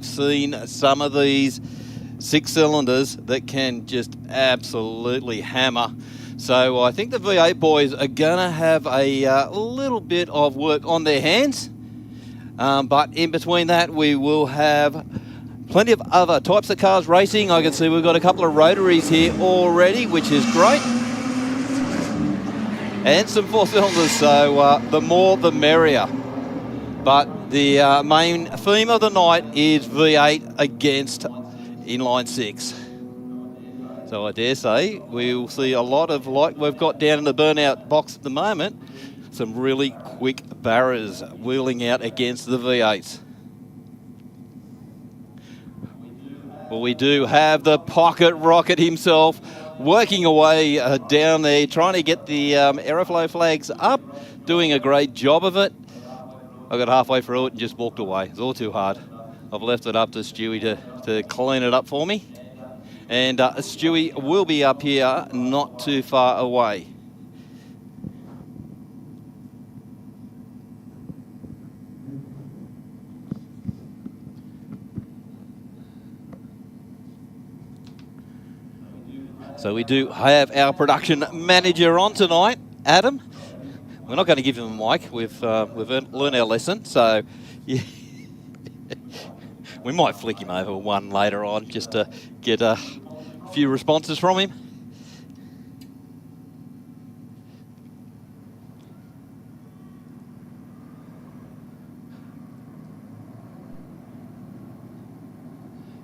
seen some of these 6 cylinders that can just absolutely hammer. So I think the V8 boys are going to have a little bit of work on their hands. But in between that, we will have plenty of other types of cars racing. I can see we've got a couple of rotaries here already, which is great. And some 4 cylinders, so the more the merrier. But the main theme of the night is V8 against inline 6. So I dare say we'll see a lot of, like we've got down in the burnout box at the moment, some really quick barras wheeling out against the V8s. Well, we do have the pocket rocket himself working away down there, trying to get the Aeroflow flags up, doing a great job of it. I got halfway through it and just walked away. It's all too hard. I've left it up to Stewie to clean it up for me. And Stewie will be up here not too far away. So we do have our production manager on tonight, Adam. We're not going to give him a mic. We've learned our lesson. So yeah. We might flick him over one later on just to get a few responses from him.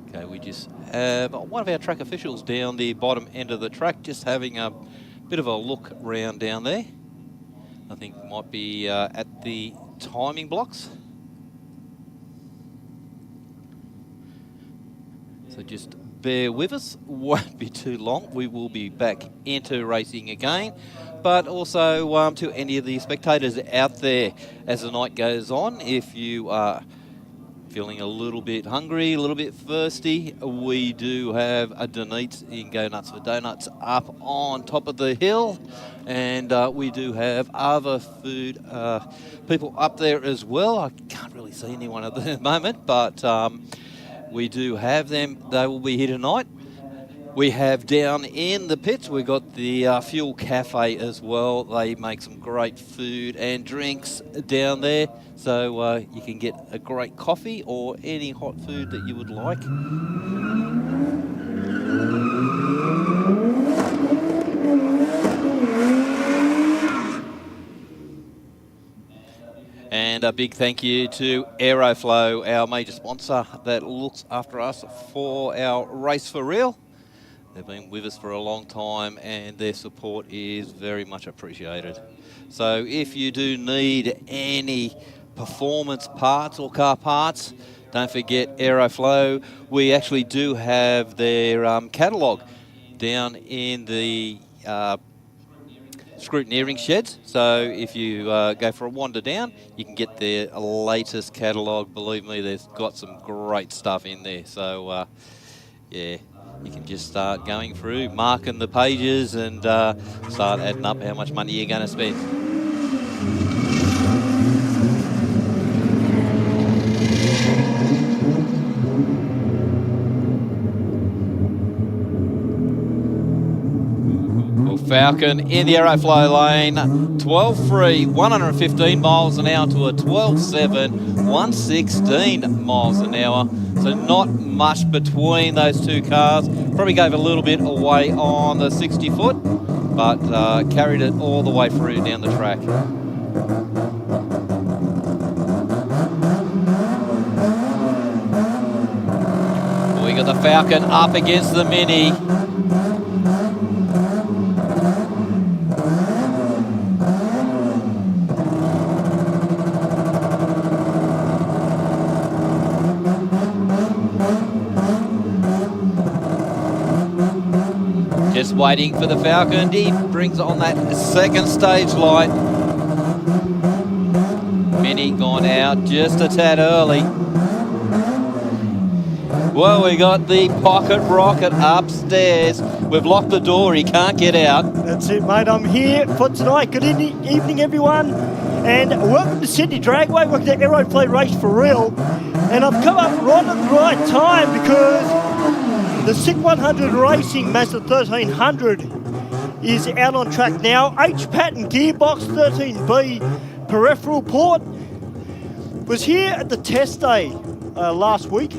Okay, we just have one of our track officials down the bottom end of the track, just having a bit of a look round down there. I think might be at the timing blocks. So just bear with us, won't be too long. We will be back into racing again. But also to any of the spectators out there as the night goes on, if you are feeling a little bit hungry, a little bit thirsty, we do have a Donuts in Go Nuts for Donuts up on top of the hill. And we do have other food people up there as well. I can't really see anyone at the moment, but we do have them. They will be here tonight. We have down in the pits, we've got the Fuel Cafe as well. They make some great food and drinks down there. So you can get a great coffee or any hot food that you would like. And a big thank you to Aeroflow, our major sponsor that looks after us for our Race for Real. They've been with us for a long time and their support is very much appreciated. So if you do need any performance parts or car parts, don't forget Aeroflow. We actually do have their catalogue down in the scrutineering sheds. So if you go for a wander down, you can get their latest catalogue. Believe me, they've got some great stuff in there. So yeah, you can just start going through, marking the pages and start adding up how much money you're going to spend. Falcon in the Aeroflow lane, 12.3, 115 miles an hour to a 12.7, 116 miles an hour. So not much between those two cars. Probably gave a little bit away on the 60 foot, but carried it all the way through down the track. We got the Falcon up against the Mini. Just waiting for the Falcon. He brings on that second stage light. Mini gone out just a tad early. Well, we got the pocket rocket upstairs. We've locked the door. He can't get out. That's it, mate. I'm here for tonight. Good evening, everyone. And welcome to Sydney Dragway. Welcome to Aeroflow Race for Real. And I've come up right at the right time because the SIC 100 Racing Mazda 1300 is out on track now. H-pattern gearbox 13B peripheral port. Was here at the test day last week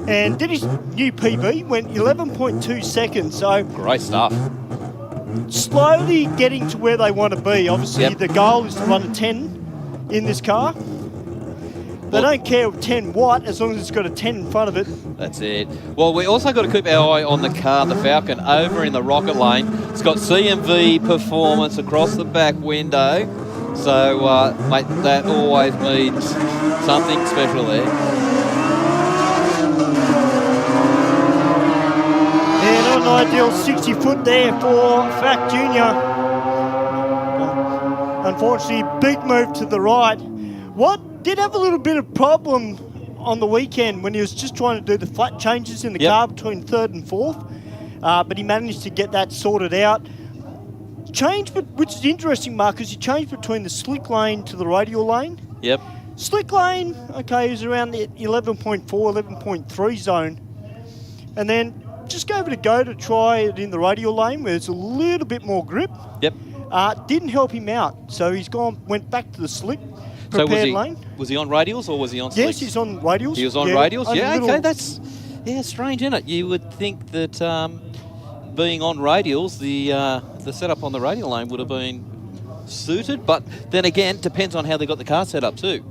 and did his new PB, went 11.2 seconds. So Great stuff. slowly getting to where they want to be. Obviously, the goal is to run a 10 in this car. They don't care 10 what, as long as it's got a 10 in front of it. That's it. Well, we also got to keep our eye on the car, the Falcon, over in the rocket lane. It's got CMV performance across the back window. So, mate, that always means something special there. And an ideal 60 foot there for Fact Jr. Unfortunately, big move to the right. What did have a little bit of problem on the weekend when he was just trying to do the flat changes in the car between third and fourth, but he managed to get that sorted out. Change, which is interesting, Marcus, he changed between the slick lane to the radial lane. Yep. Slick lane, okay, is around the 11.4, 11.3 zone. And then just gave it a go to try it in the radial lane where there's a little bit more grip. Yep. Didn't help him out, so went back to the slick. So lane. was he on radials or was he on slicks? Yes, he's on radials. He was on radials? Yeah, okay, that's strange, isn't it? You would think that being on radials, the setup on the radial lane would have been suited, but then again, depends on how they got the car set up too.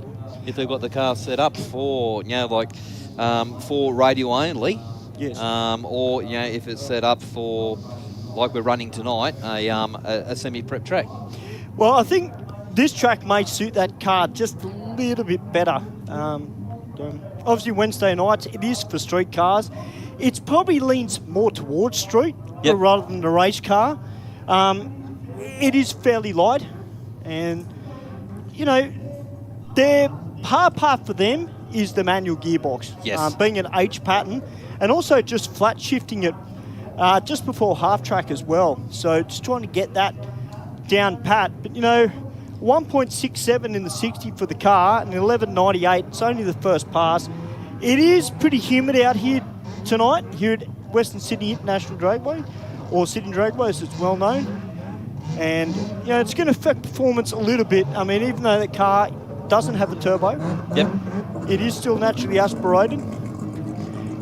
If they've got the car set up for, for radial only, yes, or, if it's set up for, like we're running tonight, a semi-prep track. Well, I think this track may suit that car just a little bit better. Obviously, Wednesday nights, it is for street cars. It probably leans more towards street rather than the race car. It is fairly light. And, their hard part for them is the manual gearbox. Yes. Being an H pattern and also just flat shifting it just before half track as well. So just trying to get that down pat. But, 1.67 in the 60 for the car and 11.98. It's only the first pass. It is pretty humid out here tonight, here at Western Sydney International Dragway, or Sydney Dragway as it's well known. And, it's going to affect performance a little bit. I mean, even though the car doesn't have a turbo, it is still naturally aspirated.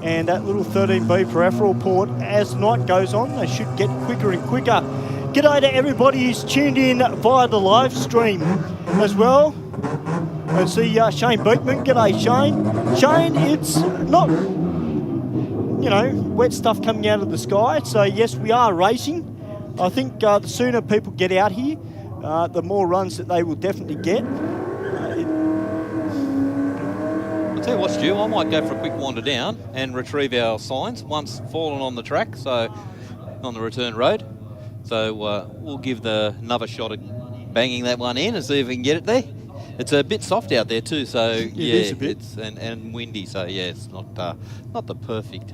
And that little 13B peripheral port, as the night goes on, they should get quicker and quicker. G'day to everybody who's tuned in via the live stream as well. I see Shane Beekman. G'day, Shane. Shane, it's not, wet stuff coming out of the sky. So, yes, we are racing. I think the sooner people get out here, the more runs that they will definitely get. I'll tell you what, Stu, I might go for a quick wander down and retrieve our signs once fallen on the track, so on the return road. So we'll give another shot at banging that one in and see if we can get it there. It's a bit soft out there too, so it is a bit. It's and windy, so it's not the perfect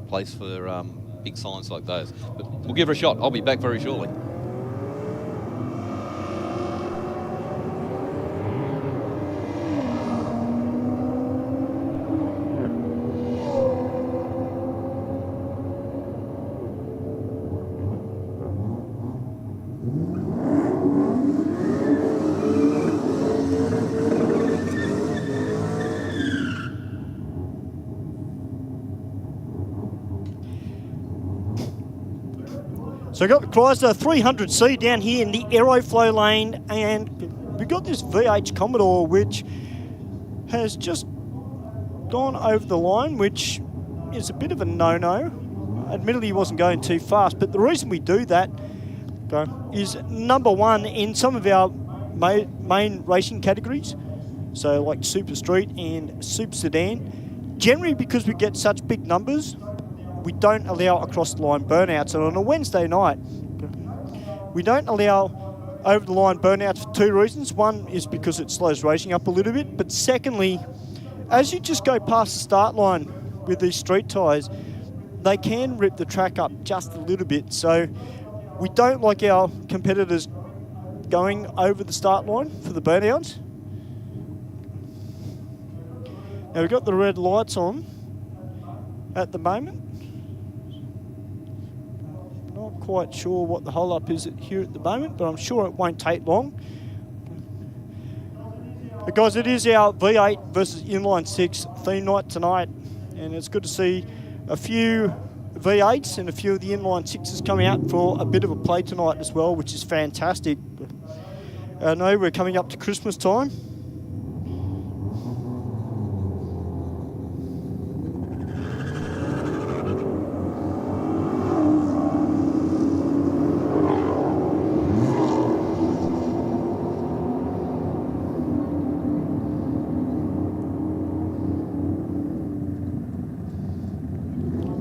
place for big signs like those. But we'll give it a shot. I'll be back very shortly. So we've got the Chrysler 300C down here in the Aeroflow lane, and we've got this VH Commodore which has just gone over the line, which is a bit of a no-no. Admittedly, he wasn't going too fast, but the reason we do that is, number one, in some of our main racing categories, so like Super Street and Super Sedan, generally because we get such big numbers, we don't allow across-the-line burnouts. And on a Wednesday night, we don't allow over-the-line burnouts for two reasons. One is because it slows racing up a little bit. But secondly, as you just go past the start line with these street tyres, they can rip the track up just a little bit. So we don't like our competitors going over the start line for the burnouts. Now we've got the red lights on at the moment. Not quite sure what the hold-up is here at the moment, but I'm sure it won't take long. But guys, it is our V8 versus inline 6 theme night tonight, and it's good to see a few V8s and a few of the inline 6s coming out for a bit of a play tonight as well, which is fantastic. I know we're coming up to Christmas time.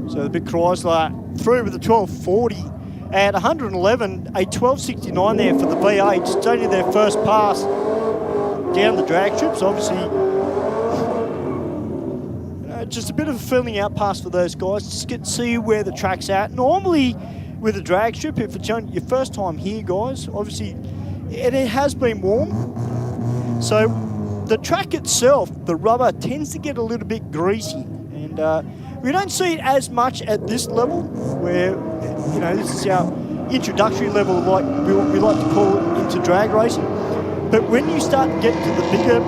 So the big Chrysler through with the 1240 at 111, a 1269 there for the V8. It's only their first pass down the drag strips. Obviously, just a bit of a feeling out pass for those guys. Just get to see where the track's at. Normally, with a drag strip, if it's only your first time here, guys, obviously, it has been warm. So the track itself, the rubber tends to get a little bit greasy. And we don't see it as much at this level, where, you know, this is our introductory level, like we like to call it, into drag racing. But when you start to get to the bigger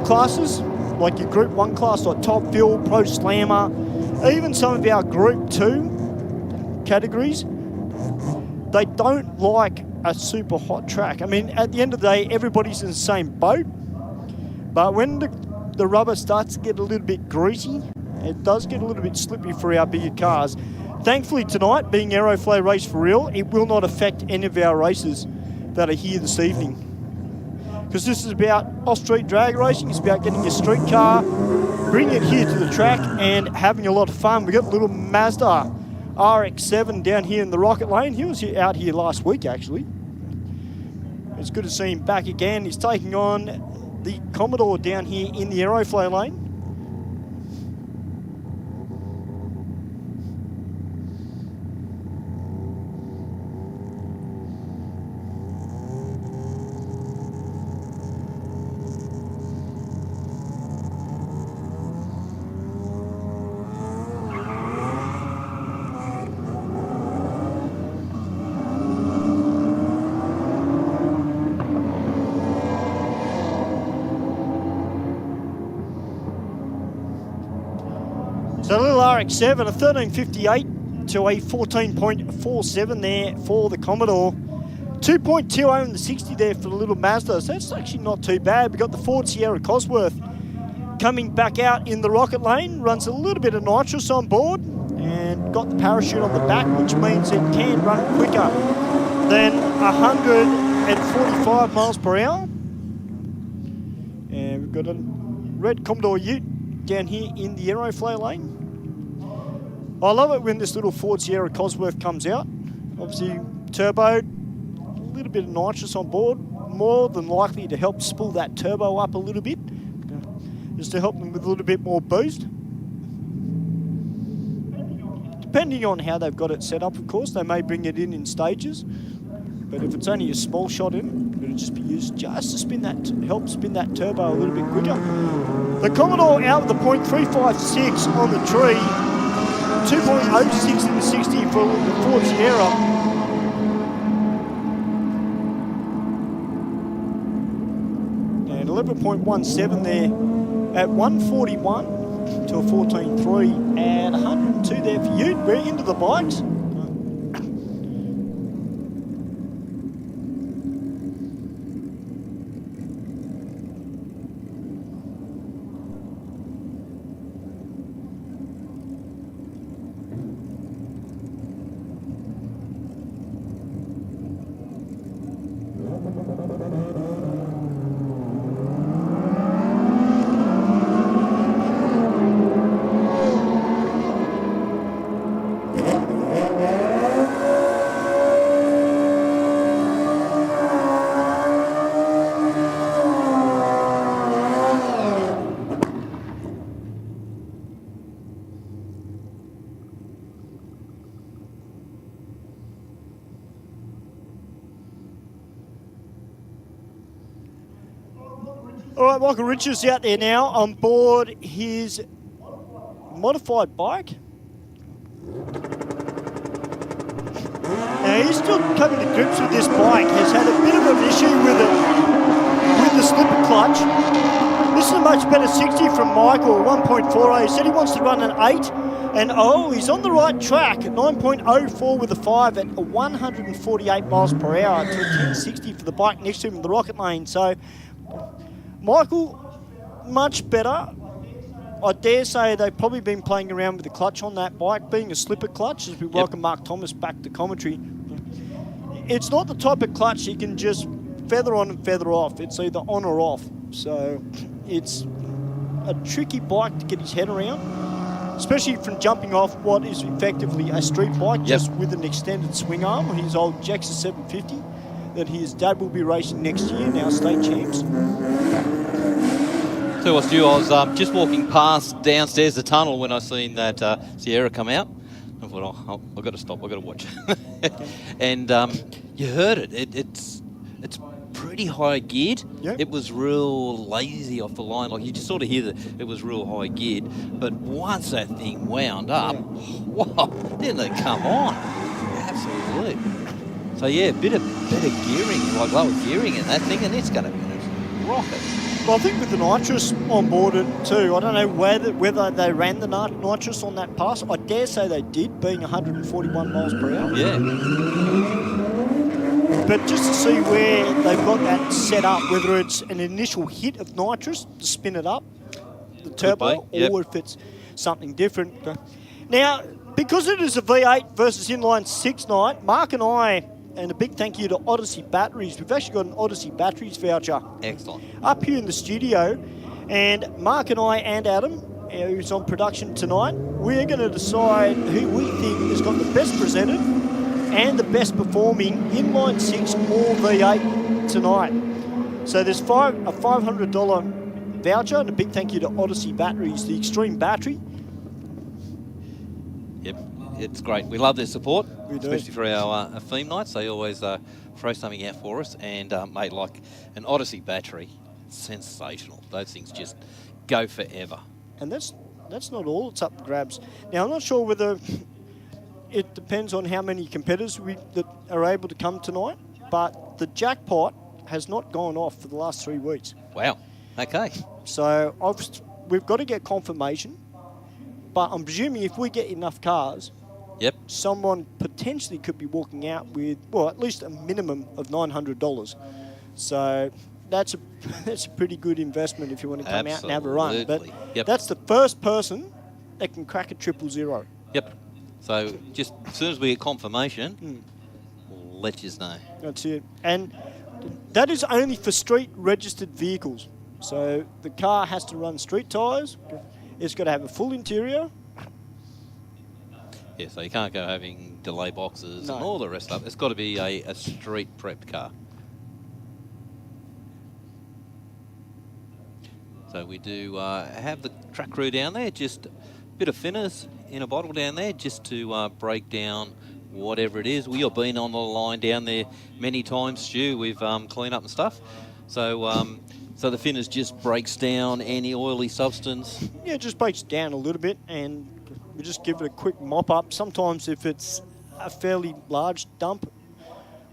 classes, like your Group 1 class, like Top Fuel, Pro Slammer, even some of our Group 2 categories, they don't like a super hot track. I mean, at the end of the day, everybody's in the same boat. But when the rubber starts to get a little bit greasy, it does get a little bit slippery for our bigger cars. Thankfully tonight, being Aeroflow Race for Real, it will not affect any of our races that are here this evening. Because this is about off-street drag racing. It's about getting your street car, bringing it here to the track and having a lot of fun. We got the little Mazda RX-7 down here in the Rocket Lane. He was out here last week, actually. It's good to see him back again. He's taking on the Commodore down here in the Aeroflow lane. So a little RX-7, a 1358 to a 14.47 there for the Commodore. 2.20 in the 60 there for the little Mazda. So that's actually not too bad. We've got the Ford Sierra Cosworth coming back out in the Rocket Lane. Runs a little bit of nitrous on board and got the parachute on the back, which means it can run quicker than 145 miles per hour. And we've got a red Commodore Ute down here in the Aeroflow lane. I love it when this little Ford Sierra Cosworth comes out. Obviously turbo, a little bit of nitrous on board, more than likely to help spool that turbo up a little bit, just to help them with a little bit more boost. Depending on how they've got it set up, of course, they may bring it in stages. But if it's only a small shot in, it'll just be used just to spin that, help spin that turbo a little bit quicker. The Commodore out with the .356 on the tree, 2.06 in the 60 for the Ford Sierra. And 11.17 there at 141 to a 14.3 and 102 there for you. We're into the bikes. right, Michael Richards out there now on board his modified bike. Now he's still coming to grips with this bike. Has had a bit of an issue with the slipper clutch. This is a much better 60 from Michael, 1.48. He said he wants to run an 8. And he's on the right track at 9.04 with a 5 at 148 miles per hour to a 1060 for the bike next to him in the rocket lane. So Michael, much better. I dare say they've probably been playing around with the clutch on that bike, being a slipper clutch, as we welcome Mark Thomas back to commentary. It's not the type of clutch you can just feather on and feather off. It's either on or off. So it's a tricky bike to get his head around, especially from jumping off what is effectively a street bike, just with an extended swing arm, his old Jaxa 750 that his dad will be racing next year, now state champs. So what's you? I was just walking past downstairs the tunnel when I seen that Sierra come out. I thought, I've got to stop, I've got to watch. And you heard it. It's pretty high geared. Yep. It was real lazy off the line. Like you just sort of hear that it was real high geared. But once that thing wound up, wow, didn't it come on? Absolutely. So yeah, bit of better gearing, like lower gearing in that thing, and it's going to be a rocket. Well, I think with the nitrous on board it too, I don't know whether they ran the nitrous on that pass. I dare say they did, being 141 miles per hour. Yeah. But just to see where they've got that set up, whether it's an initial hit of nitrous to spin it up, the turbo, or if it's something different. Now, because it is a V8 versus inline 6 night, Mark and I, and a big thank you to Odyssey Batteries. We've actually got an Odyssey Batteries voucher. Excellent. Up here in the studio. And Mark and I and Adam, who's on production tonight, we're going to decide who we think has got the best presented and the best performing inline 6 or V8 tonight. So there's a $500 voucher, and a big thank you to Odyssey Batteries, the Extreme Battery. Yep. It's great. We love their support, we do. Especially for our theme nights. They always throw something out for us. And, mate, like an Odyssey battery, sensational. Those things just go forever. And that's not all. It's up for grabs. Now, I'm not sure whether it depends on how many competitors that are able to come tonight, but the jackpot has not gone off for the last 3 weeks. Wow. Okay. So we've got to get confirmation, but I'm presuming if we get enough cars, someone potentially could be walking out with, well, at least a minimum of $900. So that's a pretty good investment if you want to come out and have a run. But that's the first person that can crack a 000. Yep. So just as soon as we get confirmation, we'll let you know. That's it. And that is only for street registered vehicles. So the car has to run street tyres. It's got to have a full interior. Yeah, so you can't go having delay boxes and all the rest of it. It's got to be a street prepped car. So we do have the track crew down there, just a bit of thinners in a bottle down there just to break down whatever it is. We have been on the line down there many times, Stu, with clean up and stuff. So so the thinners just breaks down any oily substance. Yeah, it just breaks down a little bit, and we just give it a quick mop up. Sometimes if it's a fairly large dump,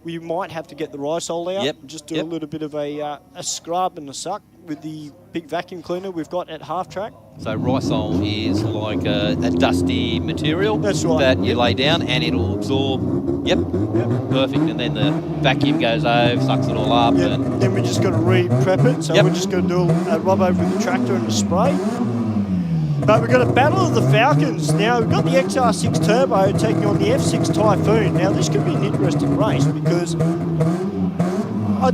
we might have to get the Rysol out and just do a little bit of a scrub and a suck with the big vacuum cleaner we've got at half track. So Rysol is like a dusty material that you lay down and it'll absorb. Perfect. And then the vacuum goes over, sucks it all up. And then we just got to re-prep it. So we're just going to do a rub over with the tractor and a spray. But we've got a battle of the Falcons. Now, we've got the XR6 Turbo taking on the F6 Typhoon. Now, this could be an interesting race because I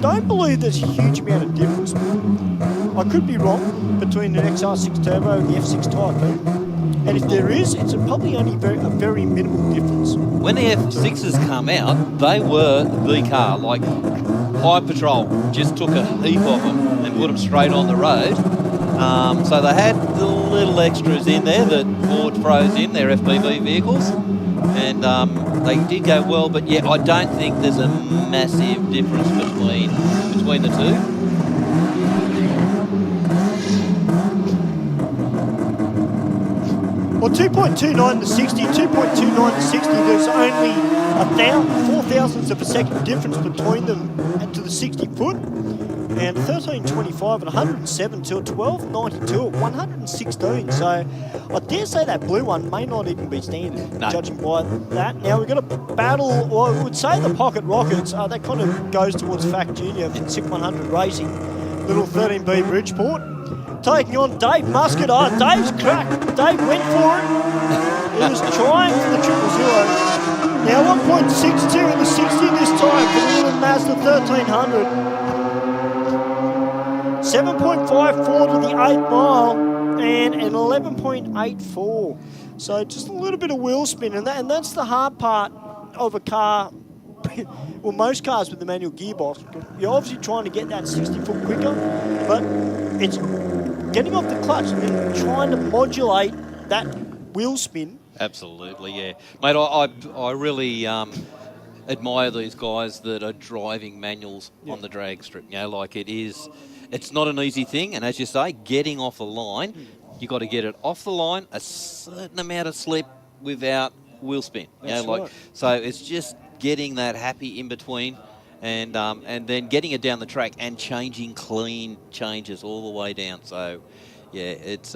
don't believe there's a huge amount of difference. I could be wrong between the XR6 Turbo and the F6 Typhoon. And if there is, it's probably only a very minimal difference. When the F6s come out, they were the car. Like, High Patrol just took a heap of them and put them straight on the road. So they had the little extras in there that Ford throws in their FPV vehicles, and they did go well. But yeah, I don't think there's a massive difference between the two. Well, 2.29 to 60, 2.29 to 60, there's only 4 thousandths of a second difference between them and to the 60 foot. And 13.25 and 107 to 12.92 at 116. So I dare say that blue one may not even be standard, judging by that. Now we've got a battle, well, I would say the Pocket Rockets. That kind of goes towards Fact Junior from SIC 100 Racing, little 13B Bridgeport. Taking on Dave Muscat. Oh, Dave's cracked. Dave went for it. He was trying for the 000. Now 1.62 in the 60 this time for the little Mazda 1300. 7.54 to the 8 mile and an 11.84. So just a little bit of wheel spin, and that's the hard part of a car. Well, most cars with the manual gearbox, you're obviously trying to get that 60 foot quicker, but it's getting off the clutch and then trying to modulate that wheel spin. Absolutely, yeah. Mate, I really admire these guys that are driving manuals on the drag strip. You know, like it's not an easy thing, and as you say, getting off the line, you got to get it off the line, a certain amount of slip without wheel spin. That's right. So it's just getting that happy in between, and then getting it down the track and changing clean changes all the way down. So, yeah, it's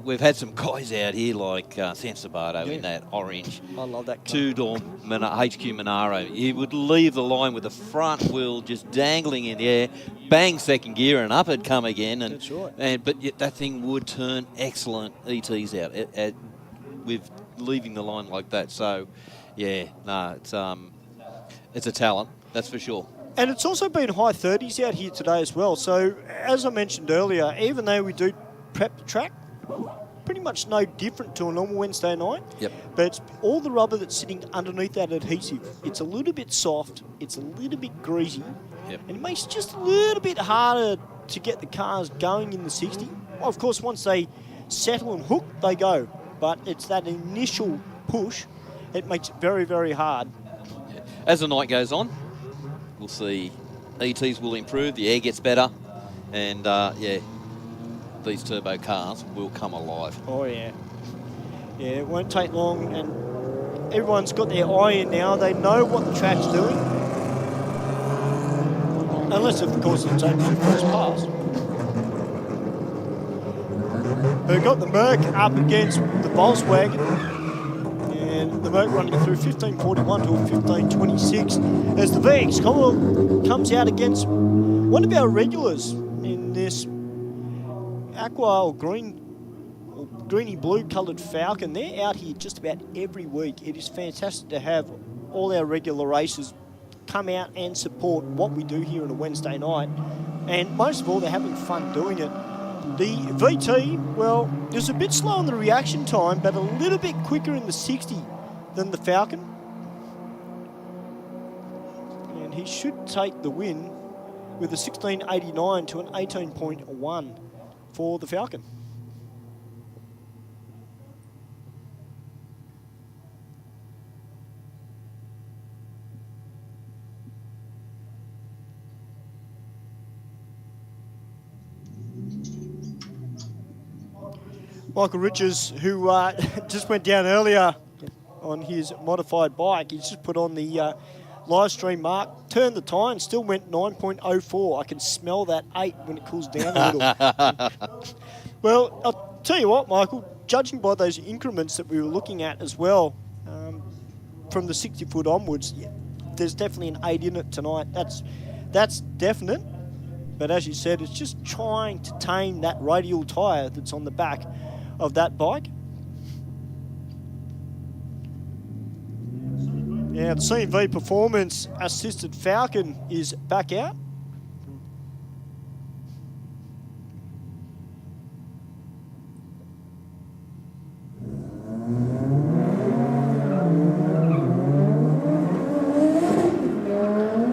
we've had some guys out here like Sam Sabato in that orange. I love that car. Two-door HQ Monaro. He would leave the line with the front wheel just dangling in the air, bang second gear, and up it'd come again. And, that's right. But yet that thing would turn excellent ETs out with leaving the line like that. So, yeah, no, it's a talent, that's for sure. And it's also been high 30s out here today as well. So, as I mentioned earlier, even though we do prep the track, pretty much no different to a normal Wednesday night. Yep. But it's all the rubber that's sitting underneath that adhesive. It's a little bit soft. It's a little bit greasy. Yep. And it makes it just a little bit harder to get the cars going in the 60. Well, of course, once they settle and hook, they go. But it's that initial push. It makes it very, very hard. Yeah. As the night goes on, we'll see ETs will improve, the air gets better, and these turbo cars will come alive. Oh, yeah. Yeah, it won't take long, and everyone's got their eye in now. They know what the track's doing. Unless, of course, it's only the first pass. We've got the Merc up against the Volkswagen. And the Merc running through 15.41 to 15.26 as the VX Commodore comes out against one of our regulars in this aqua or greeny blue coloured Falcon. They're out here just about every week. It is fantastic to have all our regular racers come out and support what we do here on a Wednesday night. And most of all, they're having fun doing it. The VT, well, it was a bit slow on the reaction time, but a little bit quicker in the 60 than the Falcon. And he should take the win with a 16.89 to an 18.1 for the Falcon. Michael Riches, who just went down earlier on his modified bike, he's just put on the live stream mark, turned the tyre and still went 9.04. I can smell that 8 when it cools down a little. Well, I'll tell you what, Michael, judging by those increments that we were looking at as well, from the 60 foot onwards, there's definitely an 8 in it tonight. That's definite. But as you said, it's just trying to tame that radial tyre that's on the back of that bike. Yeah, the C&V Performance Assisted Falcon is back out.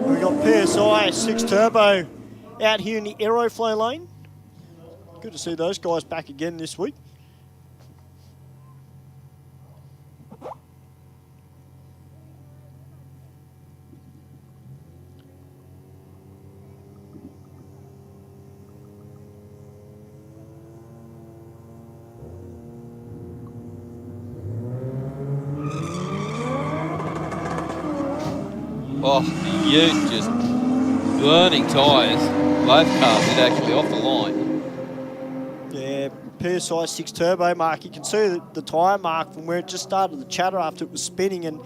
We got PSI 6 Turbo out here in the Aeroflow lane. Good to see those guys back again this week. Oh, the Ute just burning tyres. Both cars did actually off the line. Yeah, PSI 6 turbo mark. You can see the tyre mark from where it just started to chatter after it was spinning and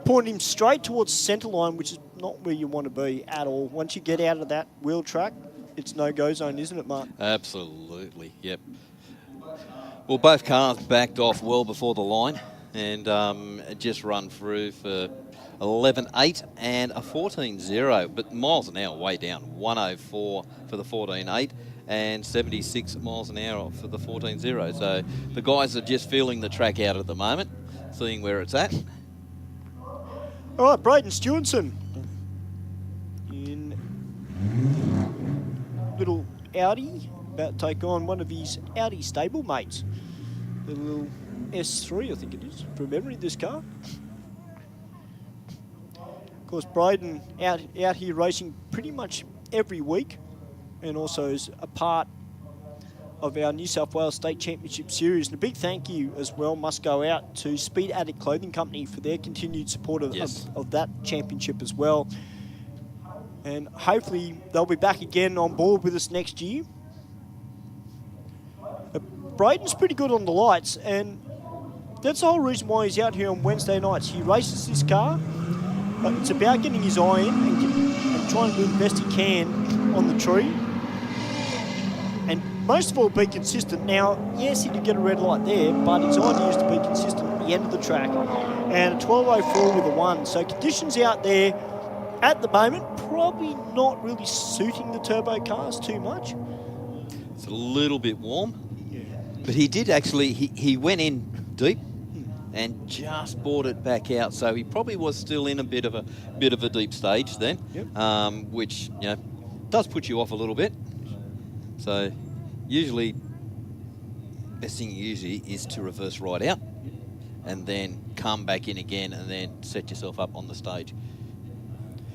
pointing him straight towards the centre line, which is not where you want to be at all. Once you get out of that wheel track, it's no-go zone, isn't it, Mark? Absolutely, yep. Well, both cars backed off well before the line and just run through for 11.8 and a 14.0, but miles an hour way down. 104 for the 14.8 and 76 miles an hour for the 14.0. So the guys are just feeling the track out at the moment, seeing where it's at. All right, Braden Stewartson in little Audi, about to take on one of his Audi stable mates. The little S3, I think it is, from memory, this car. Of course, Braden out here racing pretty much every week, and also is a part of our New South Wales State Championship Series. And a big thank you as well must go out to Speed Addict Clothing Company for their continued support of, yes. of that championship as well. And hopefully they'll be back again on board with us next year. Braden's pretty good on the lights, and that's the whole reason why he's out here on Wednesday nights. He races this car, but it's about getting his eye in and trying to do the best he can on the tree. And most of all, be consistent. Now, yes, he did get a red light there, but his idea is to be consistent at the end of the track. And a 12.04 with a 1. So conditions out there at the moment probably not really suiting the turbo cars too much. It's a little bit warm, but he did actually, he went in deep and just brought it back out. So he probably was still in a bit of a deep stage then, which does put you off a little bit. So usually, best thing usually is to reverse right out and then come back in again and then set yourself up on the stage.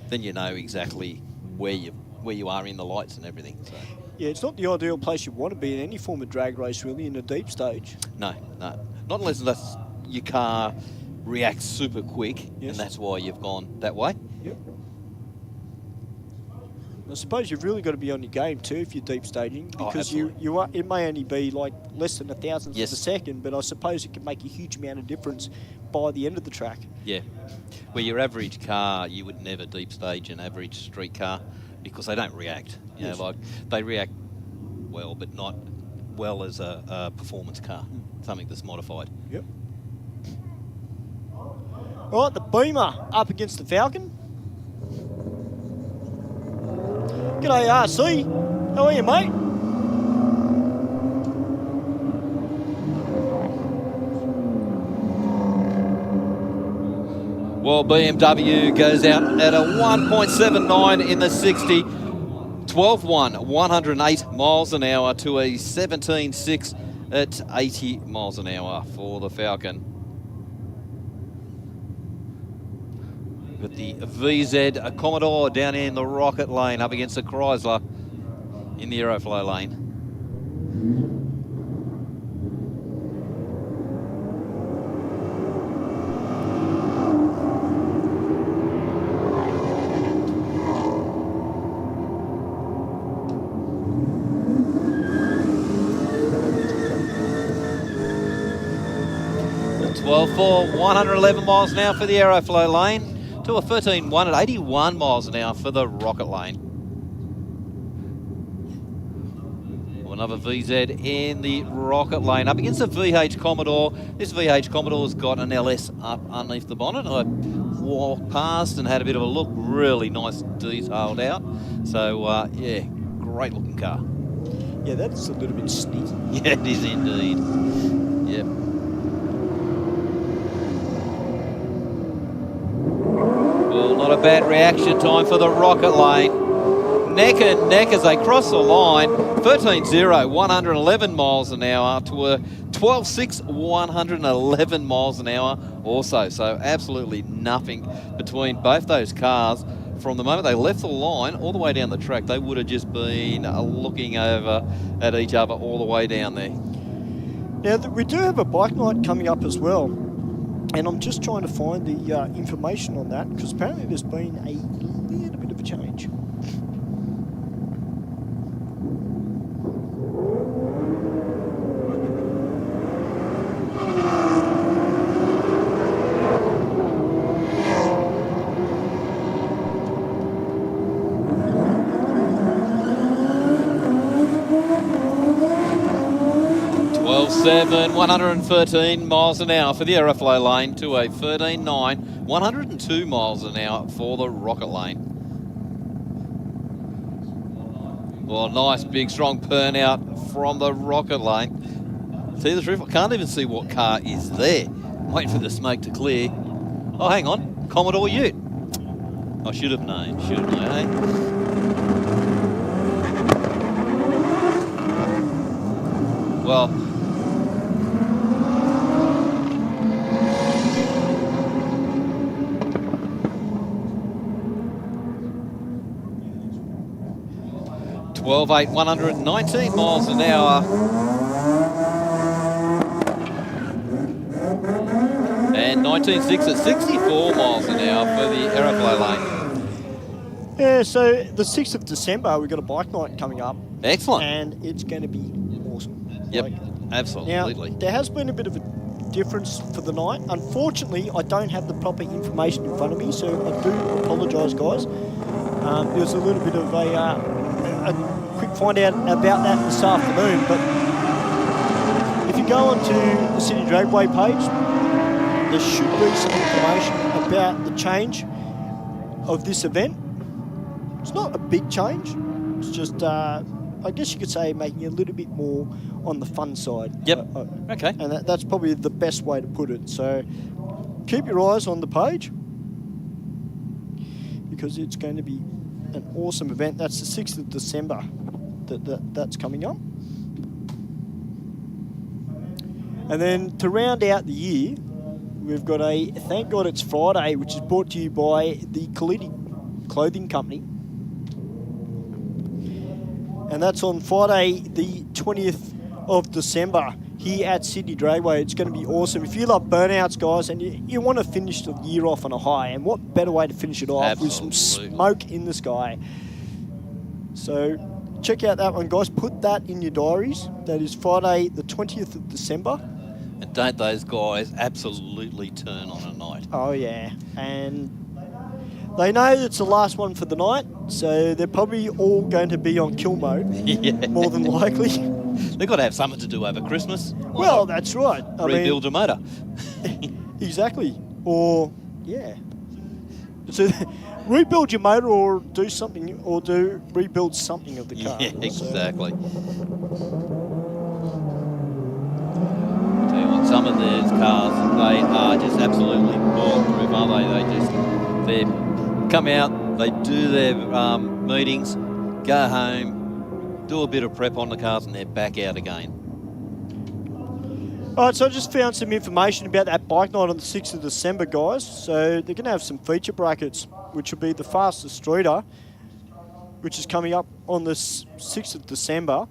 Then you know exactly where you are in the lights and everything. So. Yeah, it's not the ideal place you want to be in any form of drag race, really, in a deep stage. No. Not unless your car reacts super quick, and that's why you've gone that way. Yep. I suppose you've really got to be on your game too if you're deep staging, because it may only be like less than 1,000th of a second, but I suppose it can make a huge amount of difference by the end of the track. Yeah. Where your average car, you would never deep stage an average street car because they don't react. You know, like they react well, but not well as a performance car, something that's modified. Yep. All right, the Beamer up against the Falcon. G'day, RC. How are you, mate? Well, BMW goes out at a 1.79 in the 60. 12.1, 108 miles an hour to a 17.6 at 80 miles an hour for the Falcon. With the VZ Commodore down in the Rocket lane up against the Chrysler in the Aeroflow lane. The 12.4, 111 miles an hour for the Aeroflow lane. To a 13.1 at 81 miles an hour for the Rocket lane. Another VZ in the Rocket lane up against the VH Commodore. This VH Commodore's got an LS up underneath the bonnet. I walked past and had a bit of a look. Really nice detailed out. So, yeah, great looking car. Yeah, that's a little bit sneaky. Yeah, it is indeed. Yep. Well, not a bad reaction time for the Rocket lane. Neck and neck as they cross the line. 13.0, 111 miles an hour to a 12.6, 111 miles an hour also. So absolutely nothing between both those cars. From the moment they left the line all the way down the track, they would have just been looking over at each other all the way down there. Now, we do have a bike night coming up as well. And I'm just trying to find the information on that, because apparently there's been a little bit of a change. Seven, 113 miles an hour for the Aeroflow lane to a 13.9, 102 miles an hour for the Rocket lane. Well, nice big strong burnout from the Rocket lane. See the truth? I can't even see what car is there. Wait for the smoke to clear. Oh, hang on, Commodore Ute. I should have known, shouldn't I, eh? Well, twelve eight, 119 miles an hour. And 19.6 at 64 miles an hour for the Aeroflow lane. Yeah, so the 6th of December, we've got a bike night coming up. Excellent. And it's going to be awesome. Yep, absolutely. Now, there has been a bit of a difference for the night. Unfortunately, I don't have the proper information in front of me, so I do apologise, guys. There's a little bit of a quick find out about that this afternoon, but if you go onto the Sydney Dragway page, there should be some information about the change of this event. It's not a big change, it's just I guess you could say making it a little bit more on the fun side. Yep. Okay. And that's probably the best way to put it. So keep your eyes on the page, because it's going to be an awesome event. That's the 6th of December that's coming up. And then to round out the year, we've got a Thank God It's Friday, which is brought to you by the Kalidi Clothing Company. And that's on Friday, the 20th of December, here at Sydney Dragway. It's going to be awesome. If you love burnouts, guys, and you want to finish the year off on a high, and what better way to finish it off with some smoke in the sky. So check out that one, guys. Put that in your diaries. That is Friday, the 20th of December. And don't those guys absolutely turn on a night? Oh, yeah. And they know it's the last one for the night, so they're probably all going to be on kill mode, more than likely. They've got to have something to do over Christmas. Well, that's right. Rebuild a motor. Exactly. Or, yeah. So rebuild your motor, or do something, or rebuild something of the car. Yeah, exactly. Tell you what, some of these cars, they are just absolutely bulletproof, aren't they? They come out, they do their meetings, go home, do a bit of prep on the cars, and they're back out again. All right, so I just found some information about that bike night on the 6th of December, guys. So they're going to have some feature brackets, which will be the fastest streeter, which is coming up on the 6th of December.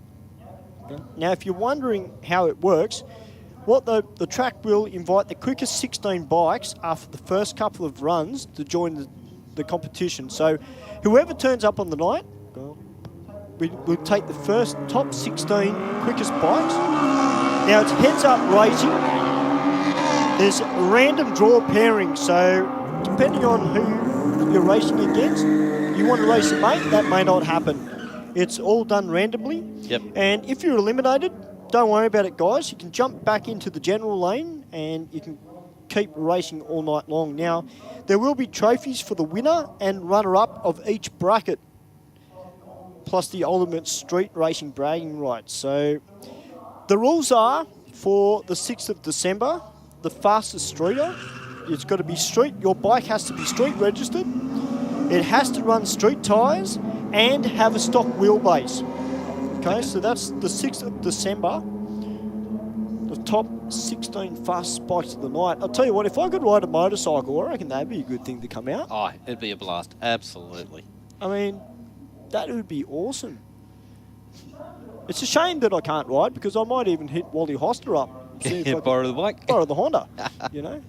Now, if you're wondering how it works, the track will invite the quickest 16 bikes after the first couple of runs to join the competition. So whoever turns up on the night, we'll take the first top 16 quickest bikes. Now, it's heads-up racing. There's random draw pairing, so depending on who you're racing against, you want to race a mate, that may not happen. It's all done randomly. Yep. And if you're eliminated, don't worry about it, guys. You can jump back into the general lane and you can keep racing all night long. Now, there will be trophies for the winner and runner-up of each bracket, plus the ultimate street racing bragging rights. So the rules are, for the 6th of December, the fastest streeter, it's got to be street. Your bike has to be street registered. It has to run street tyres and have a stock wheelbase. Okay, so that's the 6th of December. The top 16 fastest bikes of the night. I'll tell you what, if I could ride a motorcycle, I reckon that'd be a good thing to come out. Oh, it'd be a blast. Absolutely. I mean, that would be awesome. It's a shame that I can't ride, because I might even hit Wally Hoster up. See if I Borrow the bike. borrow the Honda, you know.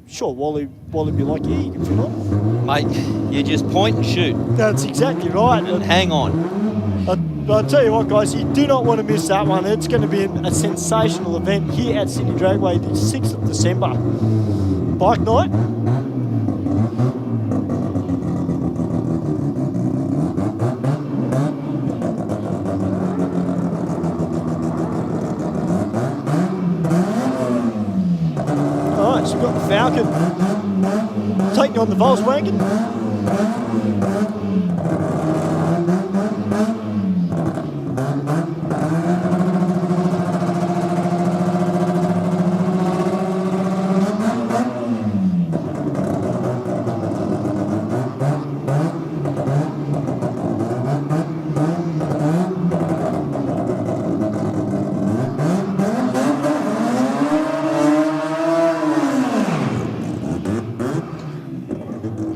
Sure, Wally be like, yeah, you can fit on. Mate, you just point and shoot. That's exactly right. And hang on. I'll tell you what, guys, you do not want to miss that one. It's going to be a sensational event here at Sydney Dragway, the 6th of December. Bike night. All right, so we've got the Falcon taking on the Volkswagen.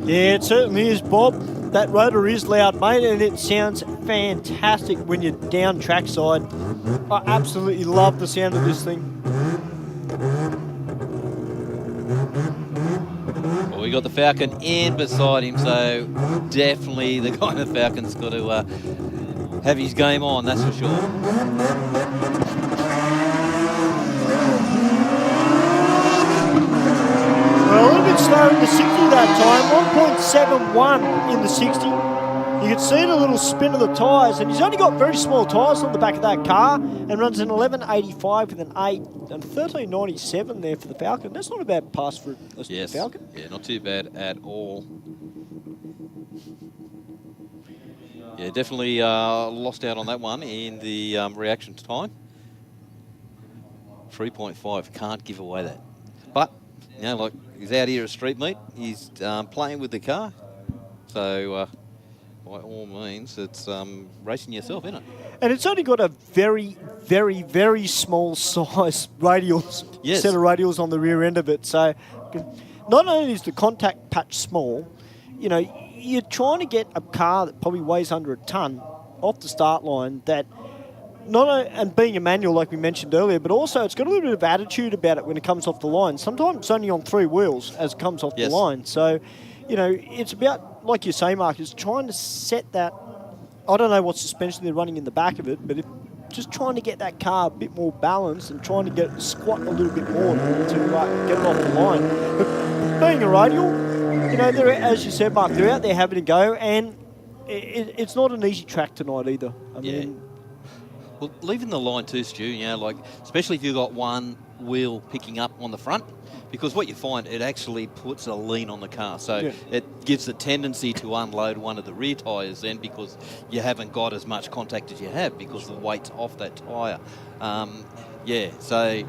Yeah, it certainly is, Bob. That rotor is loud, mate, and it sounds fantastic when you're down trackside. I absolutely love the sound of this thing. Well, we got the Falcon in beside him, so definitely the guy in the Falcon's got to have his game on, that's for sure. Well, a little bit slow in the 60 that time, 1.71 in the 60. You can see the little spin of the tyres, and he's only got very small tyres on the back of that car and runs an 11.85 with an 8 and 13.97 there for the Falcon. That's not a bad pass for the Falcon. Yeah, not too bad at all. Yeah, definitely lost out on that one in the reaction time. 3.5, can't give away that. But, you know, like, he's out here at street meet, he's playing with the car. So, by all means, it's racing yourself, isn't it? And it's only got a very, very, very small size radials, set of radials on the rear end of it. So not only is the contact patch small, you know, you're trying to get a car that probably weighs under a tonne off the start line that and being a manual like we mentioned earlier, but also it's got a little bit of attitude about it when it comes off the line. Sometimes it's only on 3 wheels as it comes off the line. So, you know, it's about, like you say, Mark, is trying to set that. I don't know what suspension they're running in the back of it, but just trying to get that car a bit more balanced and trying to get it squat a little bit more to get it off the line. But being a radial, you know, they're, as you said, Mark, they're out there having a go, and it's not an easy track tonight either. I mean, well, leaving the line too, Stu, you know, like, especially if you've got one wheel picking up on the front, because what you find, it actually puts a lean on the car. So it gives a tendency to unload one of the rear tyres then, because you haven't got as much contact as you have because the weight's off that tyre. So,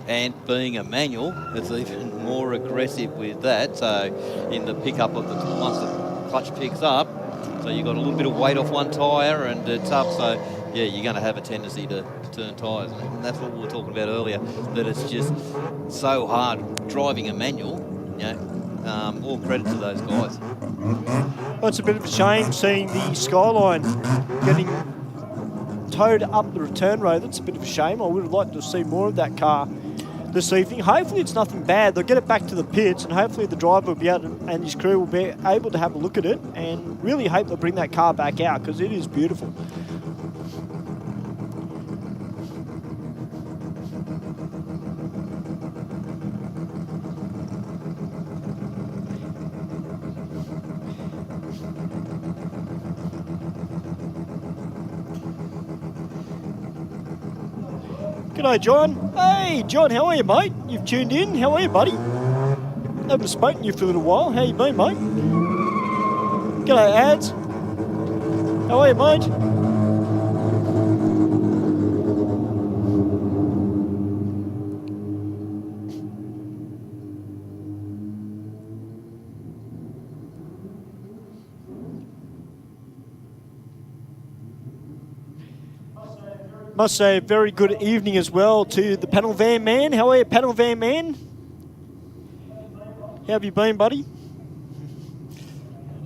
and being a manual, it's even more aggressive with that. So in the pickup of the, once the clutch picks up, so you've got a little bit of weight off one tyre and it's up. So yeah, you're going to have a tendency to turn tyres. And that's what we were talking about earlier, that it's just so hard driving a manual. You know, all credit to those guys. Well, it's a bit of a shame seeing the Skyline getting towed up the return road. That's a bit of a shame. I would have liked to see more of that car this evening. Hopefully it's nothing bad. They'll get it back to the pits, and hopefully the driver will be able to, and his crew will be able to have a look at it, and really hope they'll bring that car back out because it is beautiful. G'day, John. Hey, John, how are you, mate? You've tuned in. How are you, buddy? Haven't spoken to you for a little while. How you been, mate? G'day, Ads. How are you, mate? Must say a very good evening as well to the panel van man. How are you, panel van man? How have you been, buddy?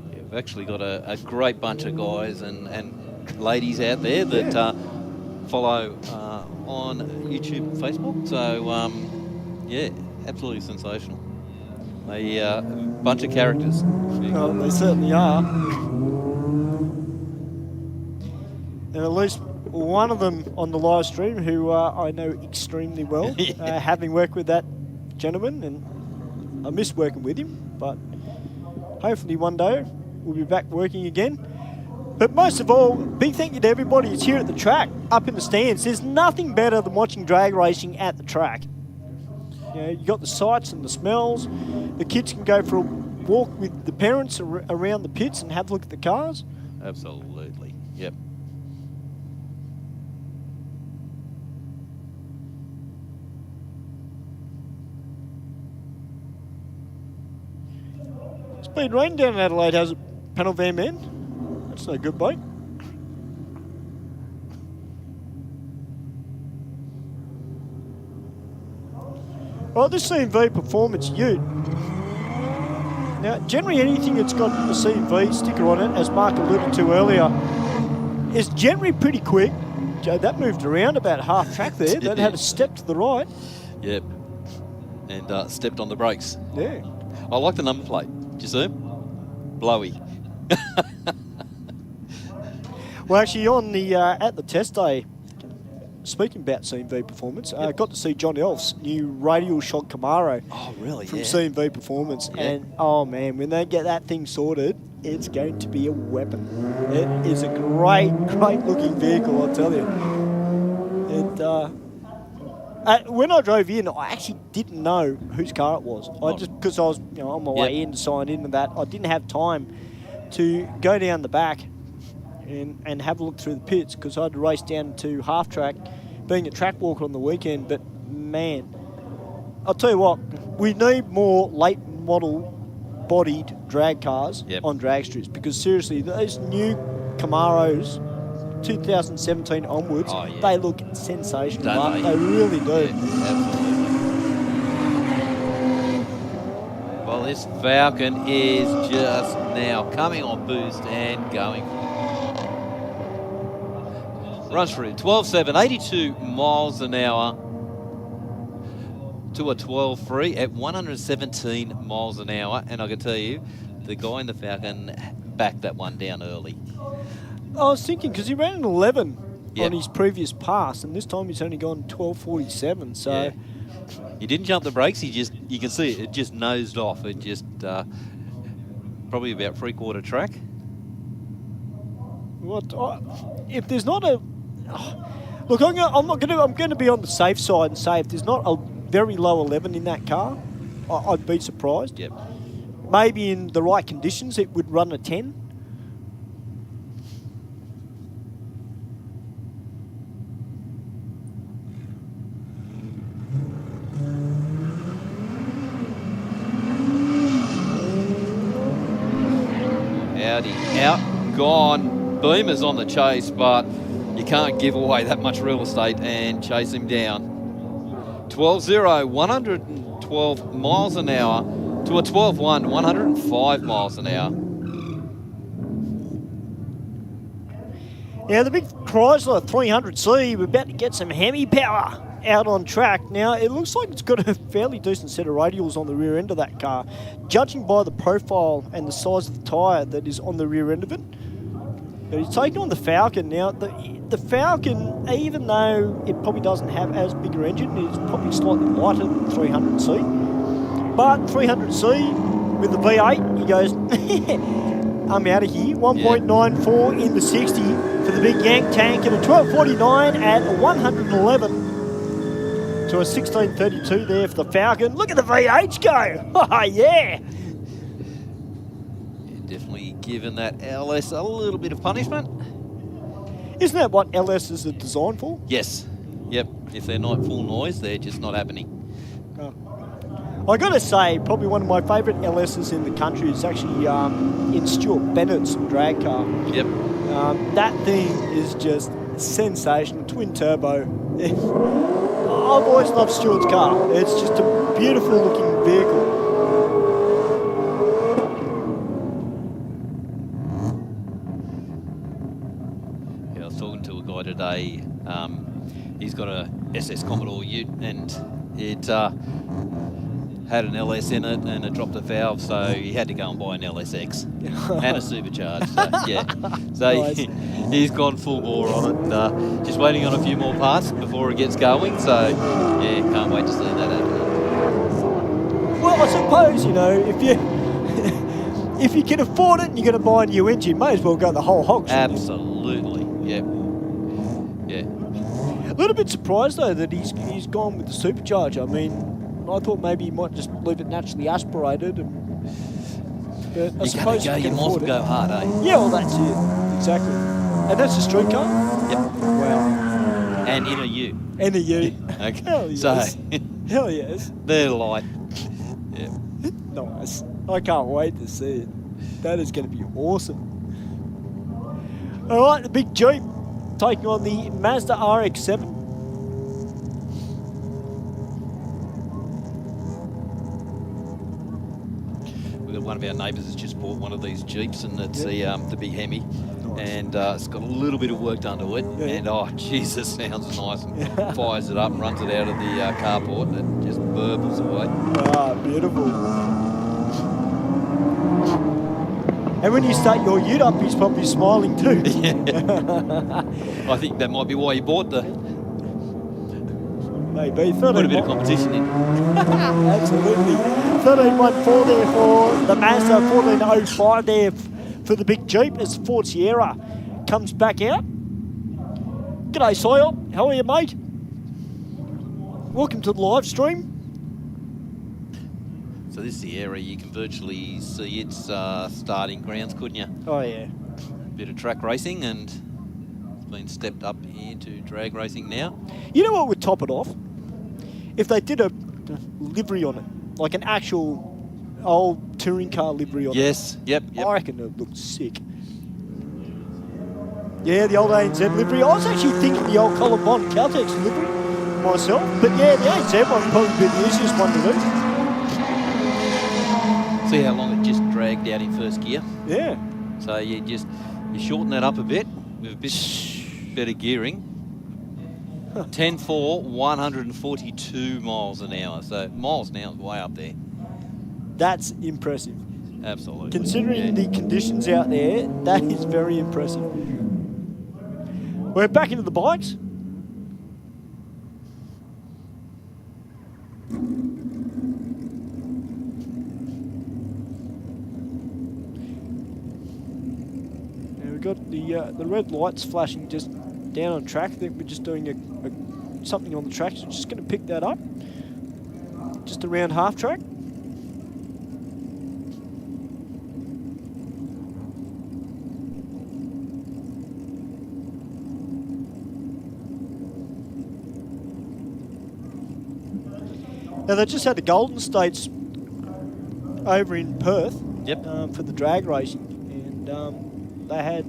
Yeah, we've actually got a great bunch of guys and ladies out there that follow on YouTube and Facebook. So, yeah, absolutely sensational. A bunch of characters. Oh, they certainly are. And at least one of them on the live stream who I know extremely well, having worked with that gentleman, and I miss working with him, but hopefully one day we'll be back working again. But most of all, big thank you to everybody who's here at the track, up in the stands. There's nothing better than watching drag racing at the track. You know, you got the sights and the smells. The kids can go for a walk with the parents around the pits and have a look at the cars. Absolutely. Yep. It's been raining down in Adelaide, has it, Panel Van Man? That's no good, mate. Well, this CMV Performance Ute. Now, generally anything that's got a CMV sticker on it, as Mark alluded to earlier, is generally pretty quick. Joe, that moved around about half track there. That had a step to the right. Yep. And stepped on the brakes. Yeah. I like the number plate. Do you see? Blowy. Well, actually, on the at the test day, speaking about CMV Performance, got to see John Elf's new radial shock Camaro. Oh, really? From Yeah. CMV Performance. Yeah. And, oh, man, when they get that thing sorted, it's going to be a weapon. It is a great, great-looking vehicle, I'll tell you. When I drove in, I actually didn't know whose car it was. I just, because I was on my way in to sign in and that, I didn't have time to go down the back and have a look through the pits because I had to race down to half track, being a track walker on the weekend. But man, I'll tell you what, we need more late model bodied drag cars on drag strips, because seriously, those new Camaros 2017 onwards, they look sensational. Don't They really do. Yeah, absolutely. Well, this Falcon is just now coming on boost and going. Runs through 12.7, 82 miles an hour to a 12.3 at 117 miles an hour. And I can tell you, the guy in the Falcon backed that one down early. I was thinking, because he ran an 11 on his previous pass, and this time he's only gone 12.47. So he didn't jump the brakes. He just, you can see it just nosed off. It just probably about 3/4 track. If there's not a look, I'm going to be on the safe side and say if there's not a very low 11 in that car, I'd be surprised. Yep. Maybe in the right conditions, it would run a 10. Audi out, gone. Beamer's on the chase, but you can't give away that much real estate and chase him down. 12.0, 112 miles an hour to a 12.1, 105 miles an hour. Now, the big Chrysler 300C, we're about to get some Hemi power out on track. Now, it looks like it's got a fairly decent set of radials on the rear end of that car, judging by the profile and the size of the tyre that is on the rear end of it. But he's taking on the Falcon. Now, the Falcon, even though it probably doesn't have as big an engine, it's probably slightly lighter than 300C. But 300C with the V8, he goes, I'm out of here. 1.94 in the 60 for the big Yank tank, and a 12.49 at 111 to a 16.32 there for the Falcon. Look at the V8 go. Oh, yeah. Definitely given that LS a little bit of punishment. Isn't that what LSs are designed for? Yes. Yep. If they're not full noise, they're just not happening. I got to say, probably one of my favourite LSs in the country is actually in Stuart Bennett's drag car. Yep. That thing is just sensational, twin turbo. I've always loved Stuart's car. It's just a beautiful looking vehicle. Yeah, I was talking to a guy today. He's got a SS Commodore Ute, and it had an LS in it and it dropped a valve, so he had to go and buy an LSX and a supercharge. So, yeah, so Nice. he's gone full bore on it. Just waiting on a few more parts before it gets going. So yeah, can't wait to see that happen. Well, I suppose, if you can afford it and you're going to buy a new engine, may as well go the whole hog. Absolutely, yeah. A little bit surprised though that he's gone with the supercharger. I mean, I thought maybe he might just leave it naturally aspirated. But I suppose you might as well go hard, eh? Yeah, well that's it, exactly. And that's a street car. Yep. Wow. And in a U. In a U. Okay. Hell yes. So hell yes. they're light. Yeah. Nice. I can't wait to see it. That is going to be awesome. All right, the big Jeep taking on the Mazda RX-7. One of our neighbours has just bought one of these Jeeps, and it's the big Hemi, and it's got a little bit of work done to it, and oh Jesus, sounds nice, and fires it up and runs it out of the carport, and it just burbles away. Ah, beautiful. And when you start your ute up, he's probably smiling too. I think that might be why he bought the. Maybe. Put a bit of competition in. Absolutely. 13.14 there for the Mazda, 14.05 there for the big Jeep as Ford Sierra comes back out. G'day, Psyop. How are you, mate? Welcome to the live stream. So this is the area you can virtually see its starting grounds, couldn't you? Oh, yeah. Bit of track racing, and it's been stepped up into drag racing now. You know what would top it off? If they did a livery on it, like an actual old touring car livery on it. Yes, yep. I reckon it looked sick. Yeah, the old ANZ livery. I was actually thinking the old Colin Bond Caltex livery myself, but yeah, the ANZ one would probably be the easiest one to do. See how long it just dragged out in first gear? Yeah. So you shorten that up a bit with a bit better gearing. 10.4, 142 miles an hour. So miles an hour is way up there. That's impressive. Absolutely. Considering the conditions out there, that is very impressive. We're back into the bikes. We've got the red lights flashing just down on track. I think we're just doing something on the track, so just going to pick that up. Just around half track. Now they just had the Golden States over in Perth. Yep. For the drag racing, and they had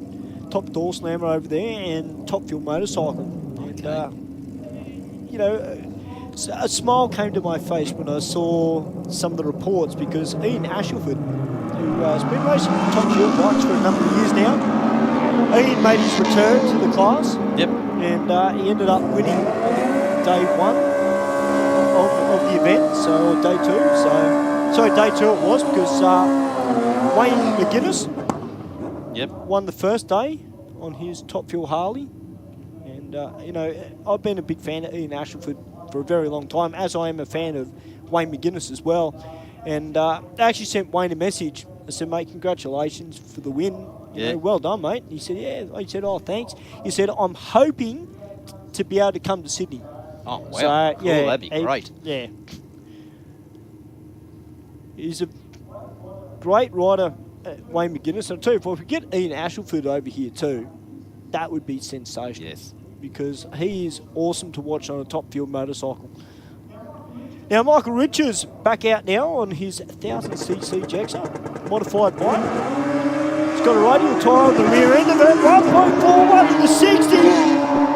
Top Door Slammer over there and Top Fuel Motorcycle. Okay. And, a smile came to my face when I saw some of the reports, because Ian Ashelford, who has been racing Top Fuel bikes for a number of years now, Ian made his return to the class. Yep. And he ended up winning day one of the event, so day two. Sorry, day two it was, because Wayne McGuinness won the first day on his Top Fuel Harley. And, I've been a big fan of Ian Ashelford for a very long time, as I am a fan of Wayne McGuinness as well. And I actually sent Wayne a message. I said, mate, congratulations for the win. You know, well done, mate. And he said, yeah. He said, oh, thanks. He said, I'm hoping to be able to come to Sydney. Oh, wow. So, cool. That'd be great. Yeah. He's a great rider, Wayne McGuinness. I'll tell you, if we could get Ian Ashelford over here too, that would be sensational. Yes. Because he is awesome to watch on a Top Fuel motorcycle. Now, Michael Richards back out now on his 1000cc Jexa modified bike. He's got a radial tyre on the rear end of it. 1.41 in the 60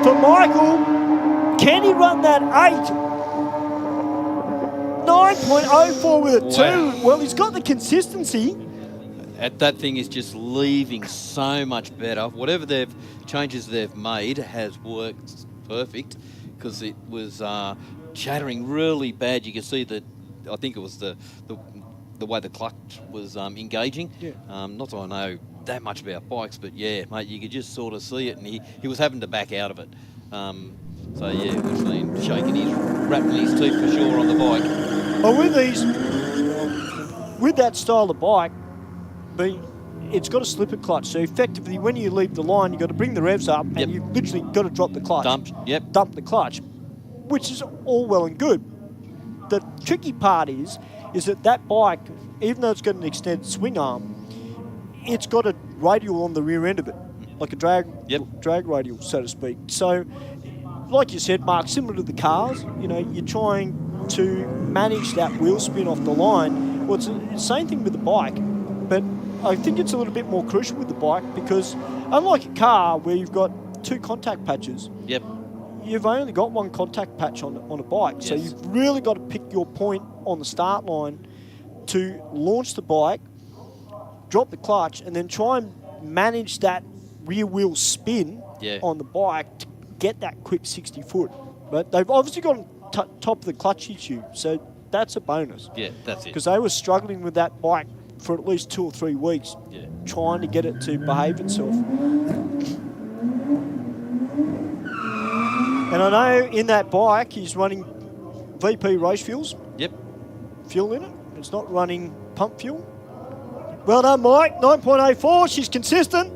for Michael. Can he run that 8? 9.04 with a 2. Wow. Well, he's got the consistency. That thing is just leaving so much better. Whatever changes they've made has worked perfect, because it was chattering really bad. You can see the I think it was the way the clutch was engaging. Yeah. Not that I know that much about bikes, but yeah, mate, you could just sort of see it, and he was having to back out of it. So yeah, we've seen rattling his teeth for sure on the bike. Well, with that style of bike, it's got a slipper clutch. So effectively, when you leave the line, you've got to bring the revs up, and you've literally got to drop the clutch. Dump the clutch, which is all well and good. The tricky part is that bike, even though it's got an extended swing arm, it's got a radial on the rear end of it, like a drag radial, so to speak. So, like you said, Mark, similar to the cars, you're trying to manage that wheel spin off the line. Well, it's the same thing with the bike, but I think it's a little bit more crucial with the bike because unlike a car where you've got 2 contact patches, you've only got 1 contact patch on a bike. Yes. So you've really got to pick your point on the start line to launch the bike, drop the clutch, and then try and manage that rear wheel spin on the bike to get that quick 60 foot. But they've obviously got on top of the clutch issue, so that's a bonus. Yeah, that's it. Because they were struggling with that bike for at least 2 or 3 weeks, trying to get it to behave itself. And I know in that bike he's running VP race fuels. Yep. Fuel in it. It's not running pump fuel. Well done, Mike. 9.84. She's consistent.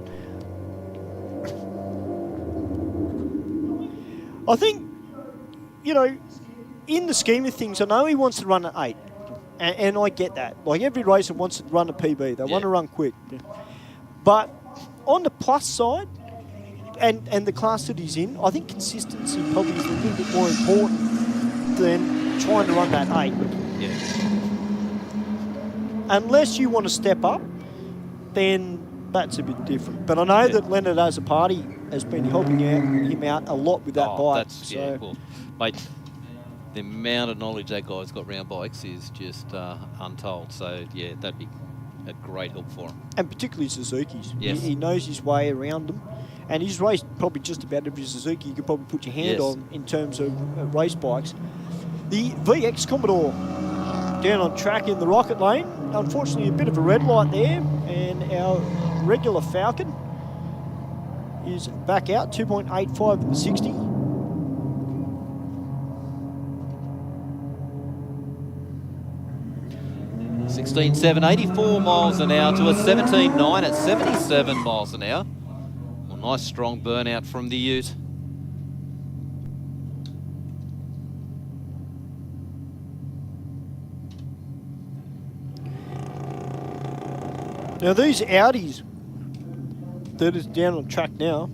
I think, in the scheme of things, I know he wants to run at 8. And I get that. Like every racer wants to run a PB. They want to run quick. But on the plus side, and the class that he's in, I think consistency probably is a little bit more important than trying to run that 8. Yeah. Unless you want to step up, then that's a bit different. But I know that Leonard as a party has been helping him out a lot with that bike. Well, mate, the amount of knowledge that guy's got around bikes is just untold. So, yeah, that'd be a great help for him. And particularly Suzuki's. Yes. He knows his way around them. And he's raced probably just about every Suzuki you could probably put your hand on in terms of race bikes. The VX Commodore down on track in the rocket lane. Unfortunately, a bit of a red light there. And our regular Falcon is back out, 2.85 of the 60. $16.7, 84 miles an hour to a 17.9 at 77 miles an hour. Well, nice strong burnout from the Ute. Now these Audis that is down on track now,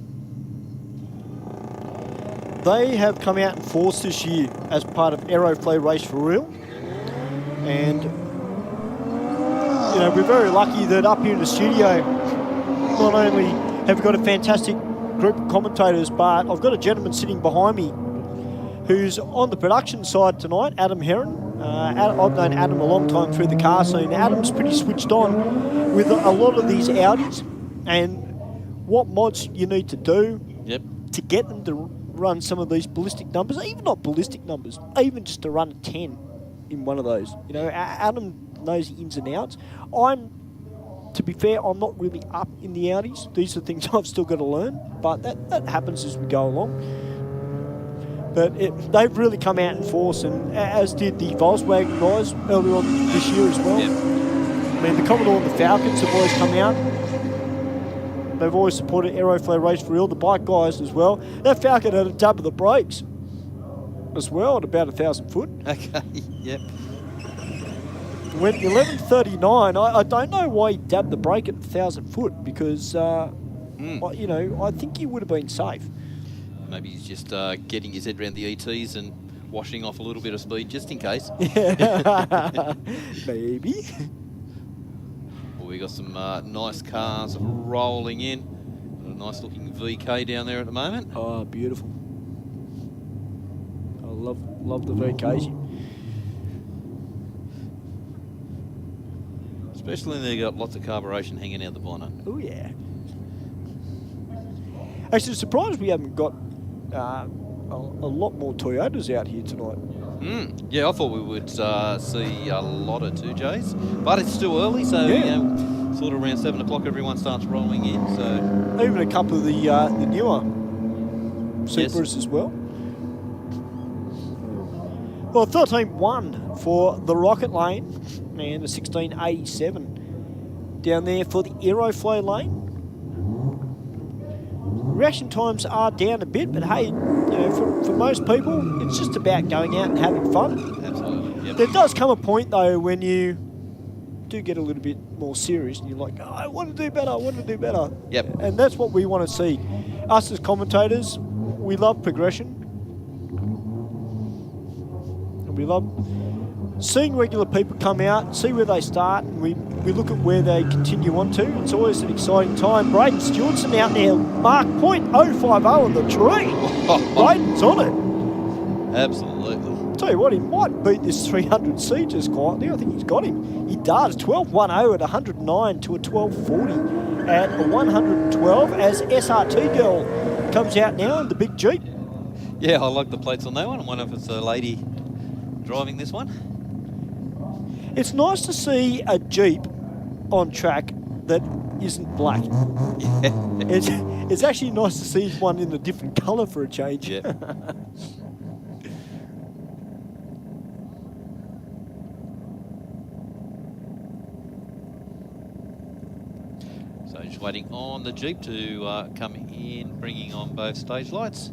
they have come out in force this year as part of Aeroflow Race for Real. And we're very lucky that up here in the studio, not only have we got a fantastic group of commentators, but I've got a gentleman sitting behind me who's on the production side tonight, Adam Heron. I've known Adam a long time through the car scene. Adam's pretty switched on with a lot of these Audis and what mods you need to do to get them to run some of these ballistic numbers, even not ballistic numbers, even just to run a 10 in one of those. Adam knows the ins and outs. To be fair, I'm not really up in the Audis. These are things I've still got to learn, but that happens as we go along. But they've really come out in force, and as did the Volkswagen guys earlier on this year as well. I mean, the Commodore and the Falcons have always come out. They've always supported Aeroflow Race for Real, the bike guys as well. That Falcon had a dab of the brakes as well at about 1,000 foot. Okay, yep. Went 11.39. I don't know why he dabbed the brake at 1,000 foot because, I think he would have been safe. Maybe he's just getting his head around the ETs and washing off a little bit of speed just in case. Maybe. Well, we got some nice cars rolling in. Got a nice looking VK down there at the moment. Oh, beautiful. I love the VKs. Especially when they've got lots of carburation hanging out the bonnet. Oh, yeah. Actually, surprised we haven't got a lot more Toyotas out here tonight. Yeah, I thought we would see a lot of 2Js, but it's still early, so you know, sort of around 7 o'clock everyone starts rolling in. So even a couple of the newer Supras as well. Well, 13-1 for the Rocket Lane and a 1687 down there for the Aeroflow lane. Reaction times are down a bit, but hey, you know, for most people, it's just about going out and having fun. absolutely, yep. There does come a point though when you do get a little bit more serious and you're like, oh, I want to do better, I want to do better. Yep. And that's what we want to see. Us as commentators, we love progression. And we love seeing regular people come out, see where they start, and we look at where they continue on to. It's always an exciting time. Braden Stewartson out there, mark .050 on the tree. Braden's on it. Absolutely. Tell you what, he might beat this 300C just quietly. I think he's got him. He does. 12.10 at 109 to a 12.40 at a 112 as SRT Girl comes out now in the big Jeep. Yeah, I like the plates on that one. I wonder if it's a lady driving this one. It's nice to see a Jeep on track that isn't black. It's actually nice to see one in a different colour for a change. Yeah. So just waiting on the Jeep to come in, bringing on both stage lights.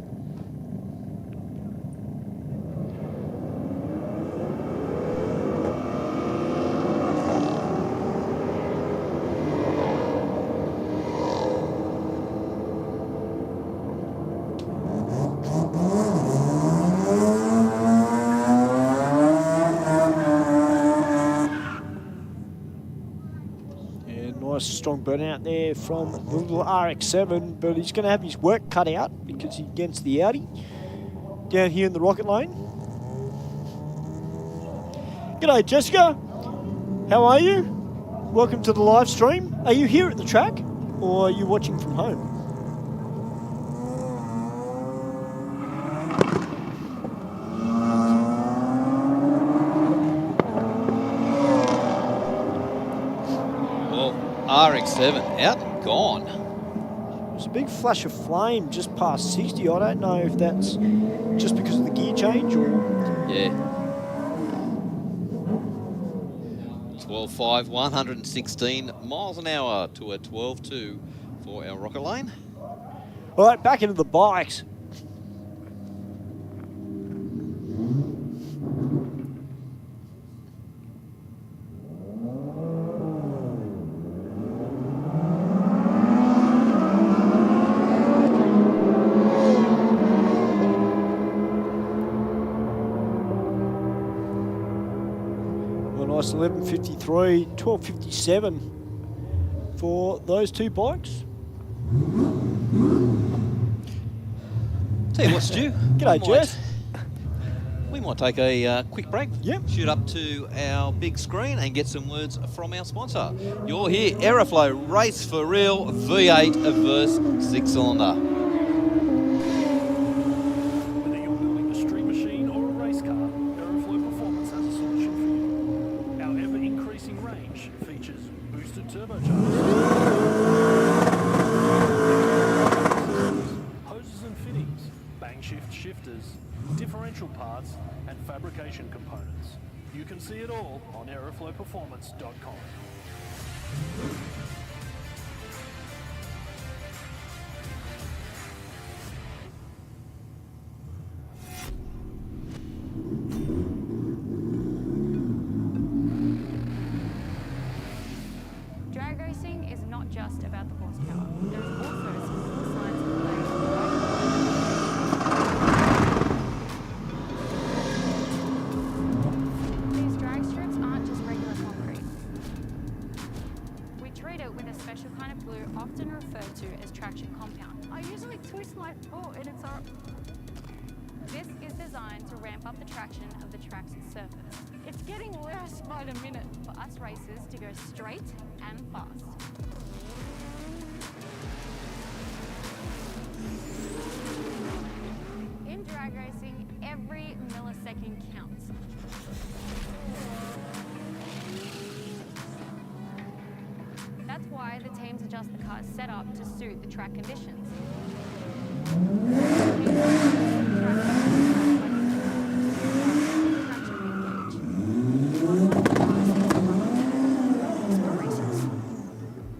Strong burnout there from the little RX-7, but he's going to have his work cut out because he's against the Audi down here in the Rocket Lane. G'day, Jessica. How are you? Welcome to the live stream. Are you here at the track or are you watching from home? RX-7 out and gone. There's a big flash of flame just past 60. I don't know if that's just because of the gear change or... Yeah. 12.5, 116 miles an hour to a 12.2 for our Rocket Lane. All right, back into the bikes. Nice 11.53, 12.57 for those two bikes. Tell you what, Stu. G'day, Jess. We might take a quick break. Yep. Shoot up to our big screen and get some words from our sponsor. You're here, Aeroflow, race for real, V8 verse 6-cylinder. Whether you're building a street machine or a race car, Aeroflow Performance has a solution for you. Our ever-increasing range features boosted turbochargers, hoses and fittings, bang shift shifters, differential parts, and fabrication components. You can see it all on aeroflowperformance.com. Drag racing is not just about the horsepower. There is also some cool science at play. These drag strips aren't just regular concrete. We treat it with a special kind of glue often referred to as traction compound. I usually twist my foot and it's all... This is designed to ramp up the traction of the track's surface. It's getting worse by the minute for us racers to go straight and fast. In drag drag racing, every millisecond counts. That's why the teams adjust the car's setup to suit the track conditions.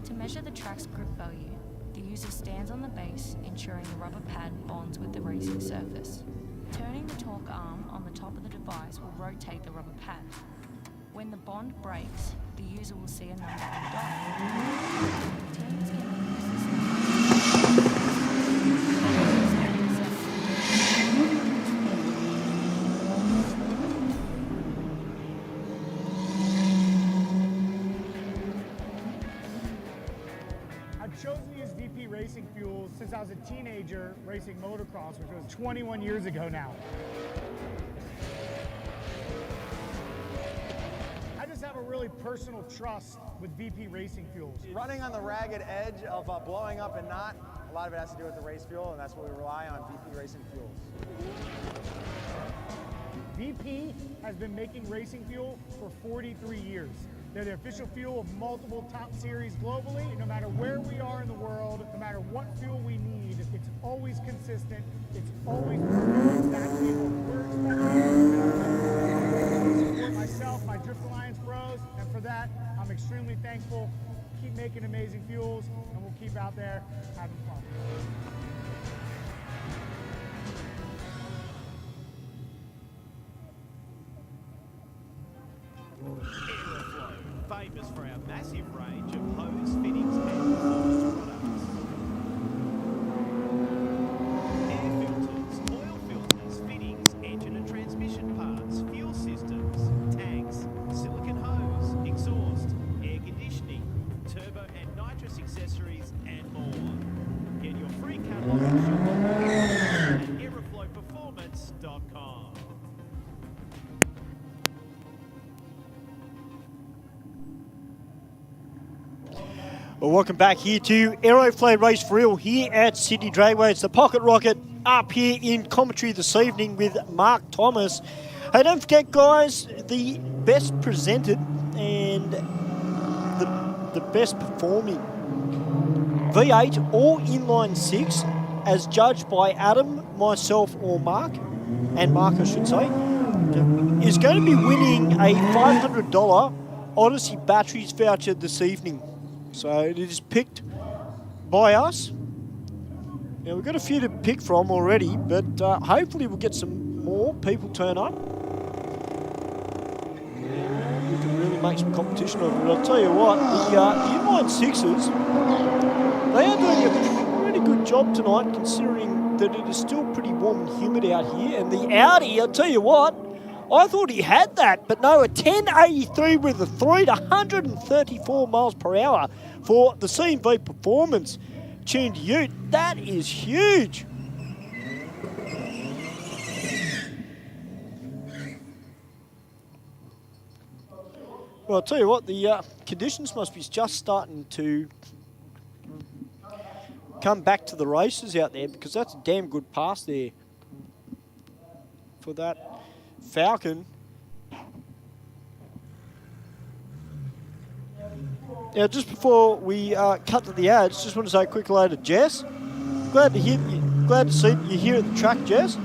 To measure the track's grip value, the user stands on the base, ensuring the rubber pad bonds with the racing surface. Turning the torque arm on the top of the device will rotate the rubber pad. When the bond breaks, the user will see a number on the dial. Teams can I've chosen to use VP Racing fuels since I was a teenager racing motocross, which was 21 years ago now. I just have a really personal trust with VP Racing fuels. Running on the ragged edge of blowing up and not, a lot of it has to do with the race fuel, and that's what we rely on, VP Racing fuels. VP has been making racing fuel for 43 years. They're the official fuel of multiple top series globally. No matter where we are in the world, no matter what fuel we need, it's always consistent. It's always exactly what we're expecting. Support myself, my Drift Alliance bros, and for that, I'm extremely thankful. Keep making amazing fuels, and we'll keep out there having fun. Aeroflow, famous for our massive range of hose, fittings and performance products. Air filters, oil filters, fittings, engine and transmission parts, fuel systems, tanks, silicone hose, exhaust, air conditioning, turbo and nitrous accessories and more. Get your free catalogue at aeroflowperformance.com. Well, welcome back here to Aeroflow Race for Real here at Sydney Dragway. It's the Pocket Rocket up here in commentary this evening with Mark Thomas. Hey, don't forget, guys, the best presented and the best performing V8 or inline 6, as judged by Adam, myself, or Mark, and Mark, I should say, is going to be winning a $500 Odyssey Batteries voucher this evening. So it is picked by us. Now, we've got a few to pick from already, but hopefully we'll get some more people turn up. And we can really make some competition of it. But I'll tell you what, the inline 6s, they are doing a pretty good job tonight, considering that it is still pretty warm and humid out here. And the Audi, I'll tell you what, I thought he had that, but no, a 1083 with a 3 to 134 miles per hour for the C&V Performance tuned ute. That is huge. Well, I'll tell you what, the conditions must be just starting to come back to the races out there, because that's a damn good pass there for that Falcon. Now, just before we cut to the ads, just want to say a quick hello to Jess. Glad to see you here at the track, Jess.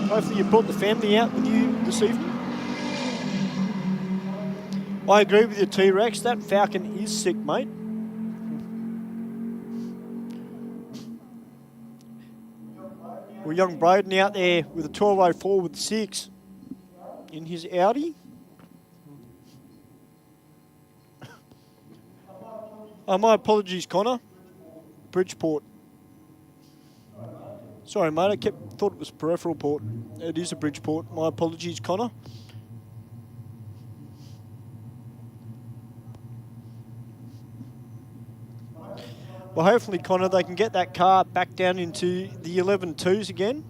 Hopefully you brought the family out with you this evening. I agree with you, T-Rex. That Falcon is sick, mate. Well, young Braden out there with a 1204 with 6 in his Audi. My apologies, Connor. Bridgeport. Sorry, mate. I thought it was peripheral port. It is a Bridgeport. My apologies, Connor. Well, hopefully, Connor, they can get that car back down into the 11.2s again.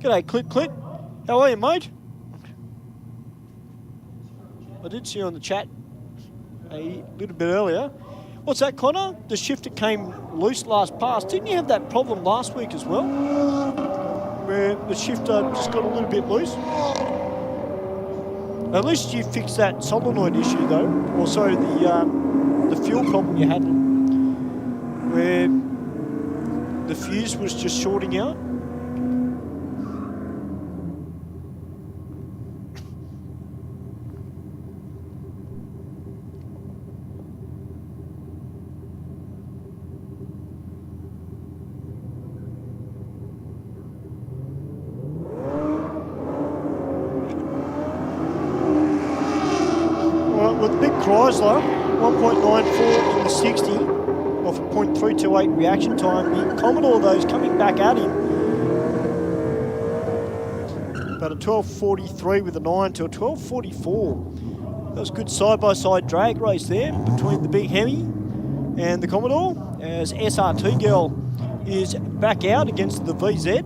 G'day, Clip. How are you, mate? I did see you on the chat a little bit earlier. What's that, Connor? The shifter came loose last pass. Didn't you have that problem last week as well? Where the shifter just got a little bit loose? At least you fixed that solenoid issue though. Or sorry, the fuel problem you had where the fuse was just shorting out. Chrysler, 1.94 in the 60 off a 0.328 reaction time. The Commodore, though, is coming back at him. About a 12.43 with a 9 to a 12.44. That was a good side-by-side drag race there between the Big Hemi and the Commodore, as SRT Girl is back out against the VZ.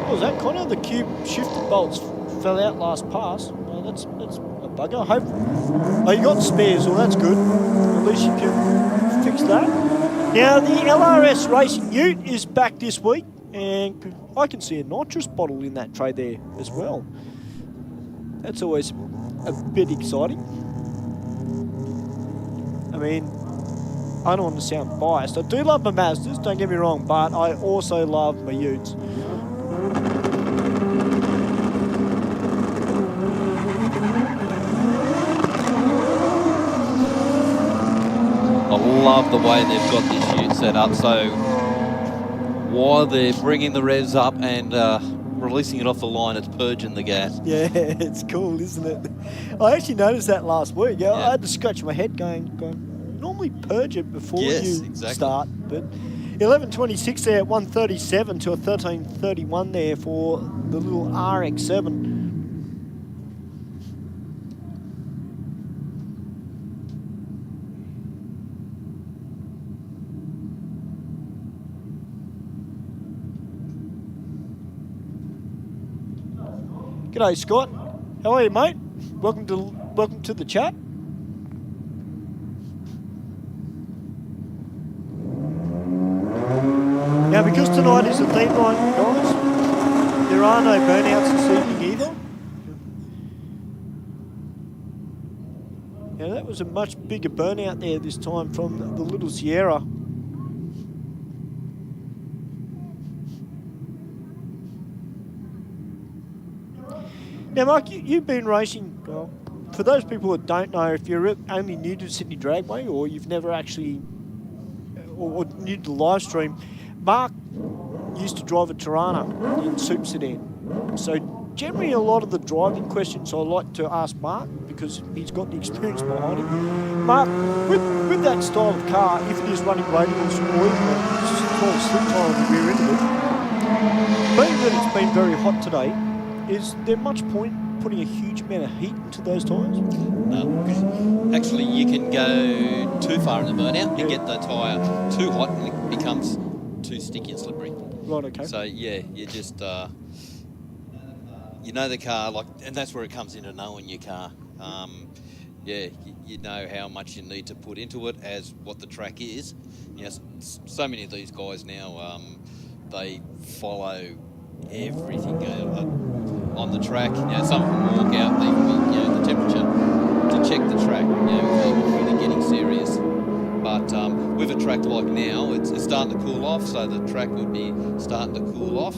What was that, Connor? The cube shifter bolts fell out last pass. Well, that's a bugger. Oh, you got spares. Well, that's good. At least you can fix that. Now, the LRS Racing Ute is back this week, and I can see a nitrous bottle in that tray there as well. That's always a bit exciting. I mean, I don't want to sound biased. I do love my Mazdas, don't get me wrong, but I also love my Utes. I love the way they've got this ute set up. So while they're bringing the revs up and releasing it off the line, it's purging the gas. Yeah, it's cool, isn't it? I actually noticed that last week. Yeah. I had to scratch my head going normally purge it before start. But 11.26 there at 1.37 to a 13.31 there for the little RX-7. G'day, Scott. How are you, mate? Welcome to the chat. Now, because tonight is the theme night, guys, there are no burnouts this evening either. Now, that was a much bigger burnout there this time from the Little Sierra. Now, Mark, you've been racing. Well, for those people that don't know, if you're only new to Sydney Dragway or you've never actually, or new to the live stream, Mark used to drive a Tirana in Super Sedan. So generally a lot of the driving questions I like to ask Mark because he's got the experience behind him. Mark, with that style of car, if it is running radials or even a 12 slip tire on the rear end of it, being that it's been very hot today, is there much point putting a huge amount of heat into those tyres? No, because actually you can go too far in the burnout and get the tyre too hot and it becomes too sticky and slippery. Right, okay. So yeah, you just you know the car, and that's where it comes into knowing your car. Yeah, you know how much you need to put into it as what the track is. You know, so many of these guys now, they follow everything on the track. You know, some of them walk out the temperature to check the track. You know, they're really getting serious. But with a track like now, it's starting to cool off, so the track would be starting to cool off.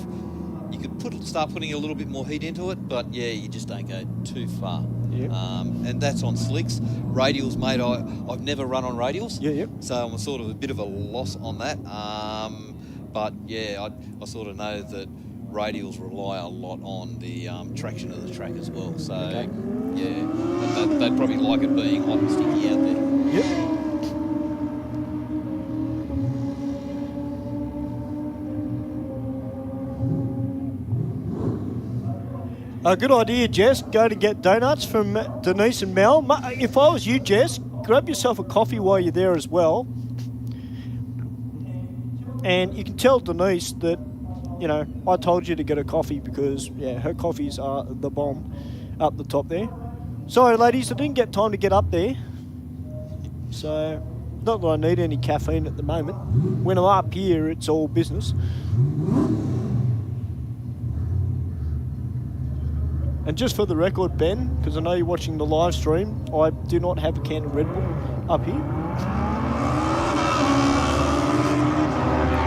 You could start putting a little bit more heat into it, but yeah, you just don't go too far. Yep. And that's on slicks. Radials, mate, I've never run on radials, so I'm sort of a bit of a loss on that. But yeah, I sort of know that radials rely a lot on the traction of the track as well. So yeah, they'd probably like it being hot and sticky out there. Yep. A good idea, Jess. Go to get donuts from Denise and Mel. If I was you, Jess, grab yourself a coffee while you're there as well. And you can tell Denise that, you know, I told you to get a coffee because, yeah, her coffees are the bomb up the top there. Sorry, ladies, I didn't get time to get up there. So, not that I need any caffeine at the moment. When I'm up here, it's all business. And just for the record, Ben, because I know you're watching the live stream, I do not have a can of Red Bull up here.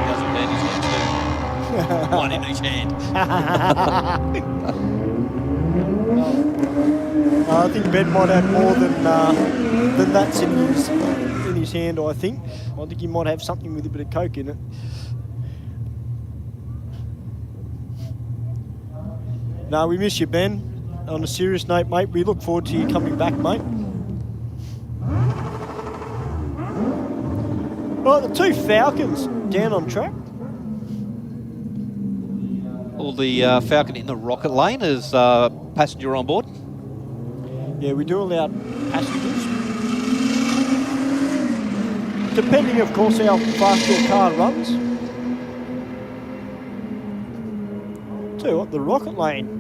Doesn't Ben, he's got two. One in each hand. I think Ben might have more than that's in his hand, I think. I think he might have something with a bit of Coke in it. No, we miss you, Ben. On a serious note, mate, we look forward to you coming back, mate. Right, the two Falcons down on track. Well, the Falcon in the rocket lane is passenger on board. Yeah, we do allow passengers. Depending, of course, how fast your car runs. Tell you what, the rocket lane,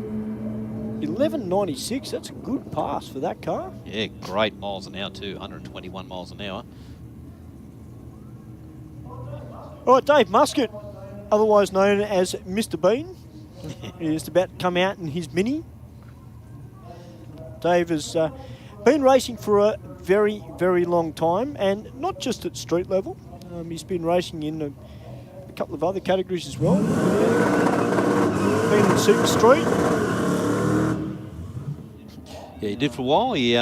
11.96, that's a good pass for that car. Yeah, great miles an hour too, 121 miles an hour. All right, Dave Muscat, otherwise known as Mr. Bean, is about to come out in his Mini. Dave has been racing for a very, very long time, and not just at street level. He's been racing in a couple of other categories as well. Been in Super Street. Yeah, he did for a while. He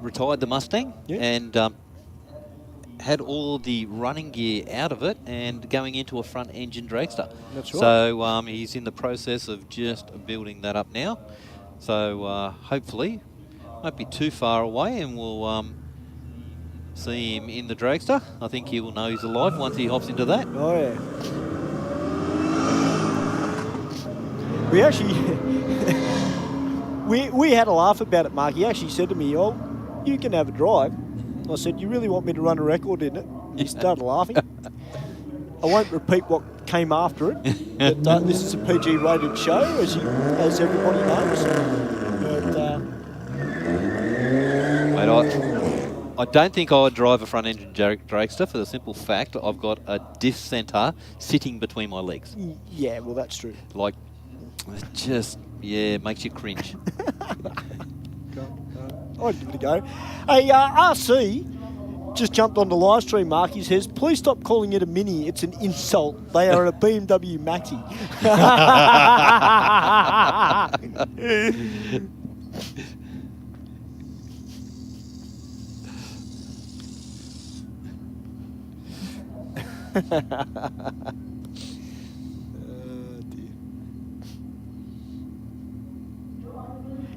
retired the Mustang, yeah, and had all the running gear out of it and going into a front engine dragster. That's right. So he's in the process of just building that up now. So hopefully won't be too far away, and we'll see him in the dragster. I think he will know he's alive once he hops into that. Oh yeah. We actually we had a laugh about it, Mark. He actually said to me, "Oh, you can have a drive." I said, "You really want me to run a record in it?" He started laughing. I won't repeat what came after it, but this is a PG-rated show, as everybody knows. But, Mate, I don't think I would drive a front engine dragster for the simple fact I've got a diff centre sitting between my legs. Yeah, well, that's true. Like, it just, yeah, makes you cringe. I'd give it a go. Hey, RC just jumped on the live stream, Mark. He says, "Please stop calling it a Mini. It's an insult. They are a BMW Maxi."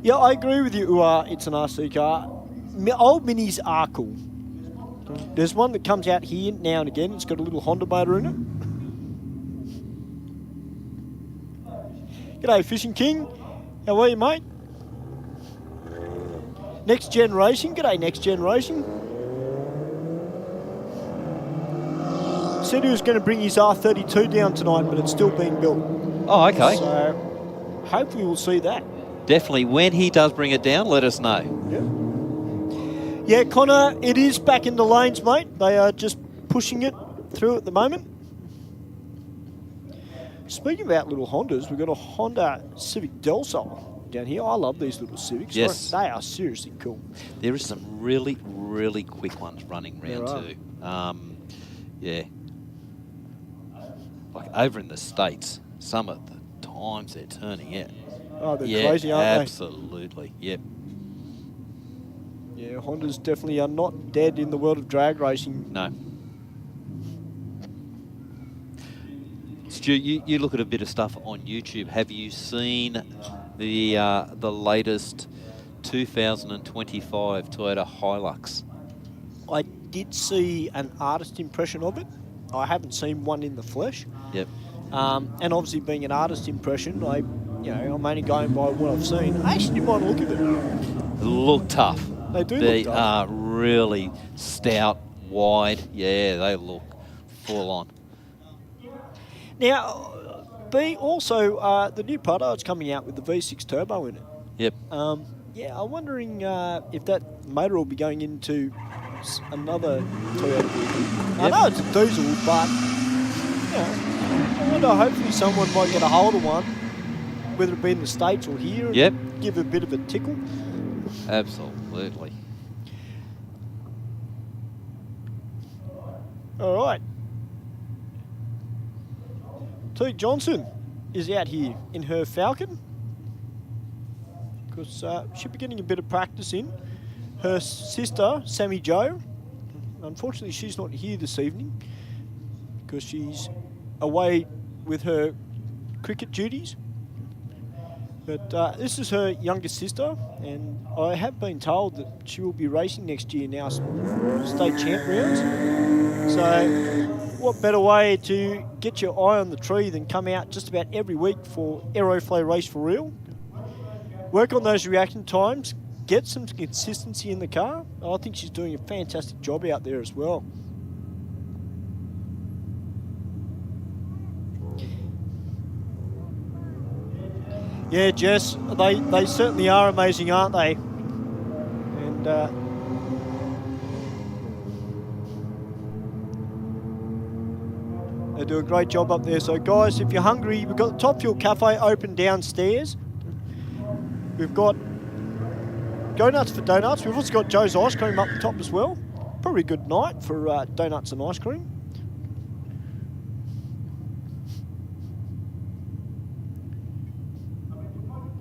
Yeah, I agree with you. It's an RC car. Old Minis are cool. There's one that comes out here now and again. It's got a little Honda motor in it. G'day, Fishing King. How are you, mate? Next Gen Racing. G'day, Next Gen Racing. Said he was going to bring his R32 down tonight, but it's still being built. Oh, okay. So hopefully we'll see that. Definitely, when he does bring it down, let us know. Yeah, Connor, it is back in the lanes, mate. They are just pushing it through at the moment. Speaking about little Hondas, we've got a Honda Civic Del Sol down here. I love these little Civics. Yes. They are seriously cool. There is some really, really quick ones running around too. Yeah. Like over in the States, some of the times they're turning out. Oh, they're crazy, aren't they? Absolutely, yep. Yeah, Hondas definitely are not dead in the world of drag racing. No. Stu, you look at a bit of stuff on YouTube. Have you seen the latest 2025 Toyota Hilux? I did see an artist impression of it. I haven't seen one in the flesh. Yep. And obviously being an artist impression, I'm only going by what I've seen. I actually didn't mind the look of it. Look tough. They do They look tough. are really stout, wide. Yeah, they look full on. Now, also the new Pato's coming out with the V6 turbo in it. Yep. I'm wondering if that motor will be going into another Toyota vehicle. I know it's a diesel, but I wonder, hopefully someone might get a hold of one, whether it be in the States or here, and give it a bit of a tickle. Absolutely. All right. T. Johnson is out here in her Falcon because she'll be getting a bit of practice in. Her sister, Sammy Jo, unfortunately she's not here this evening because she's away with her cricket duties. But this is her younger sister, and I have been told that she will be racing next year now, state champ rounds. So what better way to get your eye on the tree than come out just about every week for Aeroflow Race for Real? Work on those reaction times, get some consistency in the car. I think she's doing a fantastic job out there as well. Yeah, Jess, they certainly are amazing, aren't they? And they do a great job up there. So guys, if you're hungry, we've got the Top Fuel Cafe open downstairs. We've got Go Nuts for donuts. We've also got Joe's Ice Cream up the top as well. Probably a good night for donuts and ice cream.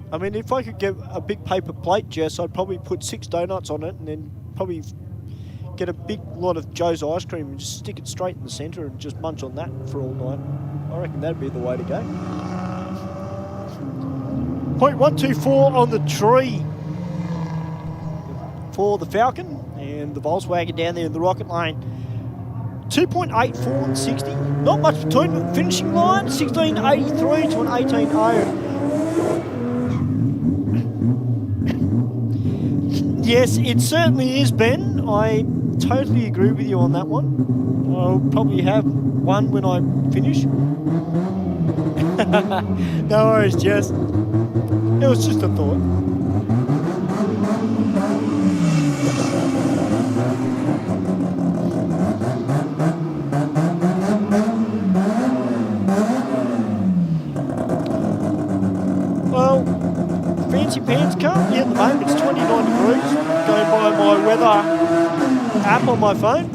I mean, if I could get a big paper plate, Jess, I'd probably put 6 donuts on it and then probably get a big lot of Joe's ice cream and just stick it straight in the centre and just munch on that for all night. I reckon that'd be the way to go. .124 on the tree for the Falcon and the Volkswagen down there in the rocket lane. 2.84 and 60. Not much between the finishing line, 1683 to an 18.0. Yes, it certainly is, Ben. I totally agree with you on that one. I'll probably have one when I finish. No worries, Jess. It was just a thought. Well, fancy pants currently at the moment it's 29 degrees, going by my weather app on my phone.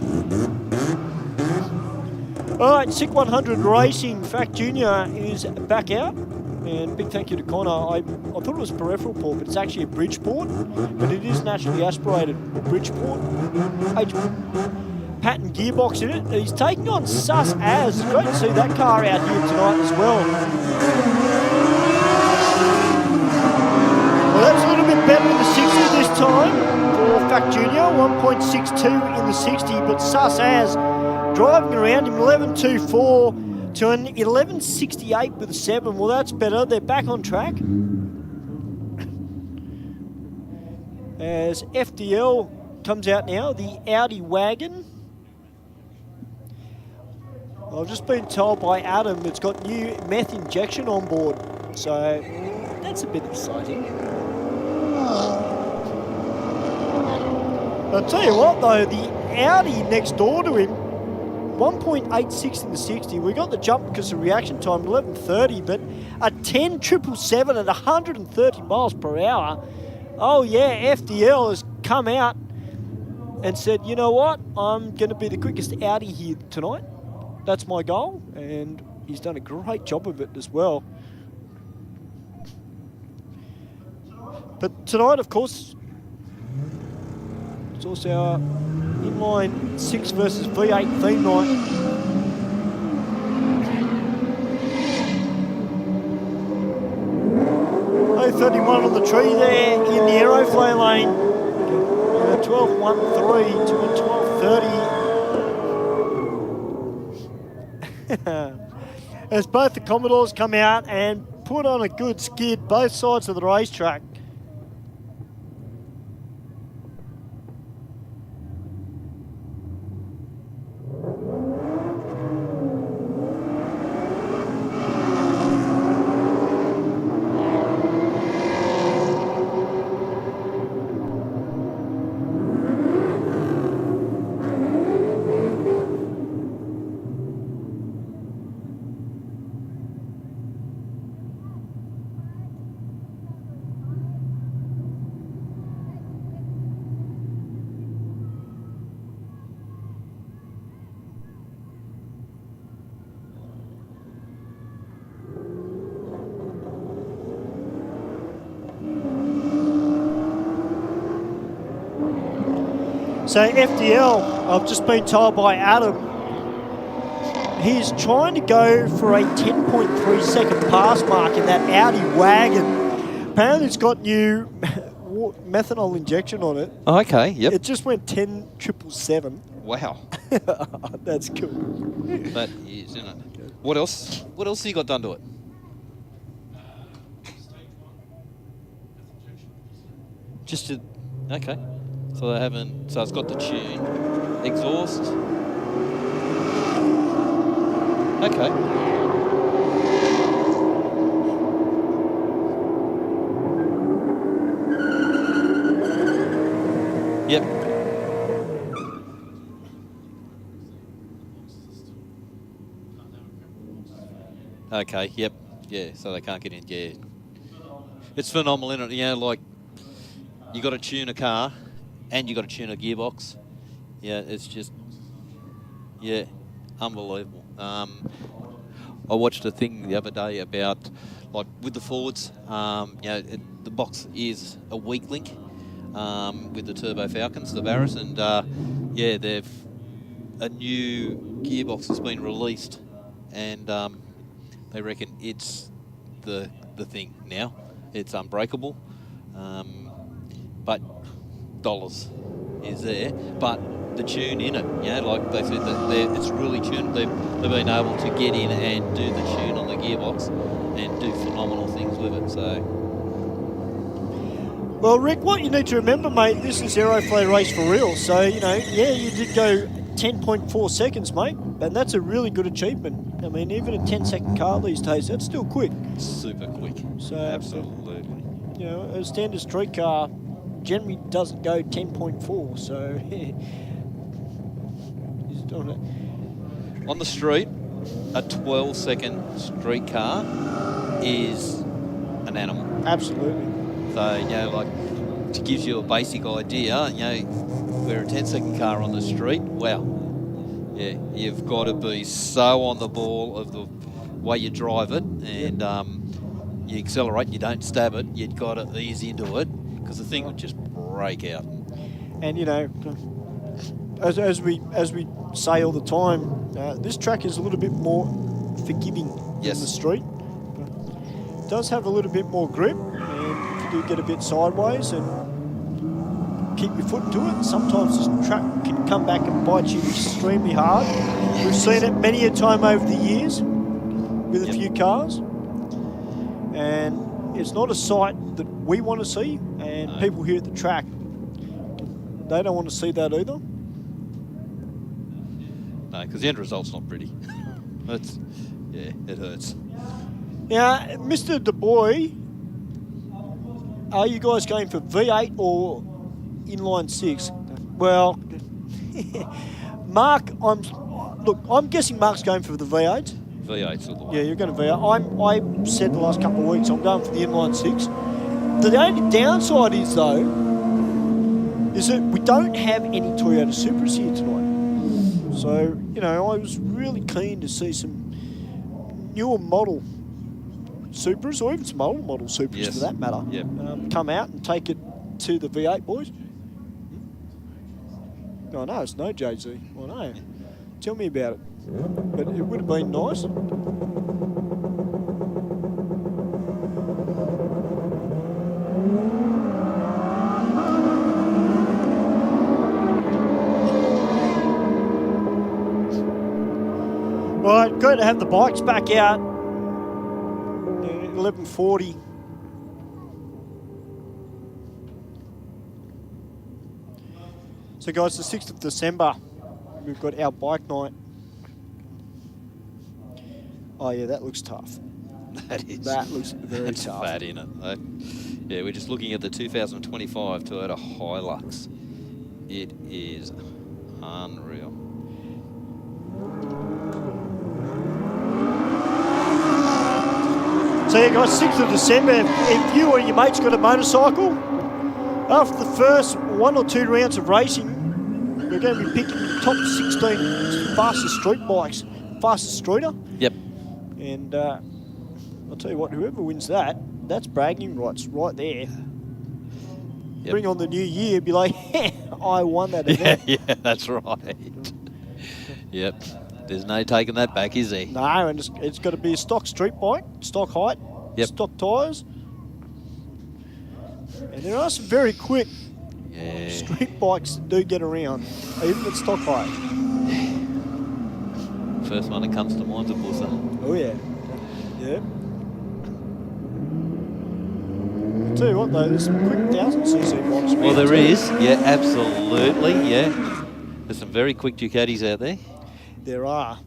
Alright, SIC 100 Racing Fact Junior is back out, and big thank you to Connor. I thought it was peripheral port, but it's actually a Bridgeport, but it is naturally aspirated Bridgeport. Patent gearbox in it. He's taking on Sus Az. It's great to see that car out here tonight as well. Well, that's a little bit better in the 60 this time for Fact Junior, 1.62 in the 60, but Sus Az driving around him 11.24 to an 11.68 with a 7. Well, that's better. They're back on track. As FDL comes out now, the Audi wagon. I've just been told by Adam it's got new meth injection on board, so that's a bit exciting. I'll tell you what though, the Audi next door to him, 1.86 in the 60. We got the jump because of reaction time, 11.30, but a 10.777 at 130 miles per hour. Oh yeah, FDL has come out and said, you know what, I'm going to be the quickest Audi here tonight. That's my goal, and he's done a great job of it as well. But tonight, of course, it's also our inline 6 versus V8 theme night. .031 on the tree there in the Aeroflow lane. 12.13 to a 12.30. as both the Commodores come out and put on a good skid both sides of the racetrack. So FDL, I've just been told by Adam, he's trying to go for a 10.3 second pass mark in that Audi wagon. Apparently it's got new methanol injection on it. Oh, okay, yep. It just went 10,777. Wow. That's cool. That is, isn't it? What else? What else have you got done to it? Just to, okay. So they haven't. So it's got the tune, exhaust. Okay. Yep. Okay. Yep. Yeah. So they can't get in. Yeah. It's phenomenal, isn't it? You know, like you got to tune a car. And you got to tune a gearbox. Yeah, it's just, yeah, unbelievable. I watched a thing the other day about, like, with the Fords, you know, the box is a weak link with the Turbo Falcons, the Barris, and yeah, a new gearbox has been released, and they reckon it's the thing now. It's unbreakable, but dollars is there, but the tune in it, you know, like they said that it's really tuned. They've been able to get in and do the tune on the gearbox and do phenomenal things with it. So, well, Rick, what you need to remember, mate, this is Aeroflow race for real. So, you know, yeah, you did go 10.4 seconds, mate, and that's a really good achievement. I mean, even a 10-second car these days, that's still quick. super quick. So, Absolutely. You know, a standard street car generally doesn't go 10.4, so he's doing it. On the street, a 12-second street car is an animal. Absolutely. So, you know, like, to give you a basic idea, you know, where a 10-second car on the street, wow. Yeah, you've got to be so on the ball of the way you drive it, and you accelerate, you don't stab it, you've got to ease into it, because the thing would just break out. And you know, as we say all the time, this track is a little bit more forgiving Yes. than the street. But it does have a little bit more grip, and if you do get a bit sideways and keep your foot to it, sometimes this track can come back and bite you extremely hard. We've seen it many a time over the years with a few cars, and it's not a sight that we want to see, and people here at the track, they don't want to see that either. No, because the end result's not pretty. It's, yeah, it hurts. Now, Mr. DuBois, are you guys going for V8 or inline 6? Well, Mark, I'm guessing Mark's going for the V8. V8's the one. Yeah, you're going to V8. I said the last couple of weeks I'm going for the inline 6. The only downside is, though, is that we don't have any Toyota Supras here tonight. So, you know, I was really keen to see some newer model Supras, or even some older model Supras Yes. for that matter, Yep. come out and take it to the V8 boys. Oh, no, it's no JZ. I know. Tell me about it. But it would have been nice. Right, great to have the bikes back out. 11:40. So guys, the 6th of December, we've got our bike night. Oh yeah, that looks tough. That looks very that's tough. fat in it, though. Yeah, we're just looking at the 2025 Toyota Hilux. It is unreal. So yeah guys, 6th of December, if you or your mate's got a motorcycle, after the first 1 or 2 rounds of racing, we're going to be picking the top 16 fastest street bikes, fastest streeter. Yep. And I'll tell you what, whoever wins that, that's bragging rights right there. Yep. Bring on the new year, be like, I won that event. Yeah, that's right. Yep. There's no taking that back, is there? No, and it's got to be a stock street bike, stock height, Yep. stock tyres. And there are some very quick Yeah. street bikes that do get around, even at stock height. First one that comes to mind is a Bussa. Oh yeah, yeah. I'll tell you what though, there's some quick 1000cc bikes. Well, there is. Yeah, absolutely. Yeah. There's some very quick Ducatis out there. There are.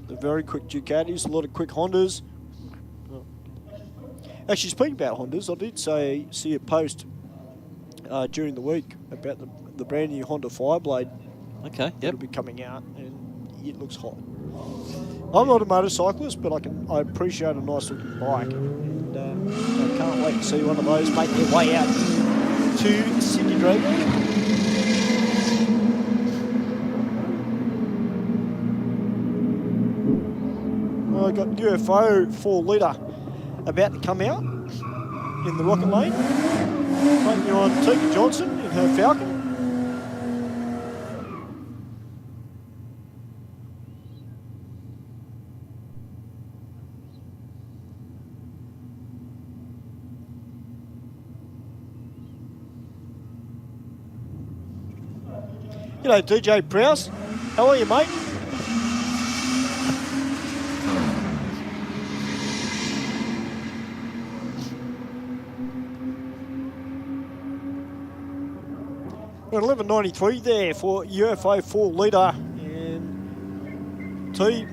The very quick Ducatis, a lot of quick Hondas. Actually, speaking about Hondas, I did see a post during the week about the brand new Honda Fireblade. Okay. Yep. That'll be coming out, and it looks hot. I'm not a motorcyclist, but I appreciate a nice looking bike, and I can't wait to see one of those make their way out to Sydney Dragway. I got UFO 4 litre about to come out in the rocket lane. Taking on Tika Johnson in her Falcon. G'day DJ Prowse. How are you, mate? We're at 11.93 there for UFO 4 litre, and T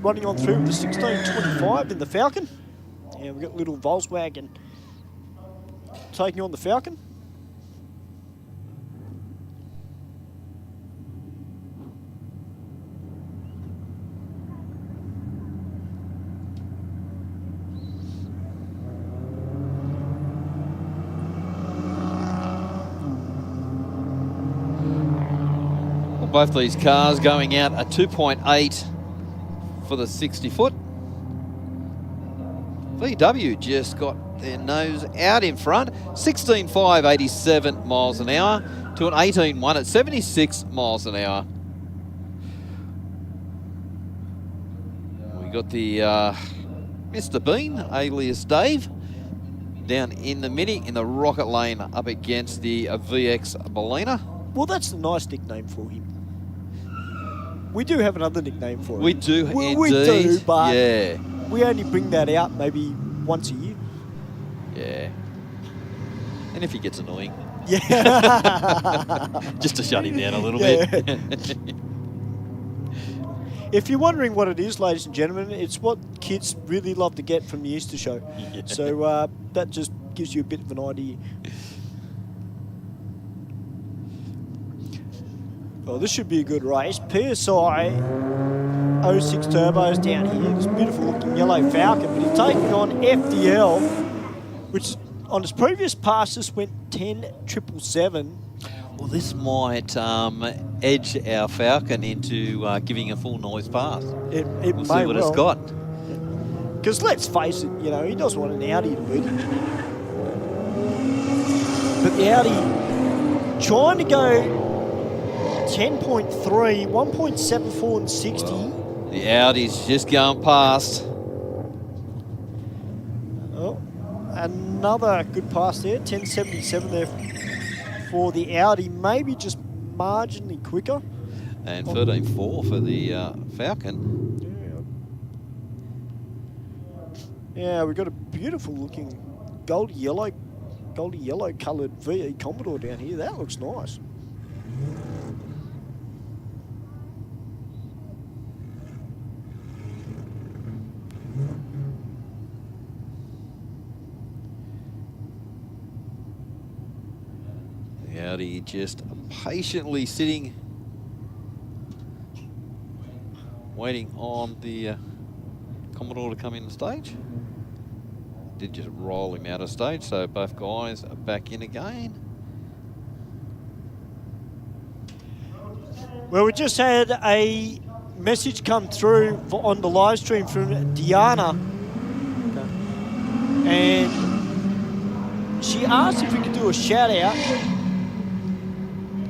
running on through with the 1625 in the Falcon. And we've got little Volkswagen taking on the Falcon. Both these cars going out at 2.8 for the 60 foot. VW just got their nose out in front. 16.5, 87 miles an hour to an 18.1 at 76 miles an hour. We got the Mr. Bean, alias Dave, down in the Mini in the rocket lane up against the VX Bellina. Well, that's a nice nickname for him. We do have another nickname for him. We do indeed. We do, but yeah. we only bring that out maybe once a year. Yeah. And if he gets annoying. Yeah. Just to shut him down a little Yeah. bit. If you're wondering what it is, ladies and gentlemen, it's what kids really love to get from the Easter show. Yeah. So that just gives you a bit of an idea. Well, this should be a good race. PSI 06 turbos down here. This beautiful looking yellow Falcon, but he's taking on FDL, which on his previous passes went 10,777. Well, this might edge our Falcon into giving a full noise pass. It We'll see what it's got. Because let's face it, you know, he doesn't want an Audi to beat him. But the Audi trying to go 10.3, 1.74 and 60. The Audi's just going past. Oh, another good pass there, 10.77 there for the Audi, maybe just marginally quicker. And 13.4 for the Falcon. Yeah, we've got a beautiful looking goldy yellow coloured VE Commodore down here. That looks nice. The Audi just patiently sitting, waiting on the Commodore to come in the stage. Did just roll him out of stage, so both guys are back in again. Well, we just had a message come through on the live stream from Diana, and she asked if we could do a shout out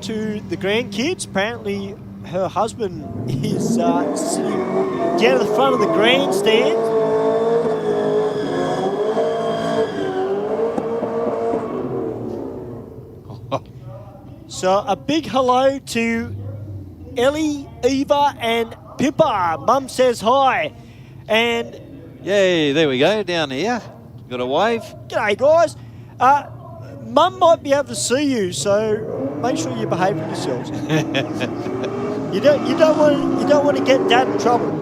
to the grandkids. Apparently her husband is sitting down at the front of the grandstand. So a big hello to Ellie, Eva and Pippa. Mum says hi. And Yay, there we go, down here. Got a wave. g'day guys. Mum might be able to see you, so make sure you behave with yourselves. you don't want to get Dad in trouble.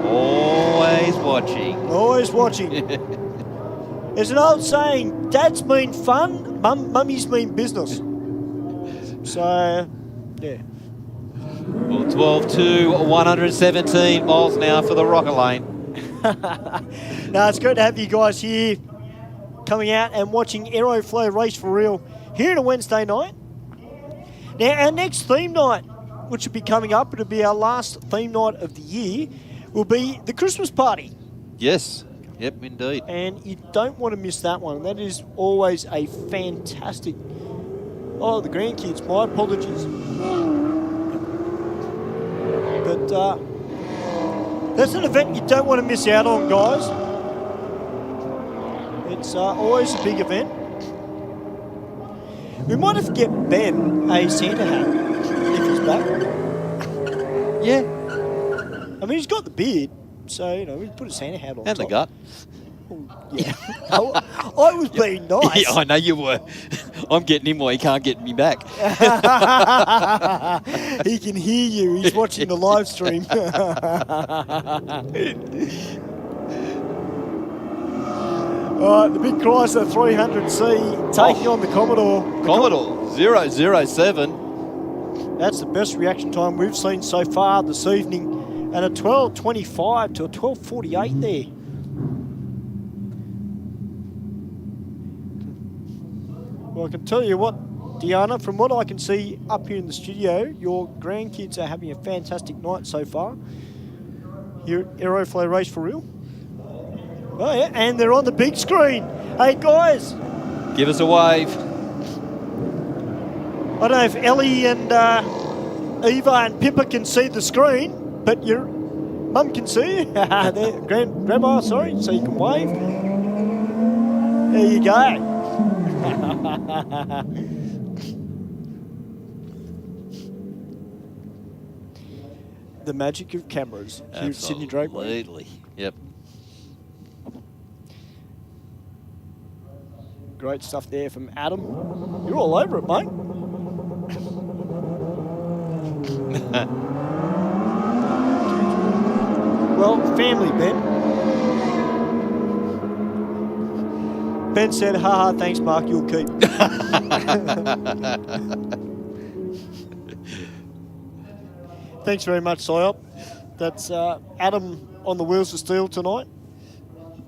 Always watching. Always watching. There's an old saying, Dads mean fun, mummies mean business. So, yeah. Well, 12 to 117 miles an hour for the Rocket Lane. No, it's great to have you guys here coming out and watching Aeroflow Race for Real here on a Wednesday night. Now, our next theme night, which will be coming up, it'll be our last theme night of the year, will be the Christmas party. Yes. Yep, indeed. And you don't want to miss that one. That is always a fantastic... Oh, the grandkids, my apologies. But that's an event you don't want to miss out on, guys. It's always a big event. We might have to get Ben a Santa hat if he's back. Yeah. I mean, he's got the beard, so, you know, we can put a Santa hat on And the top. gut. Yeah. I was being nice. Yeah, I know you were. I'm getting him while he can't get me back. He can hear you. He's watching the live stream. All right, the big Chrysler 300C taking on the Commodore. Commodore 007. That's the best reaction time we've seen so far this evening. And a 12.25 to a 12.48 there. Well, I can tell you what, Deanna, from what I can see up here in the studio, your grandkids are having a fantastic night so far here at Aeroflow Race for Real. Oh, yeah, and they're on the big screen. Hey, guys. Give us a wave. I don't know if Ellie and Eva and Pippa can see the screen, but your mum can see you. There, Grandma, sorry, so you can wave. There you go. The magic of cameras here at Sydney Dragway. Absolutely. Yep. Great stuff there from Adam. You're all over it, mate. Well, family, Ben. Ben said, haha, thanks, Mark, you'll keep. Thanks very much, Psyop. That's Adam on the wheels of steel tonight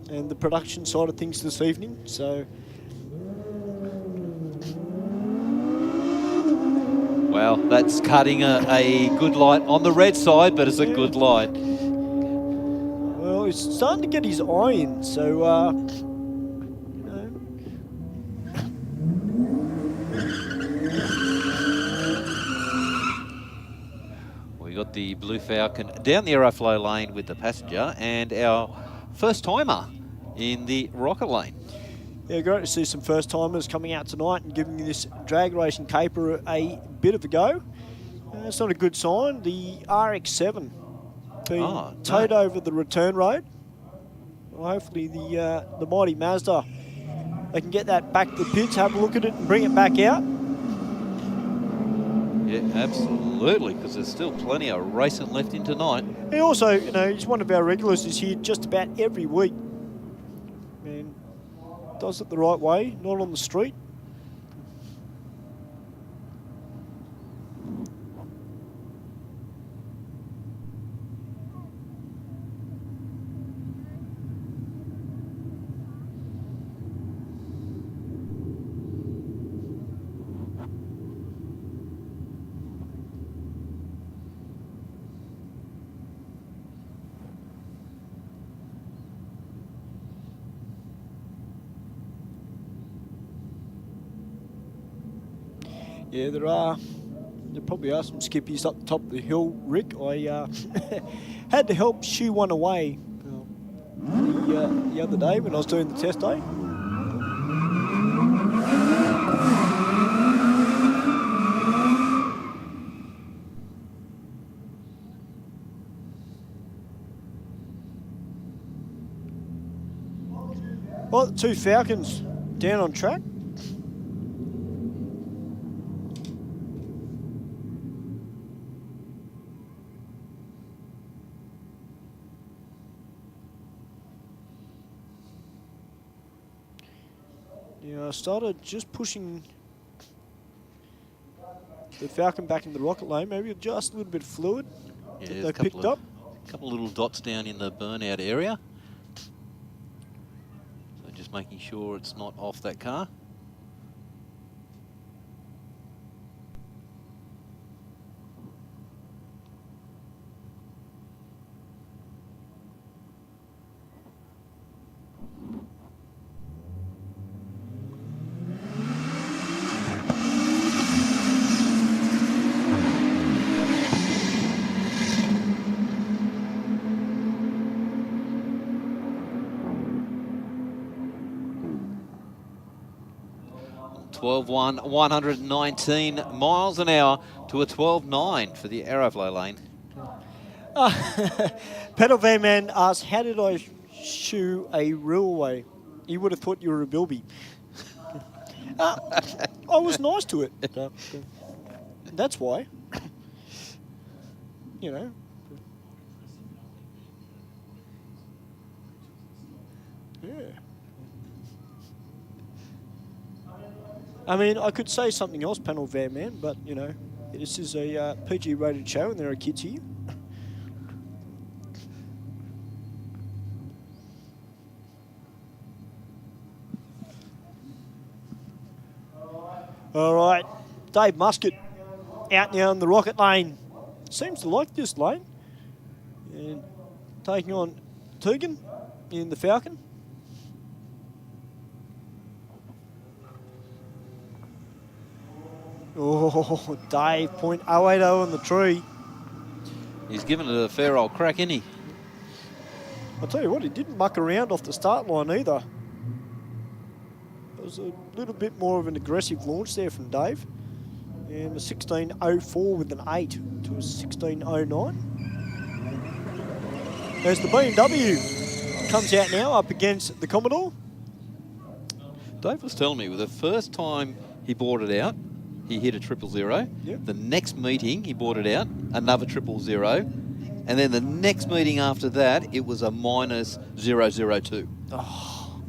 and the production side of things this evening. So, Well, that's cutting a good light on the red side, but it's a good light. well, he's starting to get his eye in, so, you know. We got the Blue Falcon down the Aeroflow lane with the passenger and our first timer in the Rocket lane. Yeah, great to see some first-timers coming out tonight and giving this drag racing caper a bit of a go. That's not a good sign. The RX-7 being Oh, towed no. over the return road. Well, hopefully the mighty Mazda, they can get that back to the pits, have a look at it and bring it back out. Yeah, absolutely, because there's still plenty of racing left in tonight. He also, you know, he's one of our regulars. He's here just about every week. And does it the right way, not on the street. Yeah, there probably are some skippies up the top of the hill, Rick. I had to help shoo one away the other day when I was doing the test day. Well, the two Falcons down on track. Yeah, I started just pushing the Falcon back in the rocket lane, maybe just a little bit of fluid Yeah, that there's they a couple picked up. A couple of little dots down in the burnout area. So just making sure it's not off that car. One 119 miles an hour to a 12.9 for the Aeroflow lane. Pedal Van Man asked, how did I shoo a railway? He would have thought you were a bilby. I was nice to it. That's why. You know. Yeah. I mean, I could say something else, Panel Van Man, but, you know, this is a PG-rated show and there are kids here. All right, Dave Muscat out now in the rocket lane. Seems to like this lane. And taking on Tegan in the Falcon. Oh, Dave, .080 on the tree. He's given it a fair old crack, isn't he? I'll tell you what, he didn't muck around off the start line either. It was a little bit more of an aggressive launch there from Dave. And a 16.04 with an 8 to a 16.09. As the BMW comes out now up against the Commodore. Dave was telling me, the first time he bought it out, he hit a 000. Yep. The next meeting, he bought it out, another 000. And then the next meeting after that, it was a minus 002. Oh.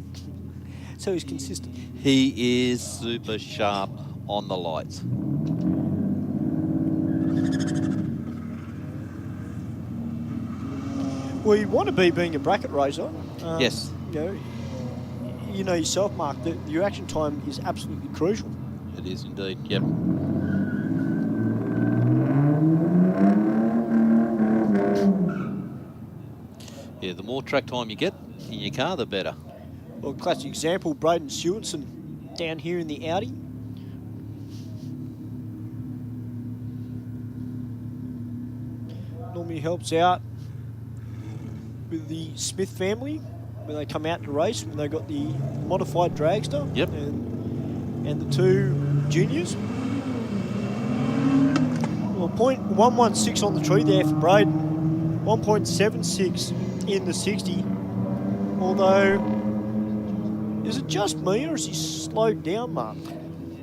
So he's consistent. He is super sharp on the lights. Well, you want to be being a bracket racer. Yes. You know yourself, Mark, that the reaction time is absolutely crucial. It is indeed, yep. Yeah, the more track time you get in your car, the better. Well, classic example, Braden Stewartson down here in the Audi. Normally helps out with the Smith family when they come out to race, when they got the modified dragster. Yep. And the two juniors. Well, .116 on the tree there for Braden. 1.76 in the 60. Although, is it just me or is he slowed down, Mark?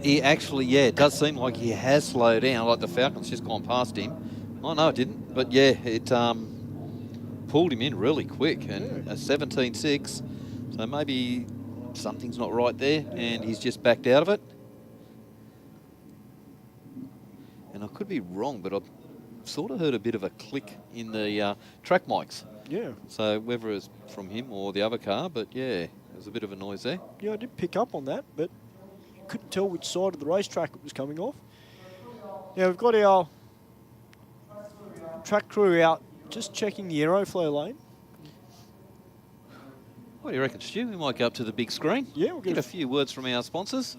He actually, yeah, it does seem like he has slowed down, like the Falcon's just gone past him. Oh, no, it didn't. But, yeah, it pulled him in really quick. And a 17.6, so maybe something's not right there, and he's just backed out of it. And I could be wrong, but I've sort of heard a bit of a click in the track mics. Yeah. So whether it's from him or the other car, but, yeah, there's a bit of a noise there. Yeah, I did pick up on that, but couldn't tell which side of the racetrack it was coming off. Now we've got our track crew out just checking the Aeroflow lane. What do you reckon, Stu? We might go up to the big screen. Yeah, we'll get a few words from our sponsors,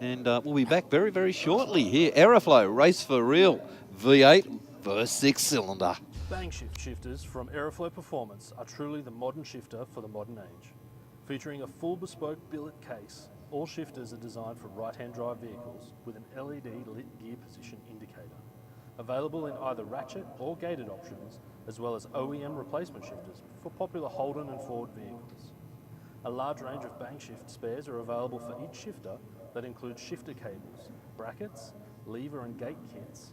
and we'll be back very, very shortly here. Aeroflow, race for real, V8 versus 6-cylinder. Bang shift shifters from Aeroflow Performance are truly the modern shifter for the modern age. Featuring a full bespoke billet case, all shifters are designed for right-hand drive vehicles with an LED lit gear position indicator. Available in either ratchet or gated options, as well as OEM replacement shifters for popular Holden and Ford vehicles. A large range of bang shift spares are available for each shifter that includes shifter cables, brackets, lever and gate kits,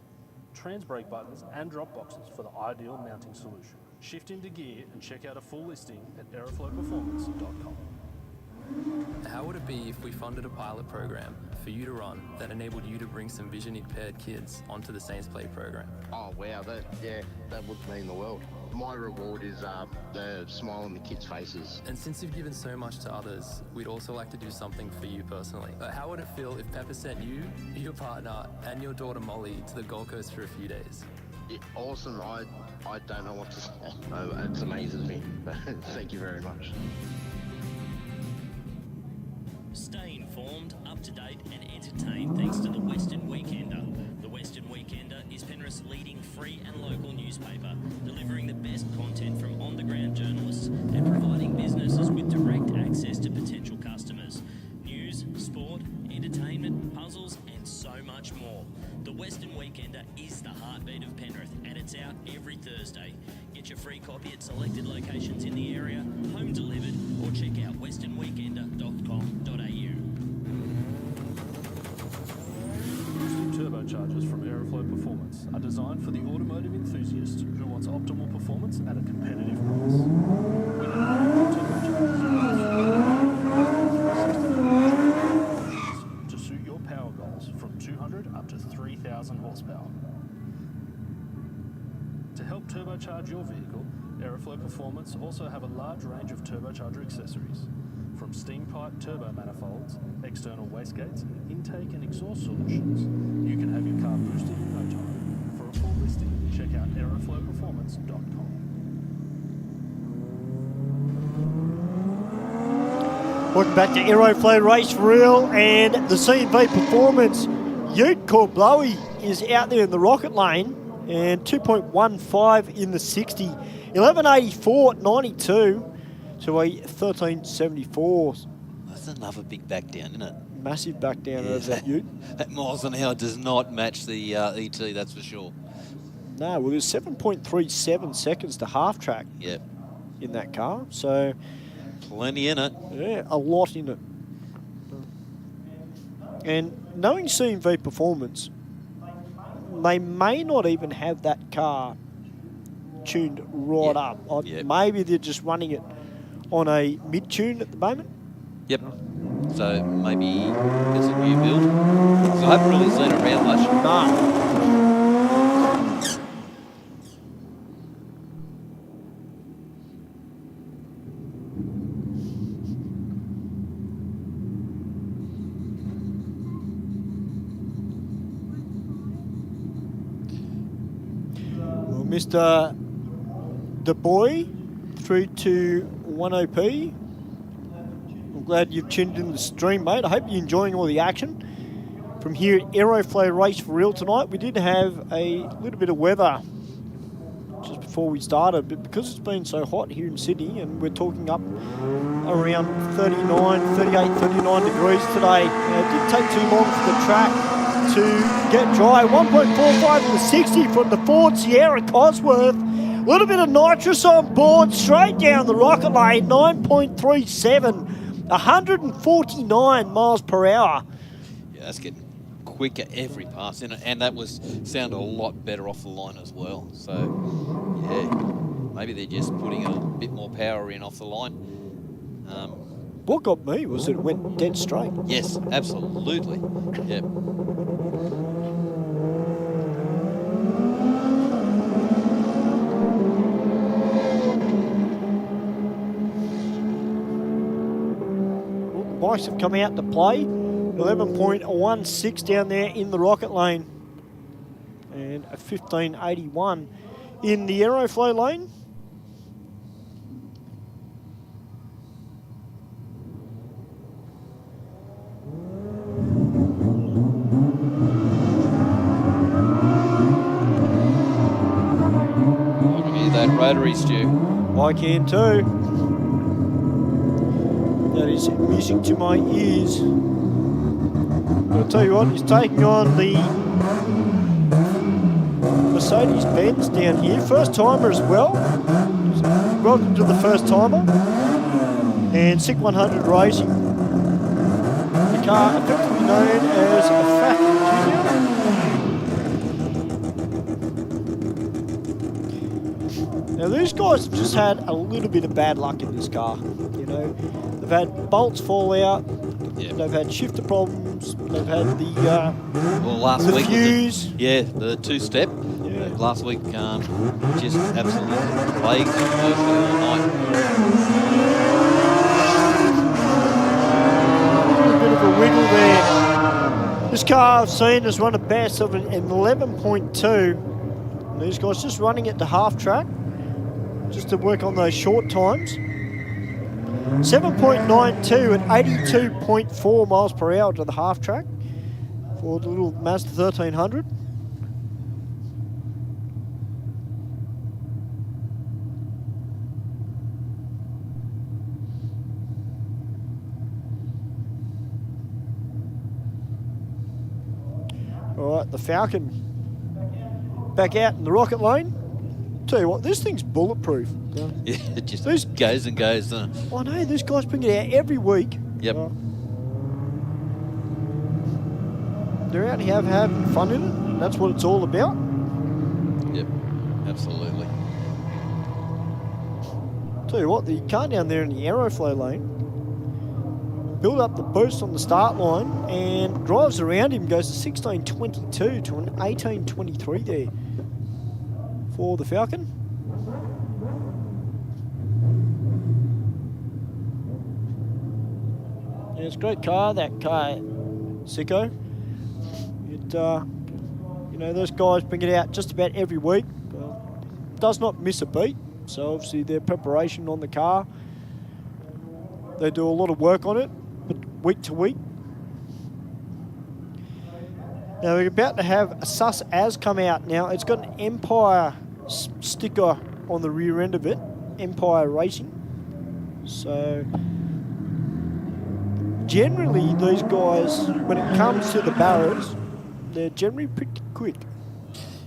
trans brake buttons and drop boxes for the ideal mounting solution. Shift into gear and check out a full listing at aeroflowperformance.com. How would it be if we funded a pilot program for you to run that enabled you to bring some vision impaired kids onto the Saints Play program? Oh wow, that would mean the world. My reward is the smile on the kids' faces. And since you've given so much to others, we'd also like to do something for you personally. How would it feel if Pepper sent you, your partner, and your daughter Molly to the Gold Coast for a few days? Yeah, awesome. I don't know what to say. It amazes me. Thank you very much. Stay informed, up to date and entertained thanks to the Western Weekender. The Western Weekender is Penrith's leading free and local newspaper, delivering the best content from on-the-ground journalists and providing businesses with direct access to potential customers. News, sport, entertainment, puzzles and so much more. The Western Weekender is the heartbeat of Penrith and it's out every Thursday. Get your free copy at selected locations in the area, home delivered, or check out westernweekender.com.au. Boosted turbochargers from Aeroflow Performance are designed for the automotive enthusiast who wants optimal performance at a competitive price. We now turbochargers to suit your power goals from 200 up to 3,000 horsepower. To help turbocharge your vehicle, Aeroflow Performance also have a large range of turbocharger accessories. From steam pipe turbo manifolds, external wastegates, intake and exhaust solutions, you can have your car boosted in no time. For a full listing, check out aeroflowperformance.com. Welcome back to Aeroflow Race for Real and the C&V Performance. Ute Corblowy is out there in the rocket lane and 2.15 in the 60. 11.84.92 to a 13.74. That's another big back down, isn't it? Massive back down over that Ute. That miles an hour does not match the ET, that's for sure. No, well, there's 7.37 seconds to half track in that car. So plenty in it. Yeah, a lot in it. And knowing C&V Performance, they may not even have that car tuned right up. Maybe they're just running it on a mid-tune at the moment. Yep. So maybe it's a new build. So I haven't really seen it around much. No. Mr. The Boy through to 10P. I'm glad you've tuned in the stream, mate. I hope you're enjoying all the action. From here at Aeroflow Race for Real tonight, we did have a little bit of weather just before we started, but because it's been so hot here in Sydney and we're talking up around 38, 39 degrees today, it didn't take too long for the track to get dry. 1.45 in the 60 from the Ford Sierra Cosworth. A little bit of nitrous on board, straight down the rocket lane, 9.37, 149 miles per hour. Yeah, that's getting quicker every pass, and that sounded a lot better off the line as well. So, yeah, maybe they're just putting a bit more power in off the line. What got me was it went dead straight. Yes, absolutely. Yeah. Bikes have come out to play. 11.16 down there in the rocket lane. And a 15.81 in the Aeroflow lane. I can hear that rotary, Stu. I can too. That is music to my ears. I'll tell you what, he's taking on the Mercedes-Benz down here. First timer as well. Welcome to the first timer. And SIC 100 Racing. The car effectively known as a Fat Junior. Now these guys have just had a little bit of bad luck in this car. You know, they've had bolts fall out. Yep. They've had shifter problems. They've had the last the week fuse. the two-step. Yeah. Last week, just absolutely plagued mostly all night. A bit of a wiggle there. This car I've seen has run a best of an 11.2. And these guys just running it to half track, just to work on those short times. 7.92 at 82.4 miles per hour to the half track for the little Mazda 1300. All right, the Falcon back out in the rocket lane. Tell you what, this thing's bulletproof. Yeah, it just goes and goes, doesn't it? I know, these guys bring it out every week. Yep. They're out here having fun in it. That's what it's all about. Yep, absolutely. Tell you what, the car down there in the Aeroflow lane build up the boost on the start line and drives around him, goes to 16.22 to an 18.23 there for the Falcon. Yeah, it's a great car, that car, Sicko. It, you know, those guys bring it out just about every week. Does not miss a beat. So obviously their preparation on the car, they do a lot of work on it, but week to week. Now we're about to have a Sus As come out now. It's got an Empire sticker on the rear end of it, Empire Racing. So generally these guys, when it comes to the barrows, they're generally pretty quick.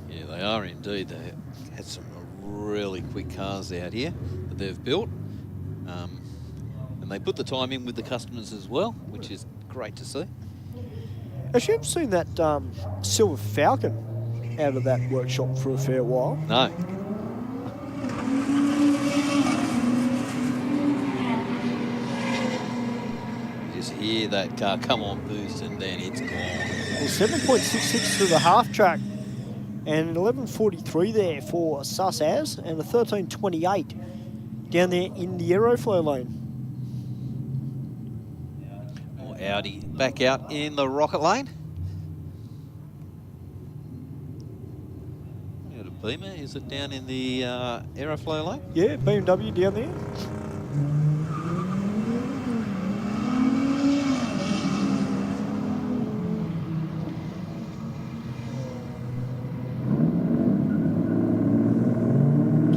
Yeah, they are indeed. They had some really quick cars out here that they've built. And they put the time in with the customers as well, which is great to see. Actually, I've seen that Silver Falcon out of that workshop for a fair while. No. You just hear that car come on boost and then it's gone. Well, 7.66 to the half track and an 11.43 there for Sus As and a 13.28 down there in the Aeroflow lane. Audi back out in the rocket lane. Got a Beamer, is it down in the Aeroflow lane? Yeah, BMW down there.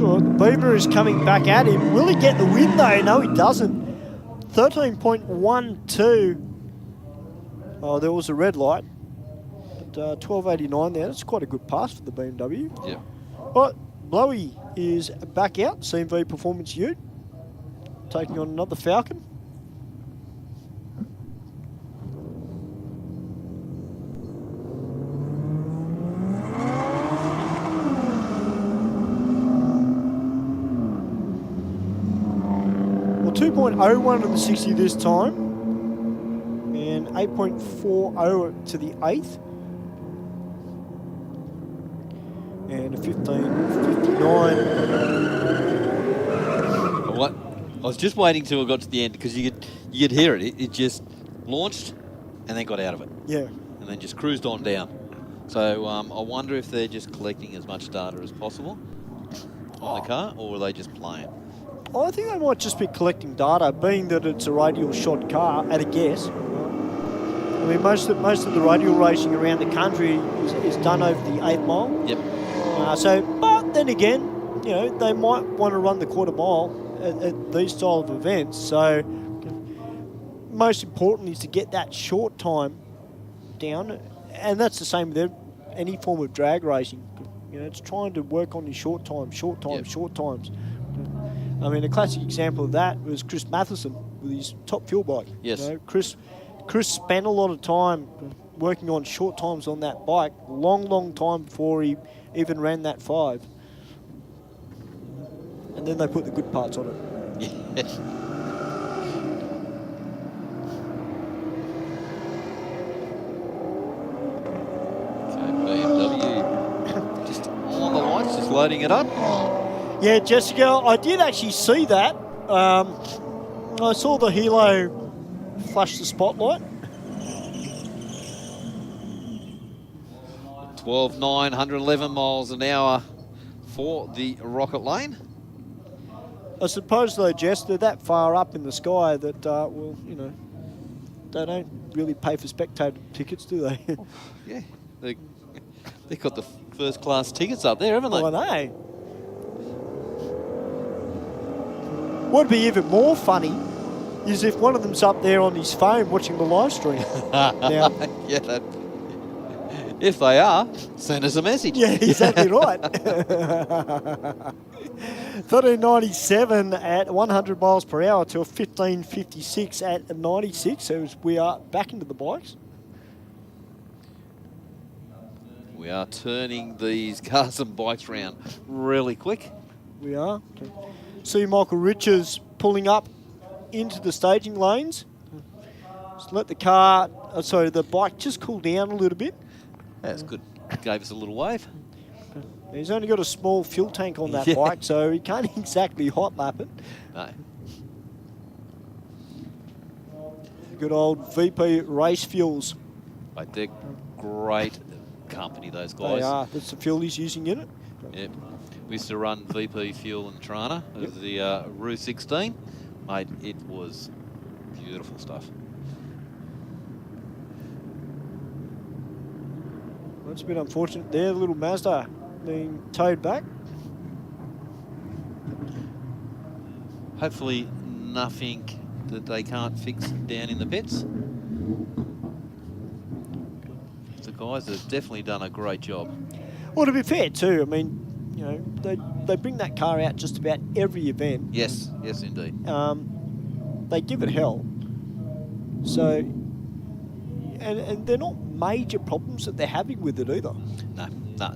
Oh, the Beamer is coming back at him. Will he get the win though? No, he doesn't. 13.12. Oh, there was a red light. 12.89 there. That's quite a good pass for the BMW. Yep. Right, Blowy is back out. CMV Performance Ute taking on another Falcon. Well, 2.01 to the 60 this time, and 8.40 to the 8th. And a 15.59. What? I was just waiting till it got to the end because you could hear it. It just launched and then got out of it. Yeah. And then just cruised on down. So I wonder if they're just collecting as much data as possible on the car, or are they just playing? I think they might just be collecting data, being that it's a radial shot car, at a guess. I mean, most of the radial racing around the country is done over the 8th mile. Yep. But then again, you know, they might want to run the quarter mile at these style of events. So, most important is to get that short time down, and that's the same with any form of drag racing. You know, it's trying to work on your short times. I mean, a classic example of that was Chris Matheson with his top fuel bike. Yes. You know, Chris spent a lot of time working on short times on that bike, long time before he even ran that 5. And then they put the good parts on it. Yes. Okay, BMW just on the lights, just loading it up. Yeah, Jessica, I did actually see that. I saw the helo flash the spotlight. 111 miles an hour for the rocket lane. I suppose, though, Jess, they're that far up in the sky that, well, you know, they don't really pay for spectator tickets, do they? Yeah, they've got the first class tickets up there, haven't they? Oh, I know. What'd be even more funny is if one of them's up there on his phone watching the live stream. Now, yeah, if they are, send us a message. yeah, exactly right. 1397 at 100 miles per hour to a 1556 at 96. So we are back into the bikes. We are turning these cars and bikes around really quick. We are. Okay. See Michael Richards pulling up into the staging lanes. Just let the the bike just cool down a little bit. That's good. Gave us a little wave. He's only got a small fuel tank on that Yeah. bike, so he can't exactly hot lap it. No. Good old VP Race Fuels. But they're great company, those guys. They are. That's the fuel he's using in it. Yep. We used to run VP Fuel in Trana, the Rue 16. Mate, it was beautiful stuff. Well, it's a bit unfortunate there, the little Mazda being towed back. Hopefully nothing that they can't fix down in the pits. The guys have definitely done a great job. Well, to be fair too, I mean, you know, they bring that car out just about every event. Yes, yes indeed. They give it hell. So, and they're not major problems that they're having with it either. No,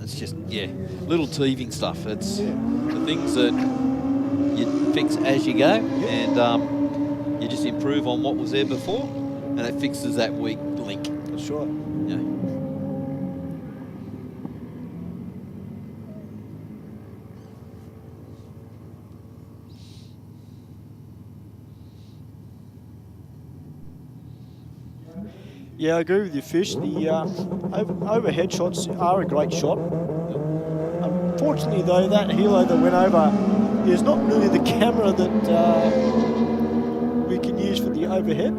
it's just, little teething stuff. It's the things that you fix as you go, and you just improve on what was there before, and it fixes that weak link. That's right. Yeah. Yeah, I agree with you, Fish. The overhead shots are a great shot. Unfortunately, though, that helo that went over is not really the camera that we can use for the overhead.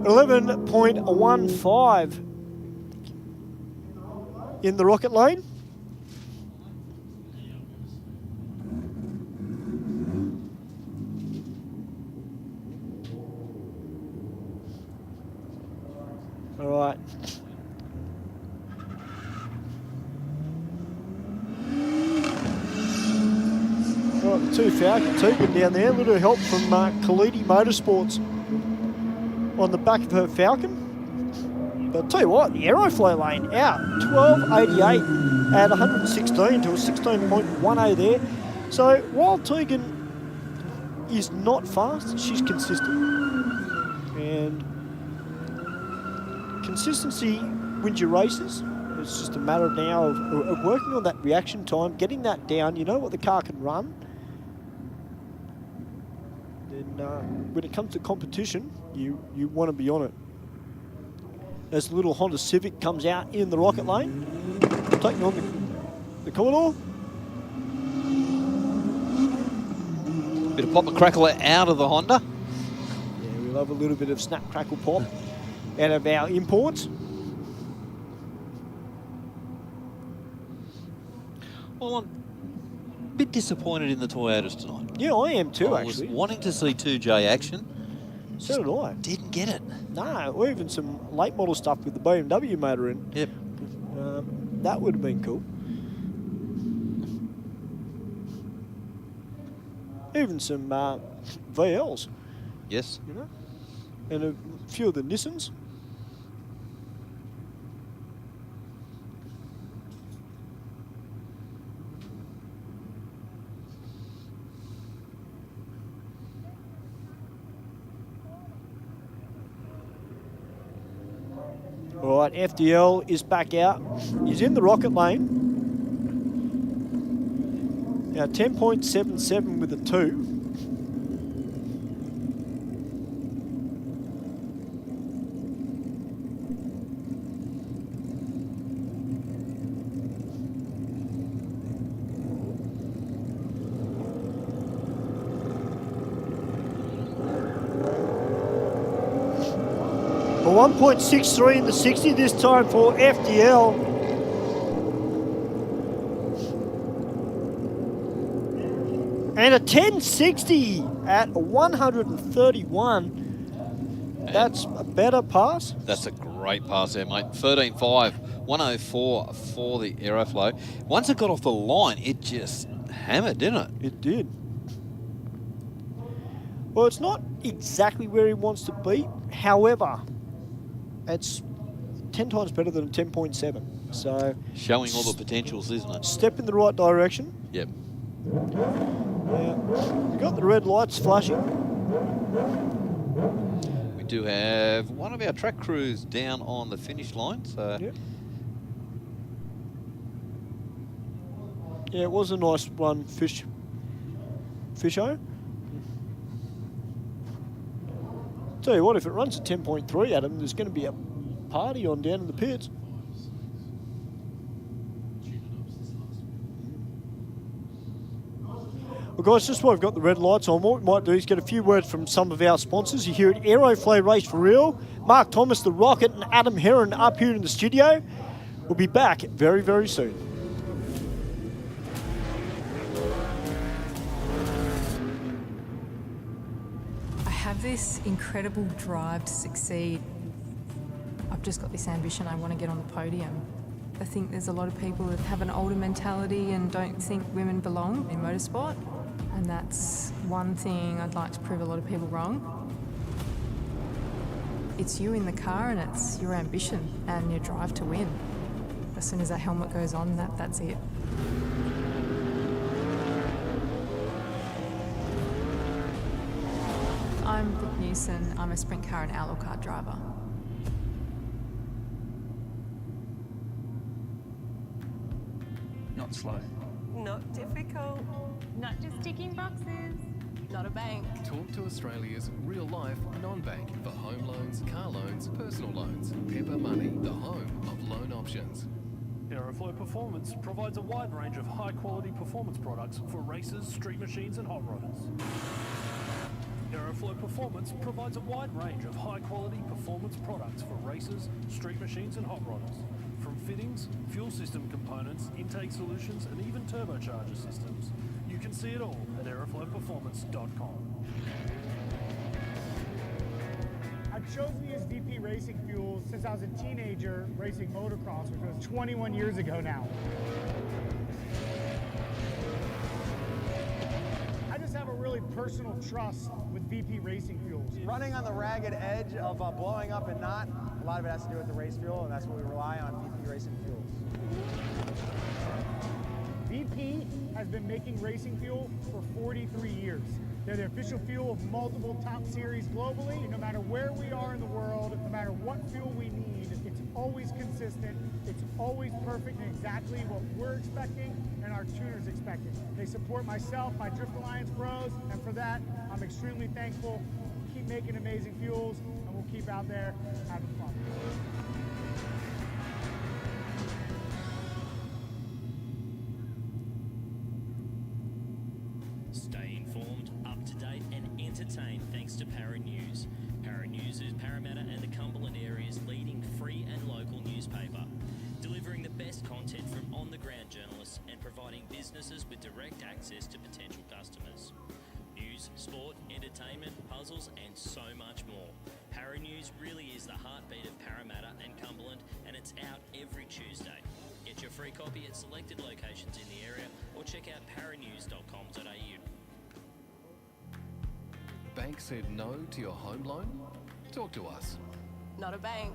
11.15 in the rocket lane. the two Falcon Tegan down there. A little help from Kalidi Motorsports on the back of her Falcon. But I'll tell you what, the Aeroflow lane out 12.88 at 116 to a 16.10 there. So while Tegan is not fast, she's consistent. And consistency wins your races. It's just a matter now of working on that reaction time, getting that down. You know what the car can run. Then when it comes to competition, you want to be on it. As the little Honda Civic comes out in the rocket lane, taking on the Commodore. Bit of pop and crackle out of the Honda. Yeah, we love a little bit of snap, crackle, pop out of our imports. Well, I'm a bit disappointed in the Toyotas tonight. Yeah, I am too, I was actually. wanting to see 2J action. So did I. Didn't get it. No, or even some late model stuff with the BMW motor in. Yep. That would have been cool. Even some VLs. Yes. You know, and a few of the Nissans. All right, FDL is back out. He's in the rocket lane. Now 10.77 with a 2. A 1.63 in the 60 this time for FDL. And a 1060 at 131. That's a better pass. That's a great pass there, mate. 13.5, 104 for the Aeroflow. Once it got off the line, it just hammered, didn't it? It did. Well, it's not exactly where he wants to be. However, it's 10 times better than a 10.7. So showing all the potentials, isn't it? Step in the right direction. Yep. We've got the red lights flashing. We do have one of our track crews down on the finish line. So yep. Yeah, it was a nice run, Fisho. Tell you what, if it runs at 10.3, Adam, there's going to be a party on down in the pits. Well, guys, just while we've got the red lights on, what we might do is get a few words from some of our sponsors. You're here at Aeroflow Race for Real. Mark Thomas, the Rocket, and Adam Heron up here in the studio. We'll be back very, very soon. I have this incredible drive to succeed. I've just got this ambition, I want to get on the podium. I think there's a lot of people that have an older mentality and don't think women belong in motorsport. And that's one thing I'd like to prove a lot of people wrong. It's you in the car and it's your ambition and your drive to win. As soon as that helmet goes on, that's it. I'm Brooke Newson. I'm a sprint car and outlaw car driver. Not slow. Not difficult. Not just ticking boxes. Not a bank. Talk to Australia's real-life non-bank for home loans, car loans, personal loans. Pepper Money, the home of loan options. Aeroflow Performance provides a wide range of high-quality performance products for racers, street machines and hot rodders. Aeroflow Performance provides a wide range of high-quality performance products for racers, street machines and hot rodders. From fittings, fuel system components, intake solutions and even turbocharger systems. You can see it all at aeroflowperformance.com. I've chosen to use VP Racing Fuel since I was a teenager racing motocross, which was 21 years ago now. really personal trust with VP Racing Fuels. Running on the ragged edge of blowing up and not, a lot of it has to do with the race fuel, and that's what we rely on, VP Racing Fuels. VP has been making racing fuel for 43 years. They're the official fuel of multiple top series globally. No matter where we are in the world, no matter what fuel we need, it's always consistent, it's always perfect and exactly what we're expecting and our tuners expecting. They support myself, my Drift Alliance bros, and for that, I'm extremely thankful. Keep making amazing fuels, and we'll keep out there having fun. Stay informed, up to date, and entertained thanks to Para News. Para News is Parramatta and the Cumberland area's leading free and local newspaper, delivering the best content from on-the-ground journalists and providing businesses with direct access to potential customers. News, sport, entertainment, puzzles, and so much more. Para News really is the heartbeat of Parramatta and Cumberland, and it's out every Tuesday. Get your free copy at selected locations in the area or check out paranews.com.au. Bank said no to your home loan? Talk to us. Not a bank.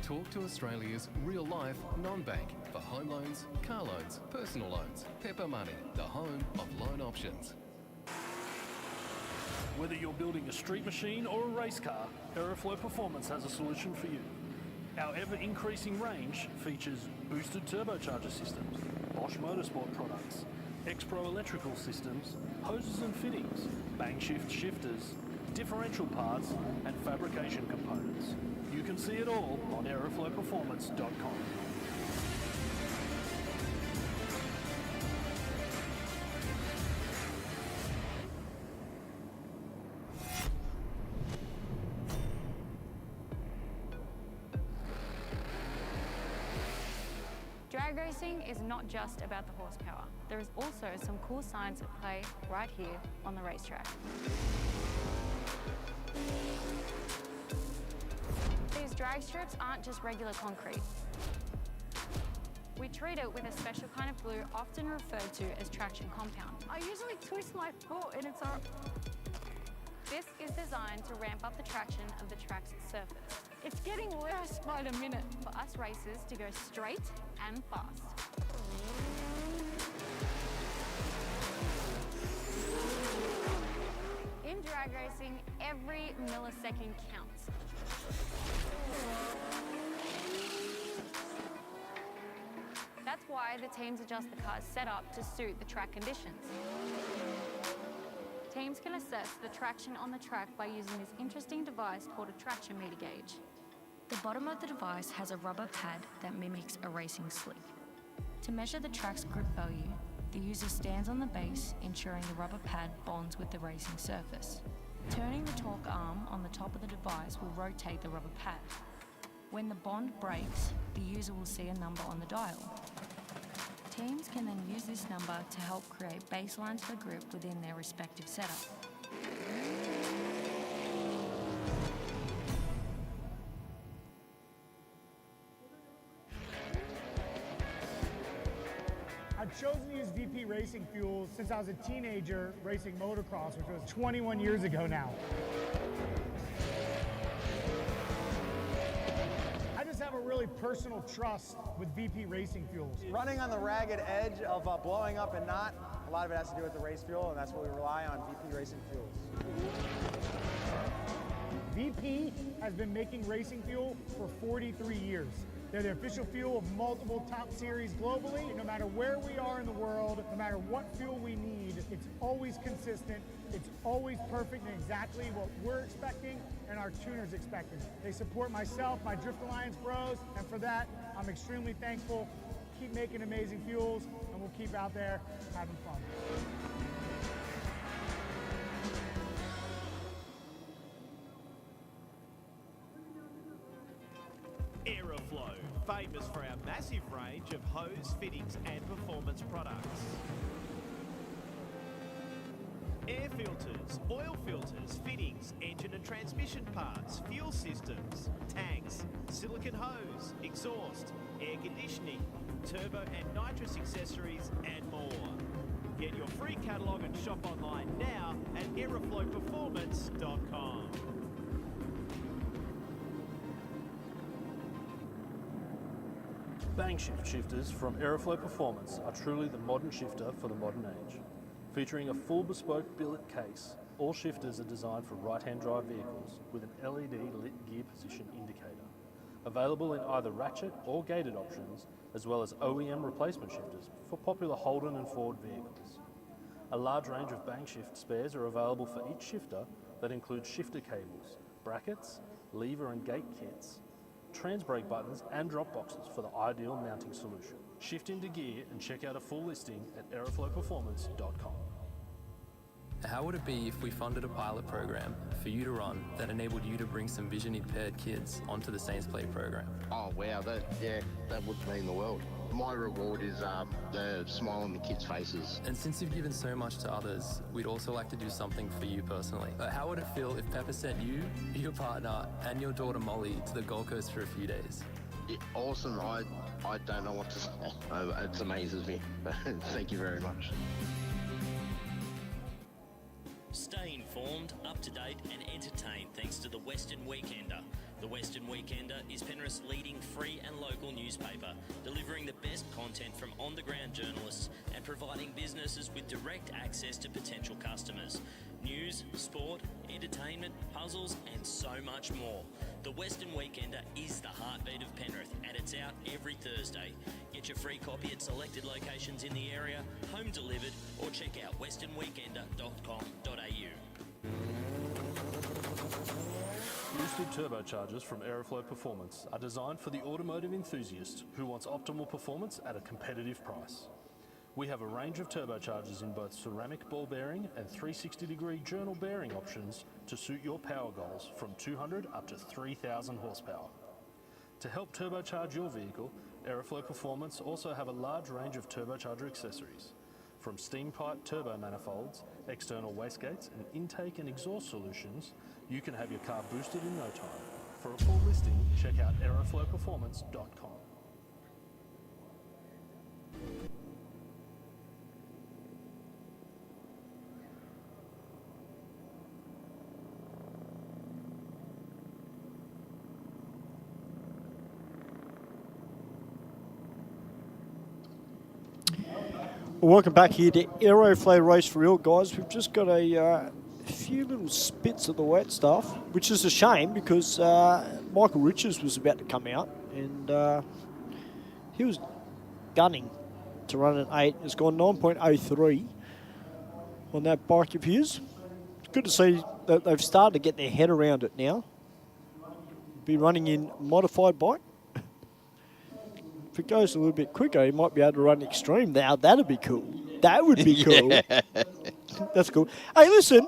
Talk to Australia's real-life non-bank for home loans, car loans, personal loans. Pepper Money, the home of loan options. Whether you're building a street machine or a race car, Aeroflow Performance has a solution for you. Our ever-increasing range features boosted turbocharger systems, Bosch Motorsport products, X-Pro electrical systems, hoses and fittings, bank-shift shifters, differential parts, and fabrication components. You can see it all on aeroflowperformance.com. Drag racing is not just about the horsepower. There is also some cool science at play right here on the racetrack. These drag strips aren't just regular concrete. We treat it with a special kind of glue often referred to as traction compound. I usually twist my foot and it's This is designed to ramp up the traction of the track's surface. It's getting worse by the minute for us racers to go straight and fast. In drag racing, every millisecond counts. That's why the teams adjust the car's setup to suit the track conditions. Teams can assess the traction on the track by using this interesting device called a traction meter gauge. The bottom of the device has a rubber pad that mimics a racing slick. To measure the track's grip value, the user stands on the base, ensuring the rubber pad bonds with the racing surface. Turning the torque arm on the top of the device will rotate the rubber pad. When the bond breaks, the user will see a number on the dial. Teams can then use this number to help create baselines for grip within their respective setup. I've chosen to use VP Racing Fuels since I was a teenager racing motocross, which was 21 years ago now. I just have a really personal trust with VP Racing Fuels. Running on the ragged edge of blowing up and not, a lot of it has to do with the race fuel, and that's what we rely on, VP Racing Fuels. VP has been making racing fuel for 43 years. They're the official fuel of multiple top series globally. No matter where we are in the world, no matter what fuel we need, it's always consistent, it's always perfect and exactly what we're expecting and our tuners expecting. They support myself, my Drift Alliance bros, and for that, I'm extremely thankful. Keep making amazing fuels, and we'll keep out there having fun. Aeroflow, famous for our massive range of hose, fittings and performance products. Air filters, oil filters, fittings, engine and transmission parts, fuel systems, tanks, silicone hose, exhaust, air conditioning, turbo and nitrous accessories and more. Get your free catalogue and shop online now at aeroflowperformance.com. Bang shift shifters from Aeroflow Performance are truly the modern shifter for the modern age. Featuring a full bespoke billet case, all shifters are designed for right-hand drive vehicles with an LED lit gear position indicator. Available in either ratchet or gated options, as well as OEM replacement shifters for popular Holden and Ford vehicles. A large range of bang shift spares are available for each shifter that includes shifter cables, brackets, lever and gate kits, trans brake buttons and drop boxes for the ideal mounting solution. Shift into gear and check out a full listing at aeroflowperformance.com. How would it be if we funded a pilot program for you to run that enabled you to bring some vision impaired kids onto the Saints Play program? Oh wow, that would mean the world. My reward is the smile on the kids' faces. And since you've given so much to others, we'd also like to do something for you personally. How would it feel if Pepper sent you, your partner, and your daughter Molly to the Gold Coast for a few days? Yeah, awesome. I don't know what to say. It amazes me. Thank you very much. Stay informed, up to date and entertained thanks to the Western Weekender. The Western Weekender is Penrith's leading free and local newspaper, delivering the best content from on-the-ground journalists and providing businesses with direct access to potential customers. News, sport, entertainment, puzzles and so much more. The Western Weekender is the heartbeat of Penrith and it's out every Thursday. Get your free copy at selected locations in the area, home delivered, or check out westernweekender.com.au. Boosted turbochargers from Aeroflow Performance are designed for the automotive enthusiast who wants optimal performance at a competitive price. We have a range of turbochargers in both ceramic ball bearing and 360-degree journal bearing options to suit your power goals from 200 up to 3,000 horsepower. To help turbocharge your vehicle, Aeroflow Performance also have a large range of turbocharger accessories. From steam pipe turbo manifolds, external wastegates and intake and exhaust solutions, you can have your car boosted in no time. For a full listing, check out aeroflowperformance.com. Welcome back here to Aeroflow Race for Real, guys. We've just got a few little spits of the wet stuff, which is a shame because Michael Richards was about to come out and he was gunning to run an 8. It's gone 9.03 on that bike of his. It's good to see that they've started to get their head around it now. Be running in modified bike. If it goes a little bit quicker, he might be able to run extreme. Now, that'd be cool. That would be cool. That's cool. Hey, listen,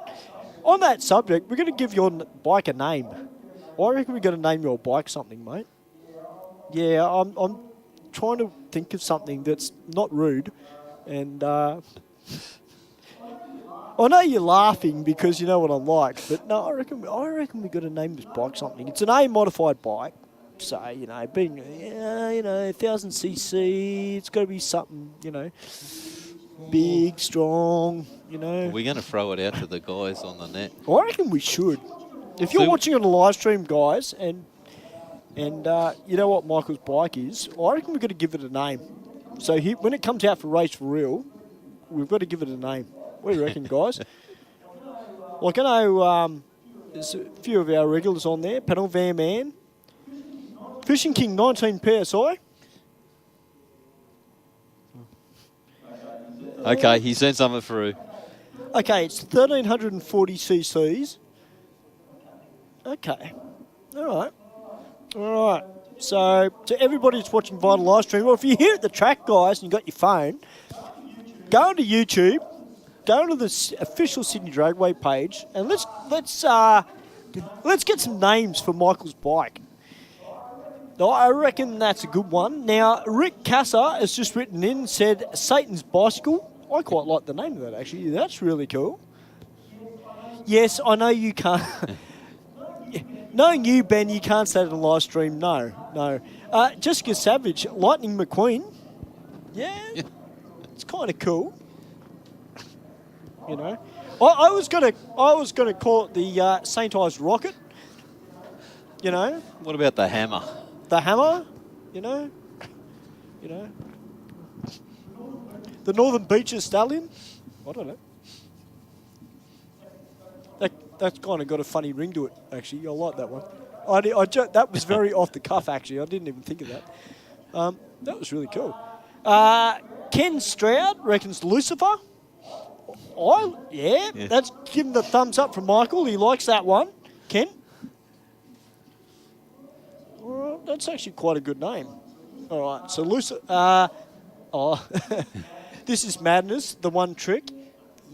on that subject, we're going to give your bike a name. I reckon we're going to name your bike something, mate. Yeah, I'm trying to think of something that's not rude. And I know you're laughing because you know what I'm like, but no, I reckon we've got to name this bike something. It's an A-modified bike. So, being, 1000cc, it's got to be something, big, strong, We're going to throw it out to the guys on the net. I reckon we should. If you're watching on the live stream, guys, and you know what Michael's bike is, I reckon we've got to give it a name. So when it comes out for Race for Real, we've got to give it a name. What do you reckon, guys? Like, I know there's a few of our regulars on there, Panel Van Man, Fishing King 19 PSI. Okay, he sent something through. Okay, it's 1,340 cc's. Okay. All right. So, to everybody that's watching via the live stream, well, if you're here at the track, guys, and you've got your phone, go onto YouTube, go onto the official Sydney Dragway page, and let's get some names for Michael's bike. I reckon that's a good one. Now, Rick Kasser has just written in and said Satan's Bicycle. I quite like the name of that, actually. That's really cool. Yes, I know you can't. Knowing you, Ben, you can't say it on live stream. No. Jessica Savage, Lightning McQueen. Yeah, it's kind of cool. You know, I was gonna call it the St. Ives Rocket. You know. What about the hammer? The hammer. You know. The Northern Beaches Stallion. I don't know. That's kind of got a funny ring to it. Actually, I like that one. That was very off the cuff. Actually, I didn't even think of that. That was really cool. Ken Stroud reckons Lucifer. That's given the thumbs up from Michael. He likes that one. Ken? Well, that's actually quite a good name. All right, so Lucifer... this is madness, the one trick.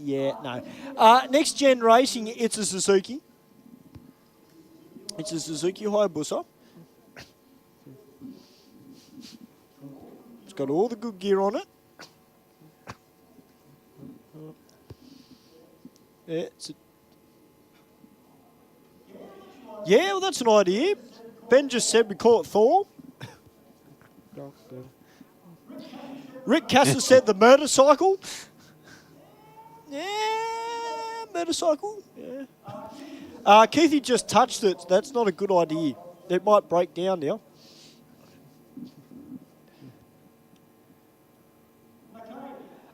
Yeah, no. Next Gen Racing, it's a Suzuki. It's a Suzuki Hayabusa. It's got all the good gear on it. Yeah, well, that's an idea. Ben just said we call it Thor. Rick Cassis said the motorcycle. Yeah, motorcycle. Yeah. Keithy just touched it. That's not a good idea. It might break down now.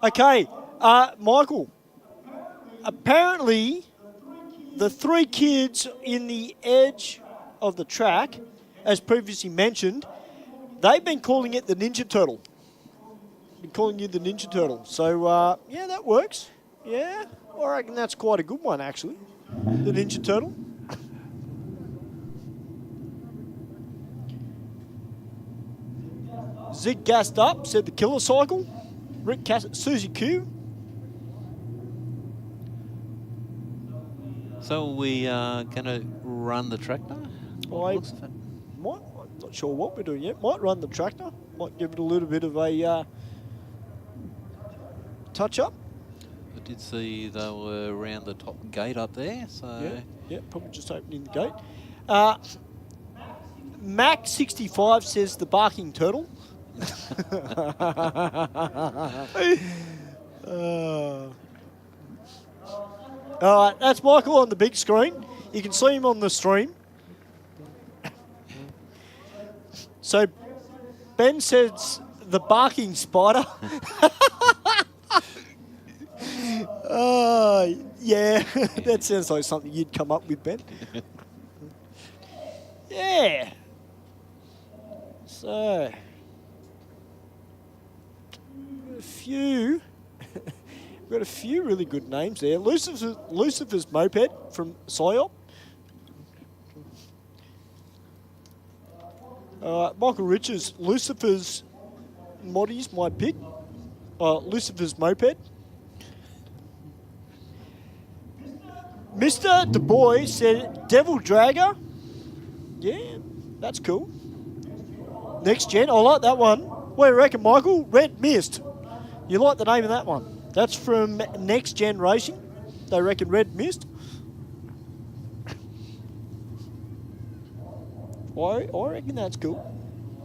Okay, Michael. Apparently, the 3 kids in the edge of the track, as previously mentioned, they've been calling it the Ninja Turtle. Been calling you the Ninja Turtle. So, yeah, that works. Yeah, I reckon that's quite a good one, actually. The Ninja Turtle. Zig gassed up, said the Killer Cycle. Rick Cass, Susie Q. So are we going to run the tractor? I'm not sure what we're doing yet. Might run the tractor. Might give it a little bit of a touch-up. I did see they were around the top gate up there. So yeah, probably just opening the gate. Mac65 says the barking turtle. All right, that's Michael on the big screen. You can see him on the stream. So Ben says the barking spider. Yeah, that sounds like something you'd come up with, Ben. Yeah. So we've got a few really good names there. Lucifer's Moped from Psyop. Michael Richards, Lucifer's Moddies, my pick. Lucifer's Moped. Mr. Du Bois said Devil Dragger. Yeah, that's cool. Next Gen, I like that one. What do you reckon, Michael? Red Mist. You like the name of that one? That's from Next Gen Racing. They reckon Red Mist. I reckon that's cool.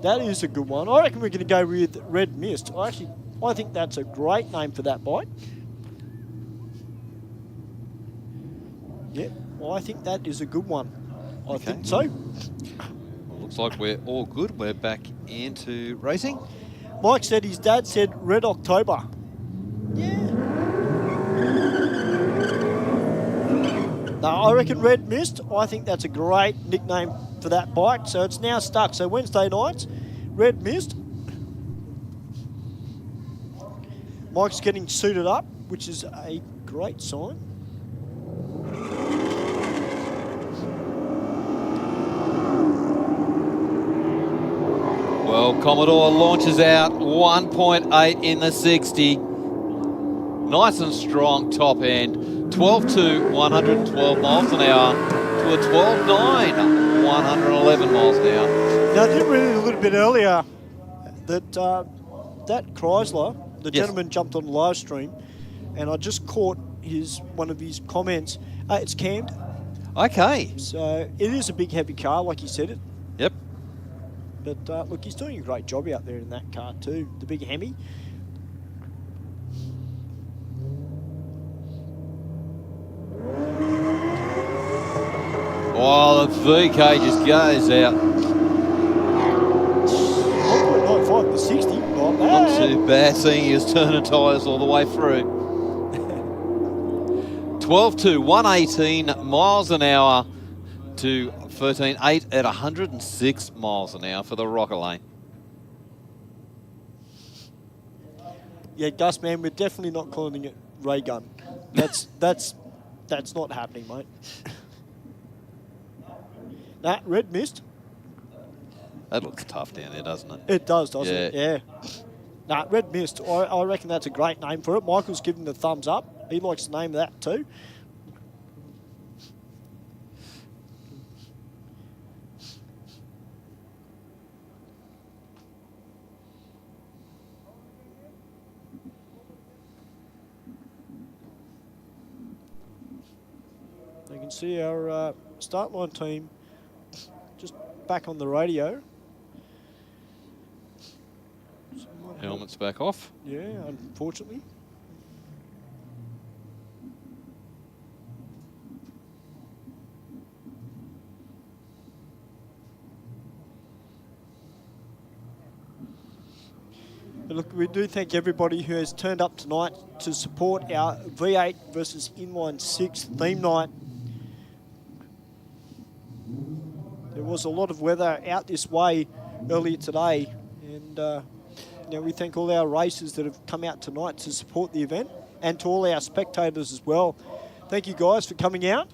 That is a good one. I reckon we're going to go with Red Mist. I think that's a great name for that bike. Yeah, well, I think that is a good one. I think so. Looks like we're all good. We're back into racing. Mike said his dad said Red October. Yeah. No, I reckon Red Mist. I think that's a great nickname for that bike. So it's now stuck. So Wednesday nights, Red Mist. Mike's getting suited up, which is a great sign. Well, Commodore launches out 1.8 in the 60. Nice and strong top end. 12 to 112 miles an hour to a 12.9, 111 miles an hour. Now, I did read a little bit earlier that that Chrysler, the gentleman jumped on the live stream, and I just caught one of his comments. It's cammed. Okay. So it is a big, heavy car, like you said it. Yep. But look, he's doing a great job out there in that car too, the big Hemi. Oh, the VK just goes out. 1.95 to 60. Not bad. Not too bad, seeing he was turning tyres all the way through. 12.2, 118 miles an hour to 13.8 at 106 miles an hour for the Rocker Lane. Yeah, Gus, man, we're definitely not calling it ray gun. That's not happening, mate. Nah, red mist. That looks tough down there, doesn't it? It does, doesn't it? Yeah. Nah, red mist. I reckon that's a great name for it. Michael's giving the thumbs up. He likes the name of that too. You can see our start line team just back on the radio. Helmet's back off. Yeah, unfortunately. But look, we do thank everybody who has turned up tonight to support our V8 versus Inline 6 theme night. There was a lot of weather out this way earlier today, and we thank all our racers that have come out tonight to support the event, and to all our spectators as well. Thank you guys for coming out.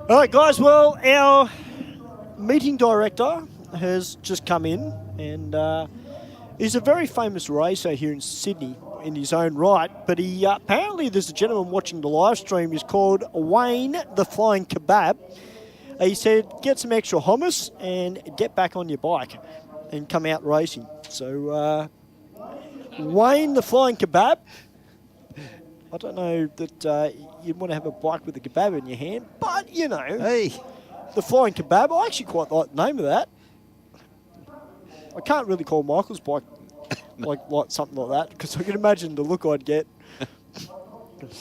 All right, guys. Well, our meeting director has just come in, and he's a very famous racer here in Sydney in his own right. But he apparently there's a gentleman watching the live stream. He's called Wayne the Flying Kebab. He said, get some extra hummus and get back on your bike and come out racing. So, Wayne the Flying Kebab. I don't know that you'd want to have a bike with a kebab in your hand, but, hey, the Flying Kebab, I actually quite like the name of that. I can't really call Michael's bike like something like that, because I can imagine the look I'd get.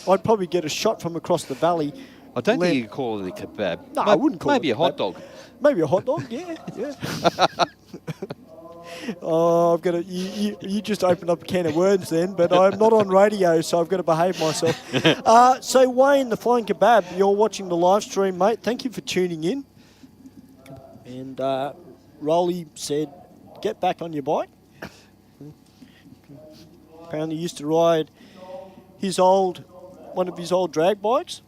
I'd probably get a shot from across the valley. I don't think you could call it a kebab. No, I wouldn't call it maybe a hot dog. Maybe a hot dog, yeah. Oh, I've got to. You just opened up a can of worms then, but I'm not on radio, so I've got to behave myself. So Wayne, the Flying Kebab, you're watching the live stream, mate. Thank you for tuning in. And Rolly said, get back on your bike. Apparently used to ride one of his old drag bikes.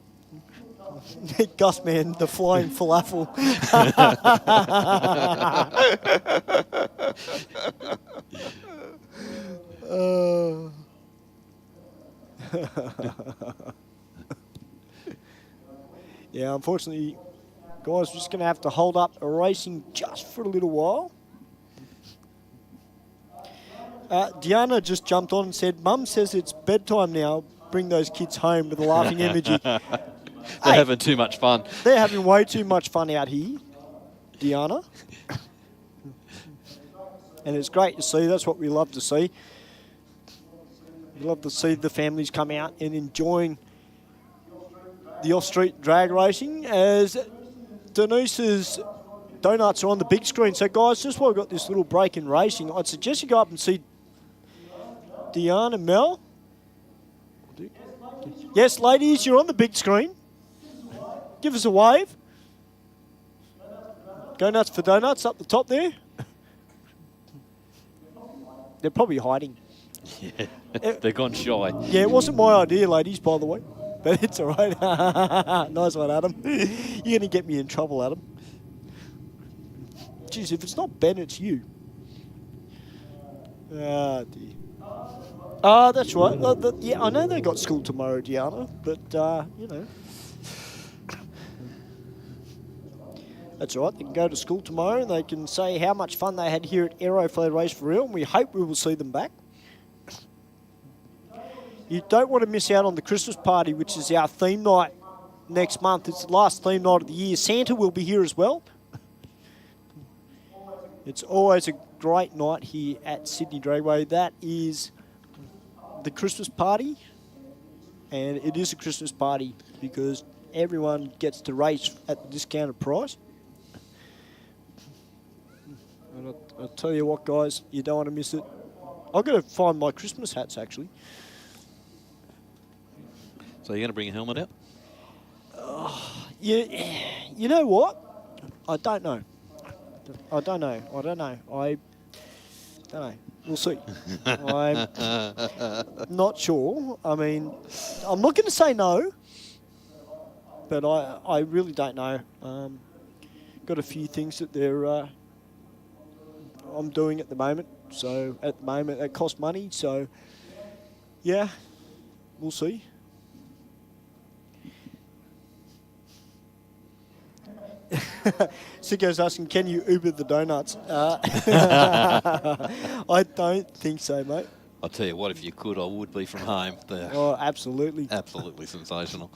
Gus man, the flying falafel. Yeah, unfortunately, guys, we're just going to have to hold up racing just for a little while. Deanna just jumped on and said, Mum says it's bedtime now. Bring those kids home with a laughing emoji. They're having too much fun. They're having way too much fun out here, Deanna. And it's great to see. That's what we love to see. We love to see the families come out and enjoying the off-street drag racing as Denise's donuts are on the big screen. So, guys, just while we've got this little break in racing, I'd suggest you go up and see Deanna and Mel. Yes, ladies, you're on the big screen. Give us a wave. Go nuts for donuts up the top there. They're probably hiding. Yeah, they're gone shy. Yeah, it wasn't my idea, ladies, by the way. But it's all right. Nice one, Adam. You're going to get me in trouble, Adam. Jeez, if it's not Ben, it's you. Ah, dear. Ah, that's right. Yeah, I know they got school tomorrow, Diana, but, you know. That's all right. They can go to school tomorrow and they can say how much fun they had here at Aeroflow Race for Real, and we hope we will see them back. You don't want to miss out on the Christmas party, which is our theme night next month. It's the last theme night of the year. Santa will be here as well. It's always a great night here at Sydney Dragway. That is the Christmas party, and it is a Christmas party because everyone gets to race at the discounted price. And I'll tell you what, guys, you don't want to miss it. I've got to find my Christmas hats, actually. So you're going to bring a helmet out? You know what? I don't know. I don't know. We'll see. I'm not sure. I mean, I'm not going to say no, but I really don't know. Got a few things that I'm doing at the moment. So at the moment, it costs money. So yeah, we'll see. Sicko's asking, can you Uber the donuts? I don't think so, mate. I'll tell you what, if you could, I would be from home. Oh, absolutely. Absolutely sensational.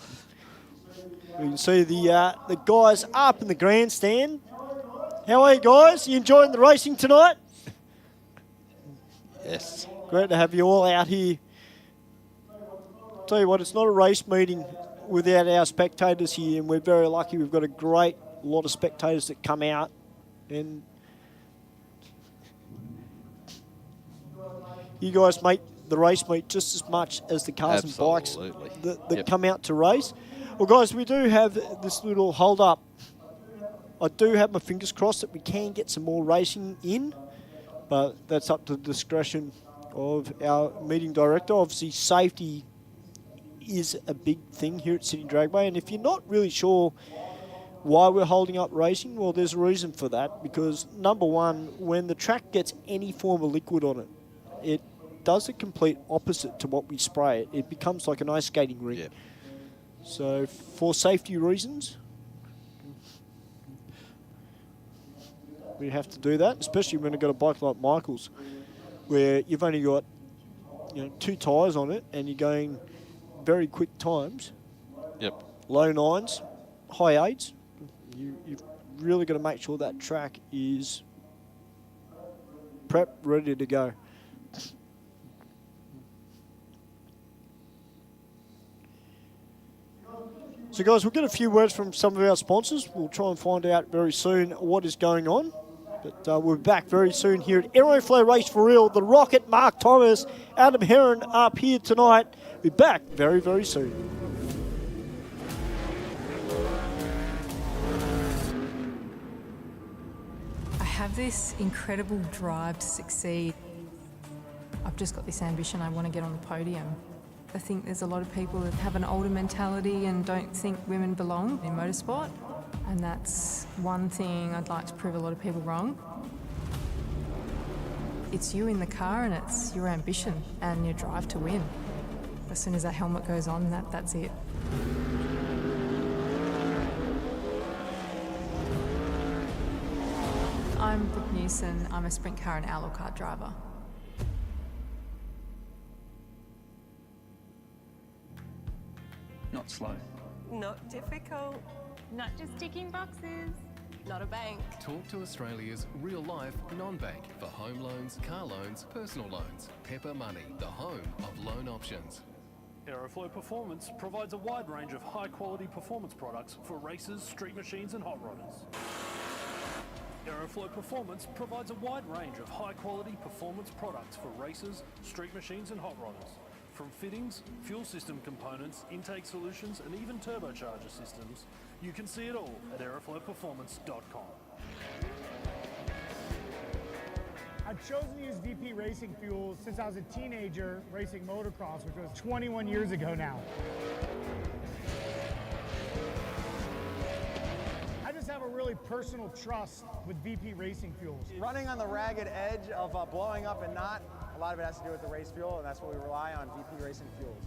We can see the guys up in the grandstand. How are you guys? You enjoying the racing tonight? Yes. Great to have you all out here. Tell you what, it's not a race meeting without our spectators here, and we're very lucky. We've got a great lot of spectators that come out, and you guys make the race meet just as much as the cars and bikes that come out to race. Well, guys, we do have this little hold up. I do have my fingers crossed that we can get some more racing in, but that's up to the discretion of our meeting director. Obviously, safety is a big thing here at Sydney Dragway, and if you're not really sure why we're holding up racing, well, there's a reason for that, because number one, when the track gets any form of liquid on it, it does the complete opposite to what we spray it. It becomes like an ice skating rink. Yep. So for safety reasons, we have to do that, especially when you've got a bike like Michael's, where you've only got 2 tyres on it and you're going very quick times. Yep. Low 9s, high 8s. You've really got to make sure that track is prepped, ready to go. So guys, we'll get a few words from some of our sponsors. We'll try and find out very soon what is going on. But we'll be back very soon here at Aeroflow Race for Real. The Rocket, Mark Thomas, Adam Heron up here tonight. We'll be back very, very soon. I have this incredible drive to succeed. I've just got this ambition, I want to get on the podium. I think there's a lot of people that have an older mentality and don't think women belong in motorsport. And that's one thing I'd like to prove a lot of people wrong. It's you in the car and it's your ambition and your drive to win. As soon as that helmet goes on, that's it. I'm Brooke Newson. I'm a sprint car and outlaw car driver. Not slow. Not difficult. Not just ticking boxes. Not a bank. Talk to Australia's real-life non-bank for home loans, car loans, personal loans. Pepper Money, the home of loan options. Aeroflow Performance provides a wide range of high-quality performance products for racers, street machines and hot rodders. Aeroflow Performance provides a wide range of high-quality performance products for racers, street machines and hot rodders. From fittings, fuel system components, intake solutions and even turbocharger systems, you can see it all at aeroflowperformance.com. I I've chosen to use VP Racing fuel since I was a teenager racing motocross, which was 21 years ago now. I just have a really personal trust with VP Racing fuels. Running on the ragged edge of blowing up and not, a lot of it has to do with the race fuel, and that's what we rely on, VP Racing fuels.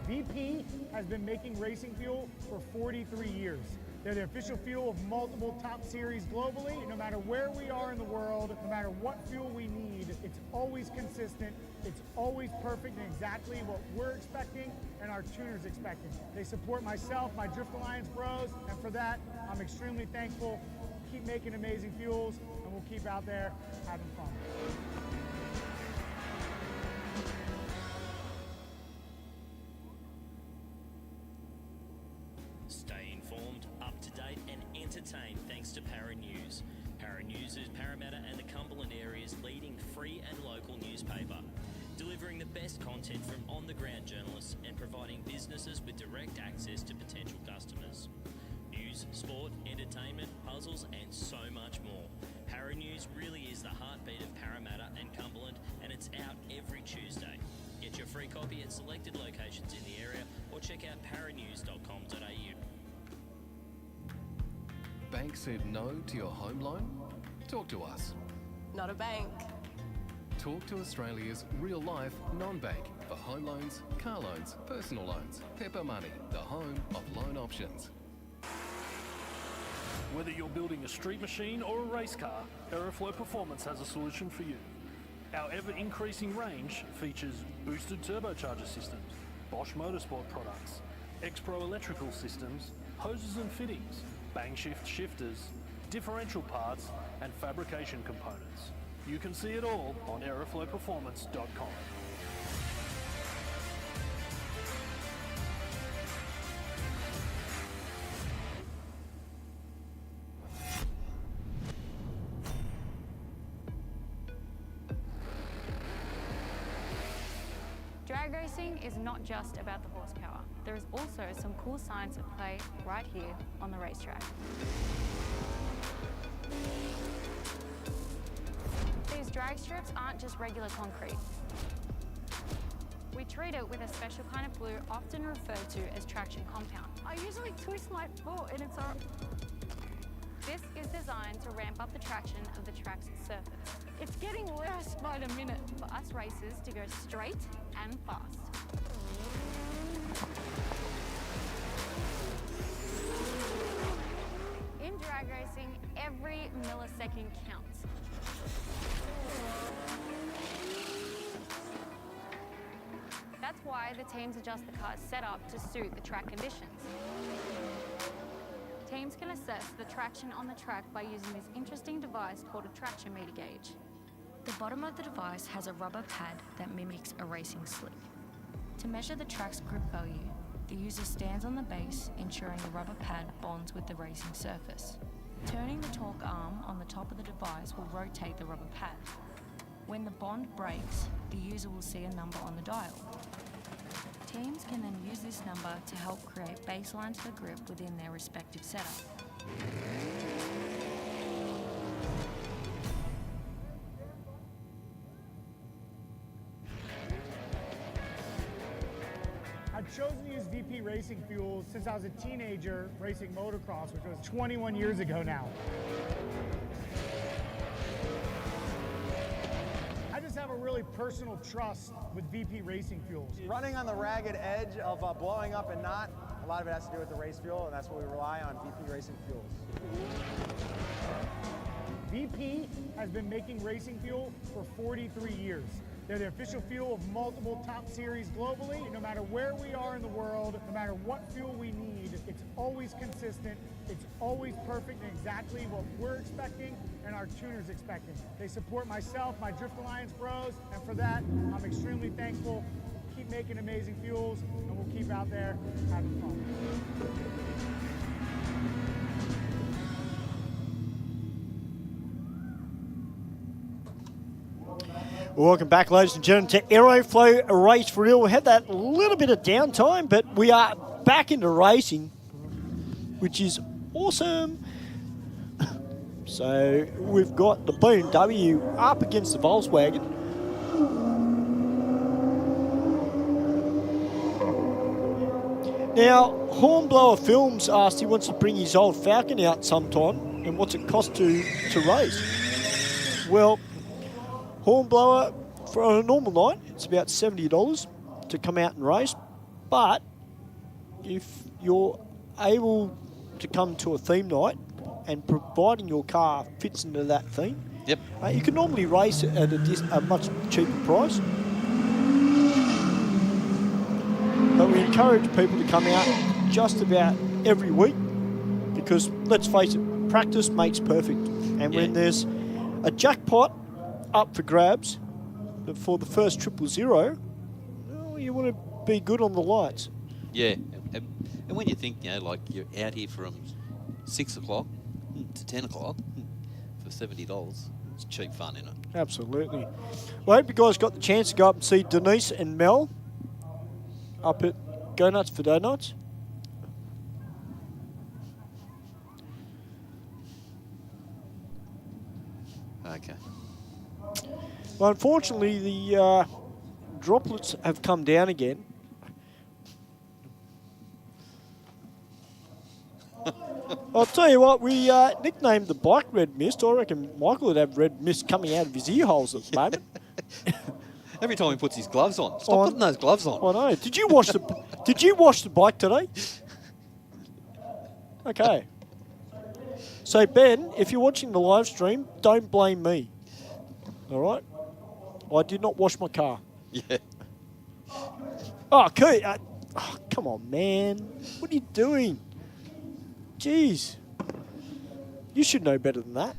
VP has been making racing fuel for 43 years. They're the official fuel of multiple top series globally. No matter where we are in the world, no matter what fuel we need, it's always consistent, it's always perfect and exactly what we're expecting and our tuners expecting. They support myself, my Drift Alliance bros, and for that, I'm extremely thankful. Keep making amazing fuels, and we'll keep out there having fun. Stay informed, up to date and entertained thanks to Para News. Para News is Parramatta and the Cumberland area's leading free and local newspaper, delivering the best content from on-the-ground journalists and providing businesses with direct access to potential customers. News, sport, entertainment, puzzles and so much more. Para News really is the heartbeat of Parramatta and Cumberland, and it's out every Tuesday. Get your free copy at selected locations in the area or check out paranews.com.au. Bank said no to your home loan? Talk to us. Not a bank. Talk to Australia's real-life non-bank for home loans, car loans, personal loans. Pepper Money, the home of loan options. Whether you're building a street machine or a race car, Aeroflow Performance has a solution for you. Our ever-increasing range features boosted turbocharger systems, Bosch Motorsport products, X-Pro electrical systems, hoses and fittings, bang shift shifters, differential parts and fabrication components. You can see it all on aeroflowperformance.com. Drag racing is not just about the horsepower. There is also some cool science at play right here on the racetrack. These drag strips aren't just regular concrete. We treat it with a special kind of glue often referred to as traction compound. I usually twist my foot and it's all... This is designed to ramp up the traction of the track's surface. It's getting worse by the minute for us racers to go straight and fast. In drag racing, every millisecond counts. That's why the teams adjust the car's setup to suit the track conditions. Teams can assess the traction on the track by using this interesting device called a traction meter gauge. The bottom of the device has a rubber pad that mimics a racing slick. To measure the track's grip value, the user stands on the base, ensuring the rubber pad bonds with the racing surface. Turning the torque arm on the top of the device will rotate the rubber pad. When the bond breaks, the user will see a number on the dial. Teams can then use this number to help create baselines for grip within their respective setup. I've chosen to use VP Racing fuel since I was a teenager racing motocross, which was 21 years ago now. I just have a really personal trust with VP Racing fuels. Running on the ragged edge of blowing up and not, a lot of it has to do with the race fuel, and that's what we rely on, VP Racing fuels. VP has been making racing fuel for 43 years. They're the official fuel of multiple top series globally. No matter where we are in the world, no matter what fuel we need, it's always consistent, it's always perfect and exactly what we're expecting and our tuners expecting. They support myself, my Drift Alliance bros, and for that, I'm extremely thankful. Keep making amazing fuels, and we'll keep out there having fun. Welcome back, ladies and gentlemen, to Aeroflow Race for Real. We had that little bit of downtime, but we are back into racing, which is awesome. So we've got the BMW up against the Volkswagen. Now, Hornblower Films asked he wants to bring his old Falcon out sometime, and what's it cost to race? Well, Hornblower, for a normal night, it's about $70 to come out and race, but if you're able to come to a theme night, and providing your car fits into that theme, Yep. You can normally race it at a much cheaper price. But we encourage people to come out just about every week because, let's face it, practice makes perfect. And when there's a jackpot up for grabs for the first 000, well, you want to be good on the lights. Yeah. And when you think, like you're out here from 6 o'clock to 10 o'clock for $70, it's cheap fun, isn't it? Absolutely. Well, I hope you guys got the chance to go up and see Denise and Mel up at Go Nuts for Donuts. Okay. Well, unfortunately, the droplets have come down again. I'll tell you what, we nicknamed the bike Red Mist. I reckon Michael would have red mist coming out of his ear holes at the moment. Every time he puts his gloves on. Stop putting those gloves on. I know. Did you wash the bike today? Okay. So Ben, if you're watching the live stream, don't blame me. All right? I did not wash my car. Yeah. Oh, Kurt. Come on, man. What are you doing? Jeez. You should know better than that.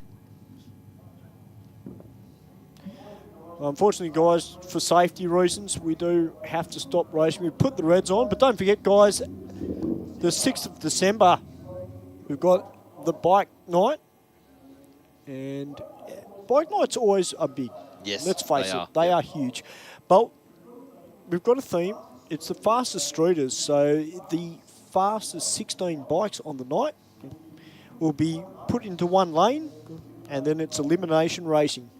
Unfortunately, guys, for safety reasons, we do have to stop racing. We put the reds on, but don't forget, guys, the 6th of December, we've got the bike night. And bike nights always are big. Yes, let's face it, they are huge. But we've got a theme. It's the fastest streeters, so the fastest 16 bikes on the night will be put into one lane, and then it's elimination racing.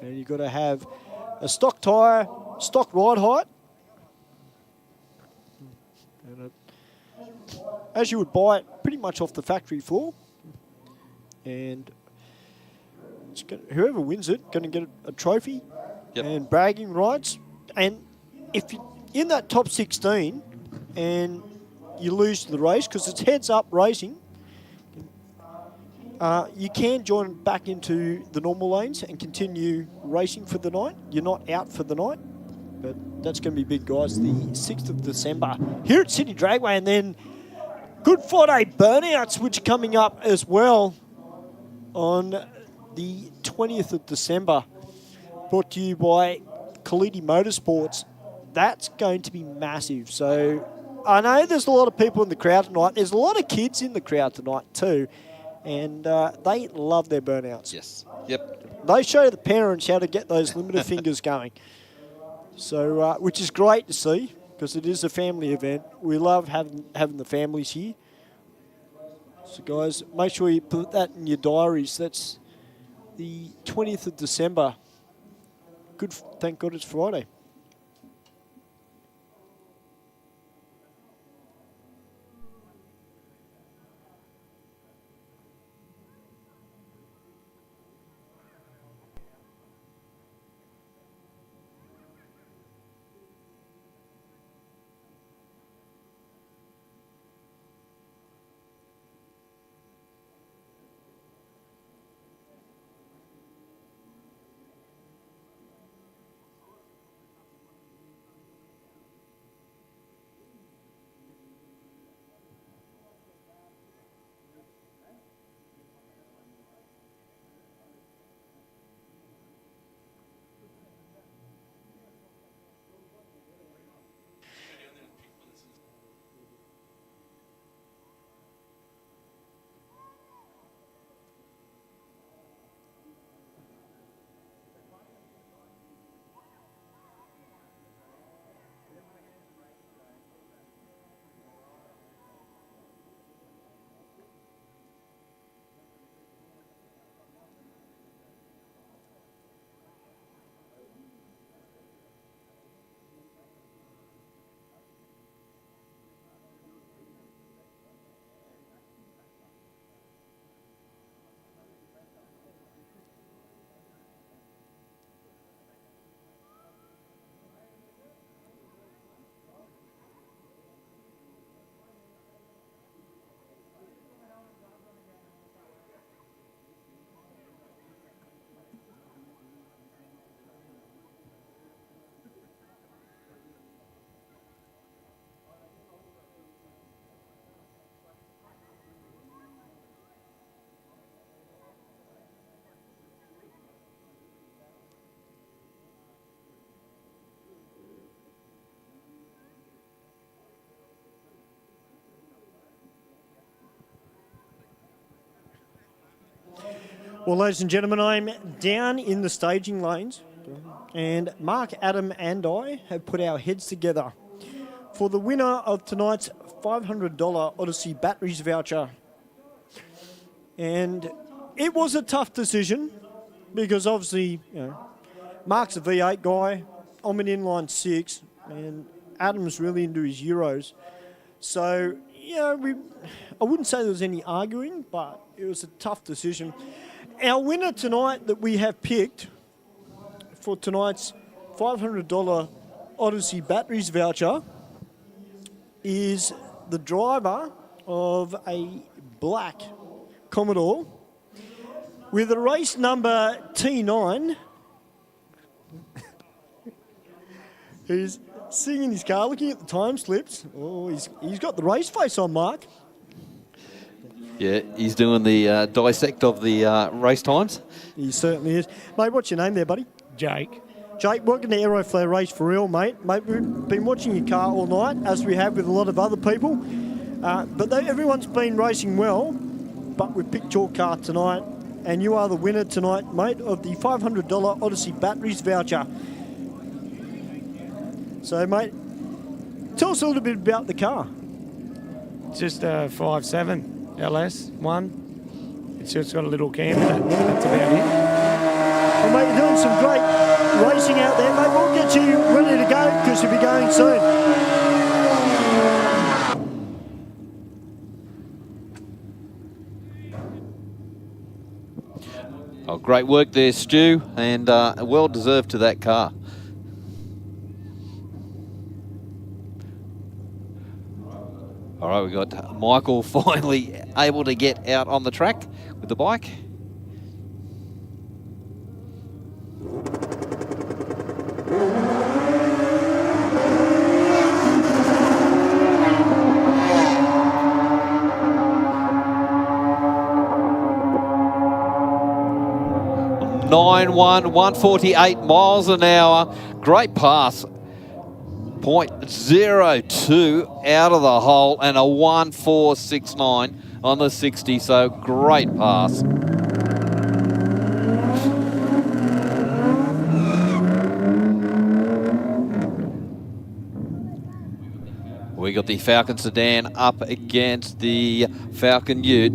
And you've got to have a stock tyre, stock ride height, and as you would buy it pretty much off the factory floor. And whoever wins it going to get a trophy and bragging rights. And if you're in that top 16 and you lose the race, because it's heads-up racing, you can join back into the normal lanes and continue racing for the night. You're not out for the night, but that's going to be big, guys. The 6th of December here at Sydney Dragway, and then Good Friday burnouts, which are coming up as well on the 20th of December, brought to you by Kalidi Motorsports. That's going to be massive. So I know there's a lot of people in the crowd tonight. There's a lot of kids in the crowd tonight too. And they love their burnouts. Yes. Yep. They show the parents how to get those limiter fingers going. So, which is great to see because it is a family event. We love having the families here. So, guys, make sure you put that in your diaries. That's the 20th of December. Good. Thank God it's Friday. Well, ladies and gentlemen, I'm down in the staging lanes, and Mark, Adam and I have put our heads together for the winner of tonight's $500 Odyssey Batteries voucher. And it was a tough decision because obviously, you know, Mark's a V8 guy, I'm an inline 6, and Adam's really into his Euros. So, you know, I wouldn't say there was any arguing, but it was a tough decision. Our winner tonight that we have picked for tonight's $500 Odyssey Batteries voucher is the driver of a black Commodore with a race number T9. He's sitting in his car looking at the time slips. Oh, he's got the race face on, Mark. Yeah, he's doing the dissect of the race times. He certainly is. Mate, what's your name there, buddy? Jake. Jake, welcome to Aeroflow Race for real, mate. Mate, we've been watching your car all night, as we have with a lot of other people. But everyone's been racing well, but we've picked your car tonight, and you are the winner tonight, mate, of the $500 Odyssey Batteries voucher. So, mate, tell us a little bit about the car. It's just a 5.7 LS1. It's just got a little cam in it. That's about it. Well, mate, you're doing some great racing out there, mate. We'll get you ready to go because you'll be going soon. Oh, great work there, Stu, and well deserved to that car. All right, we got Michael finally able to get out on the track with the bike. Nine 148 miles an hour. Great pass. 0.02 out of the hole and a 1469 on the 60, so great pass. We got the Falcon sedan up against the Falcon Ute.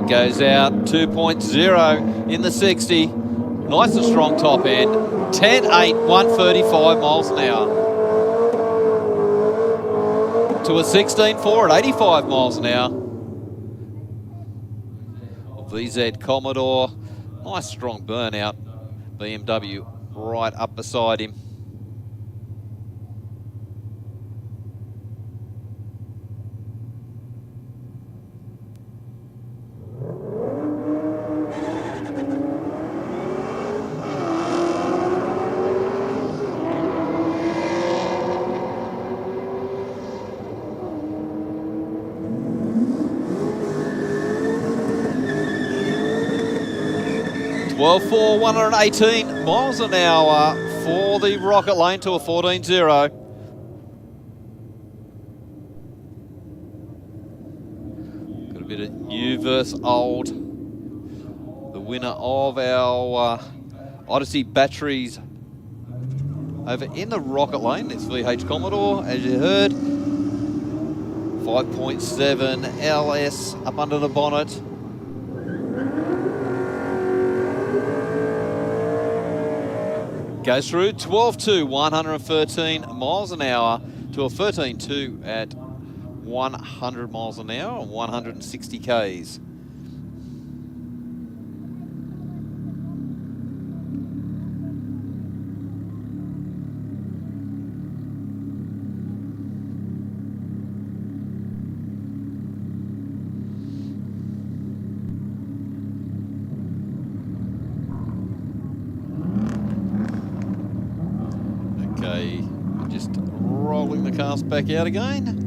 Goes out 2.0 in the 60. Nice and strong top end. 10.8, 135 miles an hour. To a 16.4 at 85 miles an hour. VZ Commodore. Nice strong burnout. BMW right up beside him. Well, for 118 miles an hour for the Rocket Lane to a 14.0. Got a bit of new versus old. The winner of our Odyssey batteries over in the Rocket Lane. It's VH Commodore, as you heard. 5.7 LS up under the bonnet. Goes through 12.2, 113 miles an hour to a 13.2 at 100 miles an hour and 160 Ks. Just rolling the cars back out again.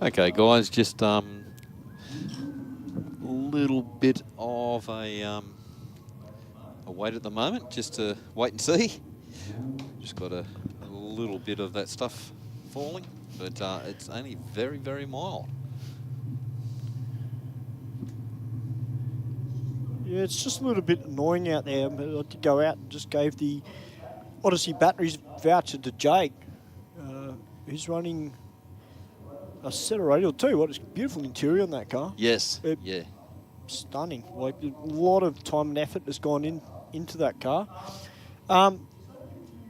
Okay, guys, just little bit of a wait at the moment, just to wait and see. Just got a little bit of that stuff falling, but it's only very, very mild. Yeah, it's just a little bit annoying out there. But I did go out and just gave the Odyssey batteries voucher to Jake. He's running a set of radial too. What a beautiful interior on that car. Yes, yeah. Stunning. Like, a lot of time and effort has gone into that car.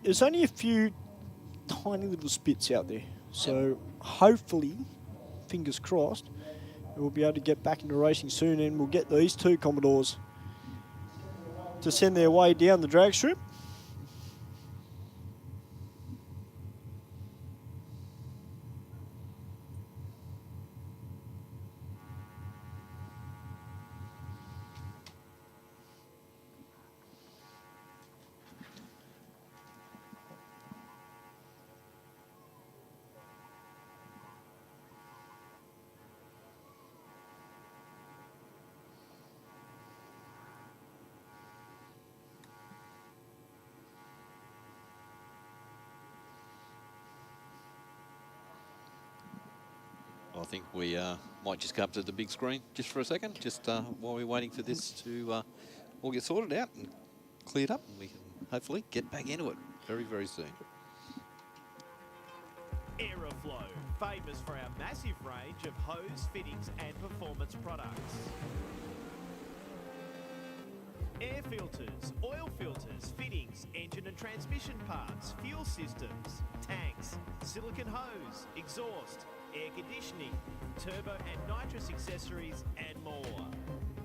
There's only a few tiny little spits out there. So hopefully, fingers crossed, we'll be able to get back into racing soon, and we'll get these two Commodores to send their way down the drag strip. I think we might just go up to the big screen just for a second, just while we're waiting for this to all get sorted out and cleared up, and we can hopefully get back into it very, very soon. Aeroflow, famous for our massive range of hose, fittings and performance products. Air filters, oil filters, fittings, engine and transmission parts, fuel systems, tanks, silicone hose, exhaust, air conditioning, turbo and nitrous accessories and more.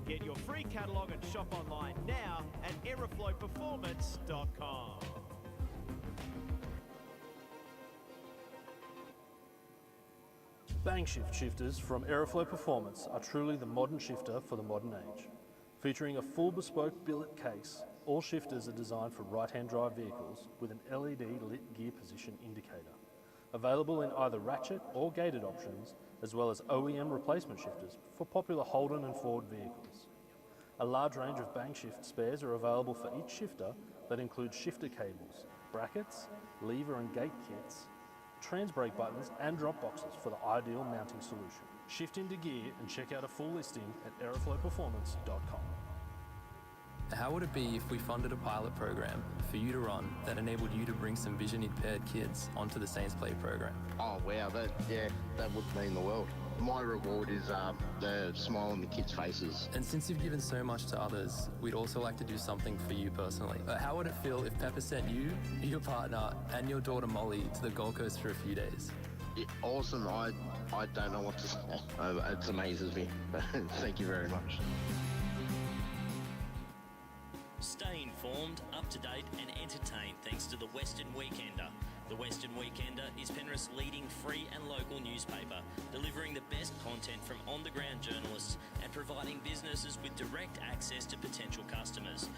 Get your free catalogue and shop online now at aeroflowperformance.com. Bang shift shifters from Aeroflow Performance are truly the modern shifter for the modern age. Featuring a full bespoke billet case, all shifters are designed for right-hand drive vehicles with an LED lit gear position indicator. Available in either ratchet or gated options, as well as OEM replacement shifters for popular Holden and Ford vehicles. A large range of Bang shift spares are available for each shifter that includes shifter cables, brackets, lever and gate kits, trans brake buttons and drop boxes for the ideal mounting solution. Shift into gear and check out a full listing at aeroflowperformance.com. How would it be if we funded a pilot program for you to run that enabled you to bring some vision impaired kids onto the Saints Play program? Oh wow, that would mean the world. My reward is the smile on the kids' faces. And since you've given so much to others, we'd also like to do something for you personally. How would it feel if Pepper sent you, your partner, and your daughter Molly to the Gold Coast for a few days? Yeah, awesome. I don't know what to say. It amazes me. Thank you very much. Stay informed, up to date and entertained thanks to the Western Weekender. The Western Weekender is Penrith's leading free and local newspaper, delivering the best content from on-the-ground journalists and providing businesses with direct access to potential customers.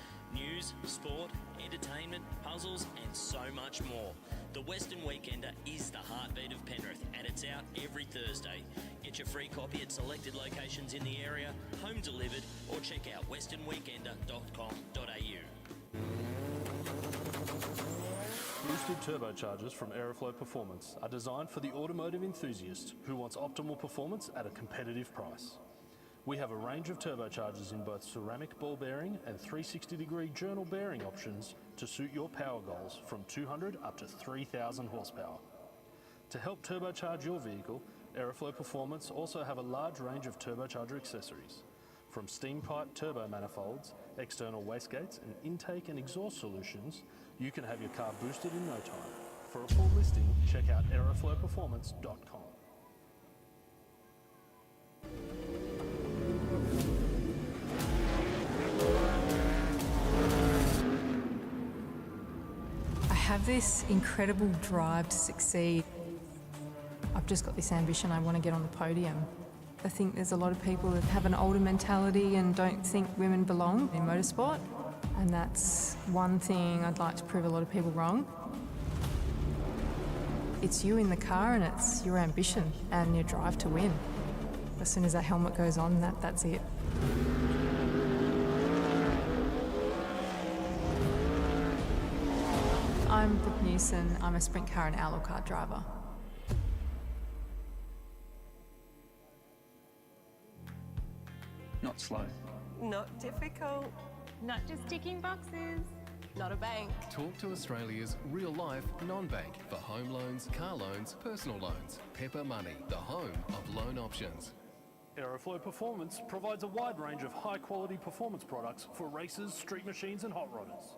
sport, entertainment, puzzles and so much more. The Western Weekender is the heartbeat of Penrith and it's out every Thursday. Get your free copy at selected locations in the area, home delivered, or check out westernweekender.com.au. Boosted turbochargers from Aeroflow Performance are designed for the automotive enthusiast who wants optimal performance at a competitive price. We have a range of turbochargers in both ceramic ball bearing and 360-degree journal bearing options to suit your power goals from 200 up to 3,000 horsepower. To help turbocharge your vehicle, Aeroflow Performance also have a large range of turbocharger accessories. From steam pipe turbo manifolds, external wastegates and intake and exhaust solutions, you can have your car boosted in no time. For a full listing, check out aeroflowperformance.com. I have this incredible drive to succeed. I've just got this ambition, I want to get on the podium. I think there's a lot of people that have an older mentality and don't think women belong in motorsport. And that's one thing I'd like to prove a lot of people wrong. It's you in the car and it's your ambition and your drive to win. As soon as that helmet goes on, that's it. I'm Brooke Newson. I'm a sprint car and outlaw car driver. Not slow. Not difficult. Not just ticking boxes. Not a bank. Talk to Australia's real-life non-bank for home loans, car loans, personal loans. Pepper Money, the home of loan options. Aeroflow Performance provides a wide range of high-quality performance products for racers, street machines and hot rodders.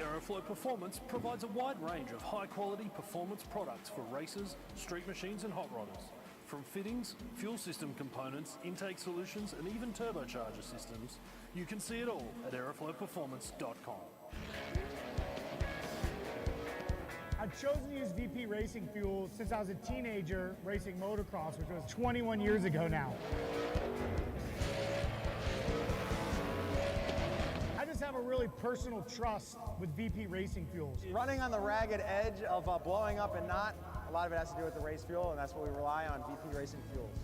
Aeroflow Performance provides a wide range of high-quality performance products for racers, street machines and hot rodders. From fittings, fuel system components, intake solutions and even turbocharger systems, you can see it all at aeroflowperformance.com. I've chosen to use VP Racing Fuel since I was a teenager racing motocross, which was 21 years ago now. I just have a really personal trust with VP Racing Fuels. Running on the ragged edge of blowing up and not, a lot of it has to do with the race fuel, and that's what we rely on, VP Racing Fuels.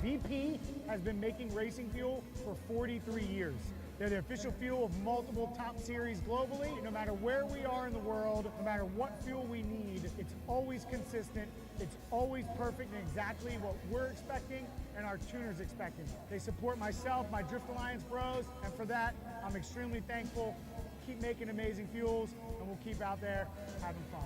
VP has been making racing fuel for 43 years. They're the official fuel of multiple top series globally. No matter where we are in the world, no matter what fuel we need, it's always consistent, it's always perfect and exactly what we're expecting and our tuners expecting. They support myself, my Drift Alliance bros, and for that, I'm extremely thankful. Keep making amazing fuels, and we'll keep out there having fun.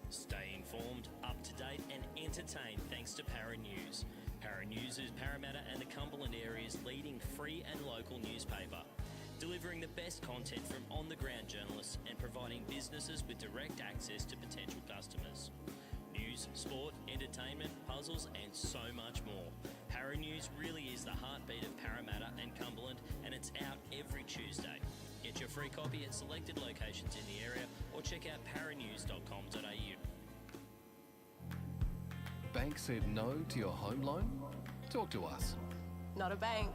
Stay informed, up to date and entertained thanks to Para News. Para News is Parramatta and the Cumberland area's leading free and local newspaper, delivering the best content from on-the-ground journalists and providing businesses with direct access to potential customers. News, sport, entertainment, puzzles and so much more. Para News really is the heartbeat of Parramatta and Cumberland and it's out every Tuesday. Get your free copy at selected locations in the area or check out paranews.com.au. Bank said no to your home loan? Talk to us. Not a bank.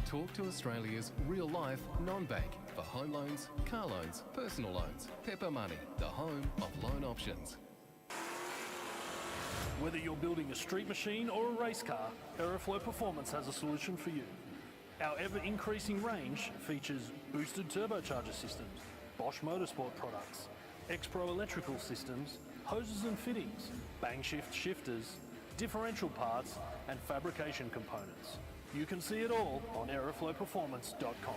Talk to Australia's real-life non-bank for home loans, car loans, personal loans. Pepper Money, the home of loan options. Whether you're building a street machine or a race car, Aeroflow Performance has a solution for you. Our ever-increasing range features boosted turbocharger systems, Bosch Motorsport products, X-Pro electrical systems, hoses and fittings, bang shift shifters, differential parts and fabrication components. You can see it all on aeroflowperformance.com.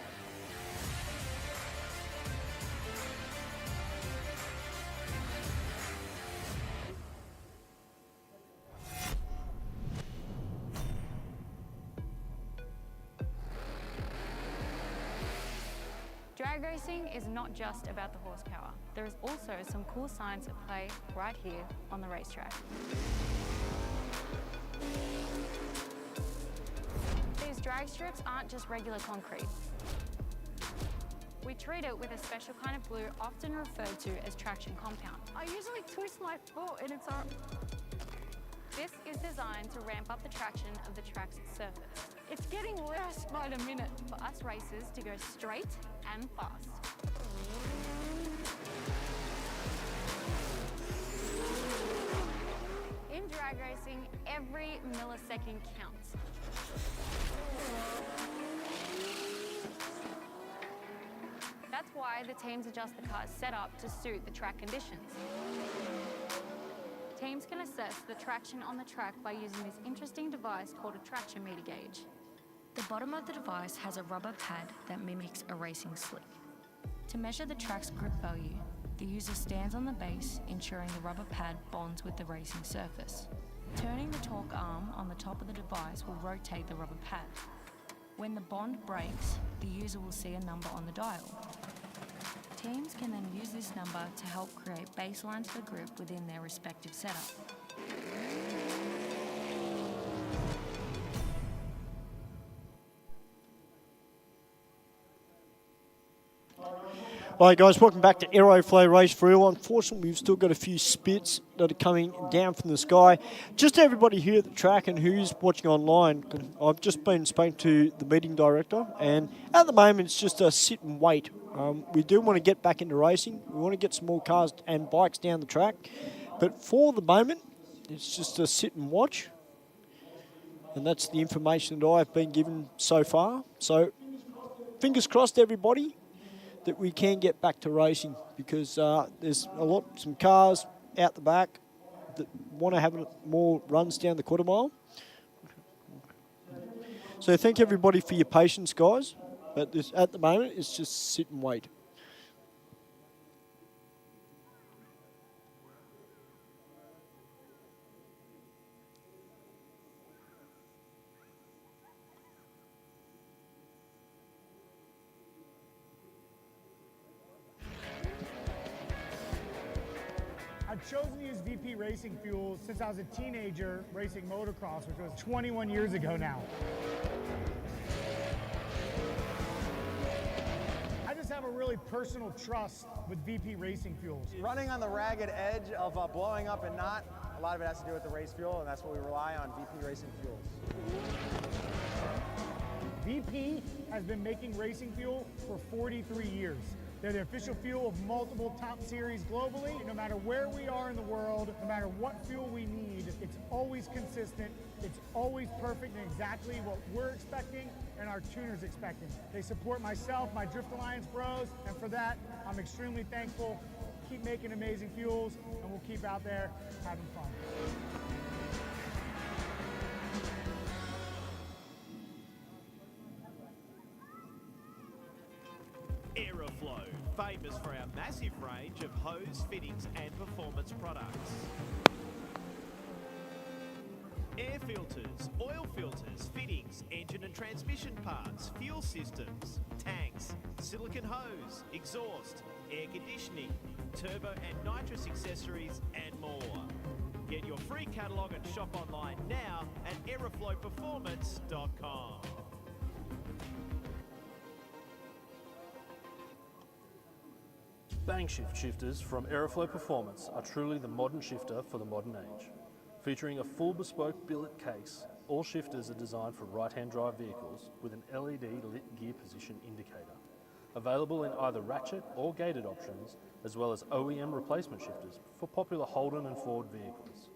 Drag racing is not just about the horsepower. There is also some cool science at play right here on the racetrack. These drag strips aren't just regular concrete. We treat it with a special kind of glue often referred to as traction compound. I usually twist my foot and it's This is designed to ramp up the traction of the track's surface. It's getting worse by the minute for us racers to go straight and fast. In drag racing, every millisecond counts. That's why the teams adjust the car's setup to suit the track conditions. Teams can assess the traction on the track by using this interesting device called a traction meter gauge. The bottom of the device has a rubber pad that mimics a racing slick. To measure the track's grip value, the user stands on the base, ensuring the rubber pad bonds with the racing surface. Turning the torque arm on the top of the device will rotate the rubber pad. When the bond breaks, the user will see a number on the dial. Teams can then use this number to help create baselines for grip within their respective setup. All right, guys, welcome back to Aeroflow Race for Real. Unfortunately, we've still got a few spits that are coming down from the sky. Just to everybody here at the track and who's watching online, I've just been spoken to the meeting director, and at the moment it's just a sit and wait. We do want to get back into racing. We want to get some more cars and bikes down the track. But for the moment, it's just a sit and watch. And that's the information that I've been given so far. So fingers crossed, everybody, that we can get back to racing, because there's some cars out the back that want to have more runs down the quarter mile. So thank everybody for your patience, guys. But at the moment, it's just sit and wait. I've chosen to use VP racing fuels since I was a teenager racing motocross, which was 21 years ago now. I just have a really personal trust with VP racing fuels. Running on the ragged edge of blowing up and not, a lot of it has to do with the race fuel, and that's what we rely on, VP racing fuels. VP has been making racing fuel for 43 years. They're the official fuel of multiple top series globally. No matter where we are in the world, no matter what fuel we need, it's always consistent, it's always perfect and exactly what we're expecting and our tuners expecting. They support myself, my Drift Alliance bros, and for that, I'm extremely thankful. Keep making amazing fuels, and we'll keep out there having fun. Aeroflow, famous for our massive range of hose, fittings and performance products. Air filters, oil filters, fittings, engine and transmission parts, fuel systems, tanks, silicone hose, exhaust, air conditioning, turbo and nitrous accessories and more. Get your free catalogue and shop online now at aeroflowperformance.com. Bang shift shifters from Aeroflow Performance are truly the modern shifter for the modern age. Featuring a full bespoke billet case, all shifters are designed for right-hand drive vehicles with an LED lit gear position indicator. Available in either ratchet or gated options, as well as OEM replacement shifters for popular Holden and Ford vehicles.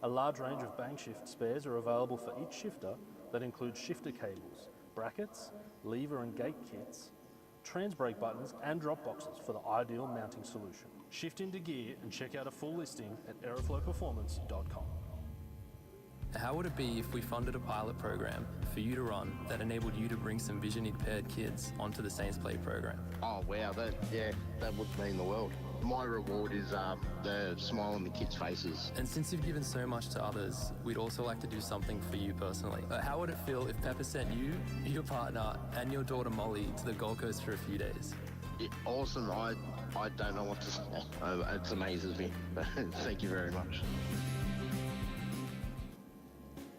A large range of Bang shift spares are available for each shifter that includes shifter cables, brackets, lever and gate kits, trans brake buttons and drop boxes for the ideal mounting solution. Shift into gear and check out a full listing at aeroflowperformance.com. How would it be if we funded a pilot program for you to run that enabled you to bring some vision impaired kids onto the Saints Play program? Oh wow, that would mean the world. My reward is the smile on the kids' faces. And since you've given so much to others, we'd also like to do something for you personally. How would it feel if Pepper sent you, your partner, and your daughter Molly to the Gold Coast for a few days? Yeah, awesome. I don't know what to say. It amazes me. Thank you very much.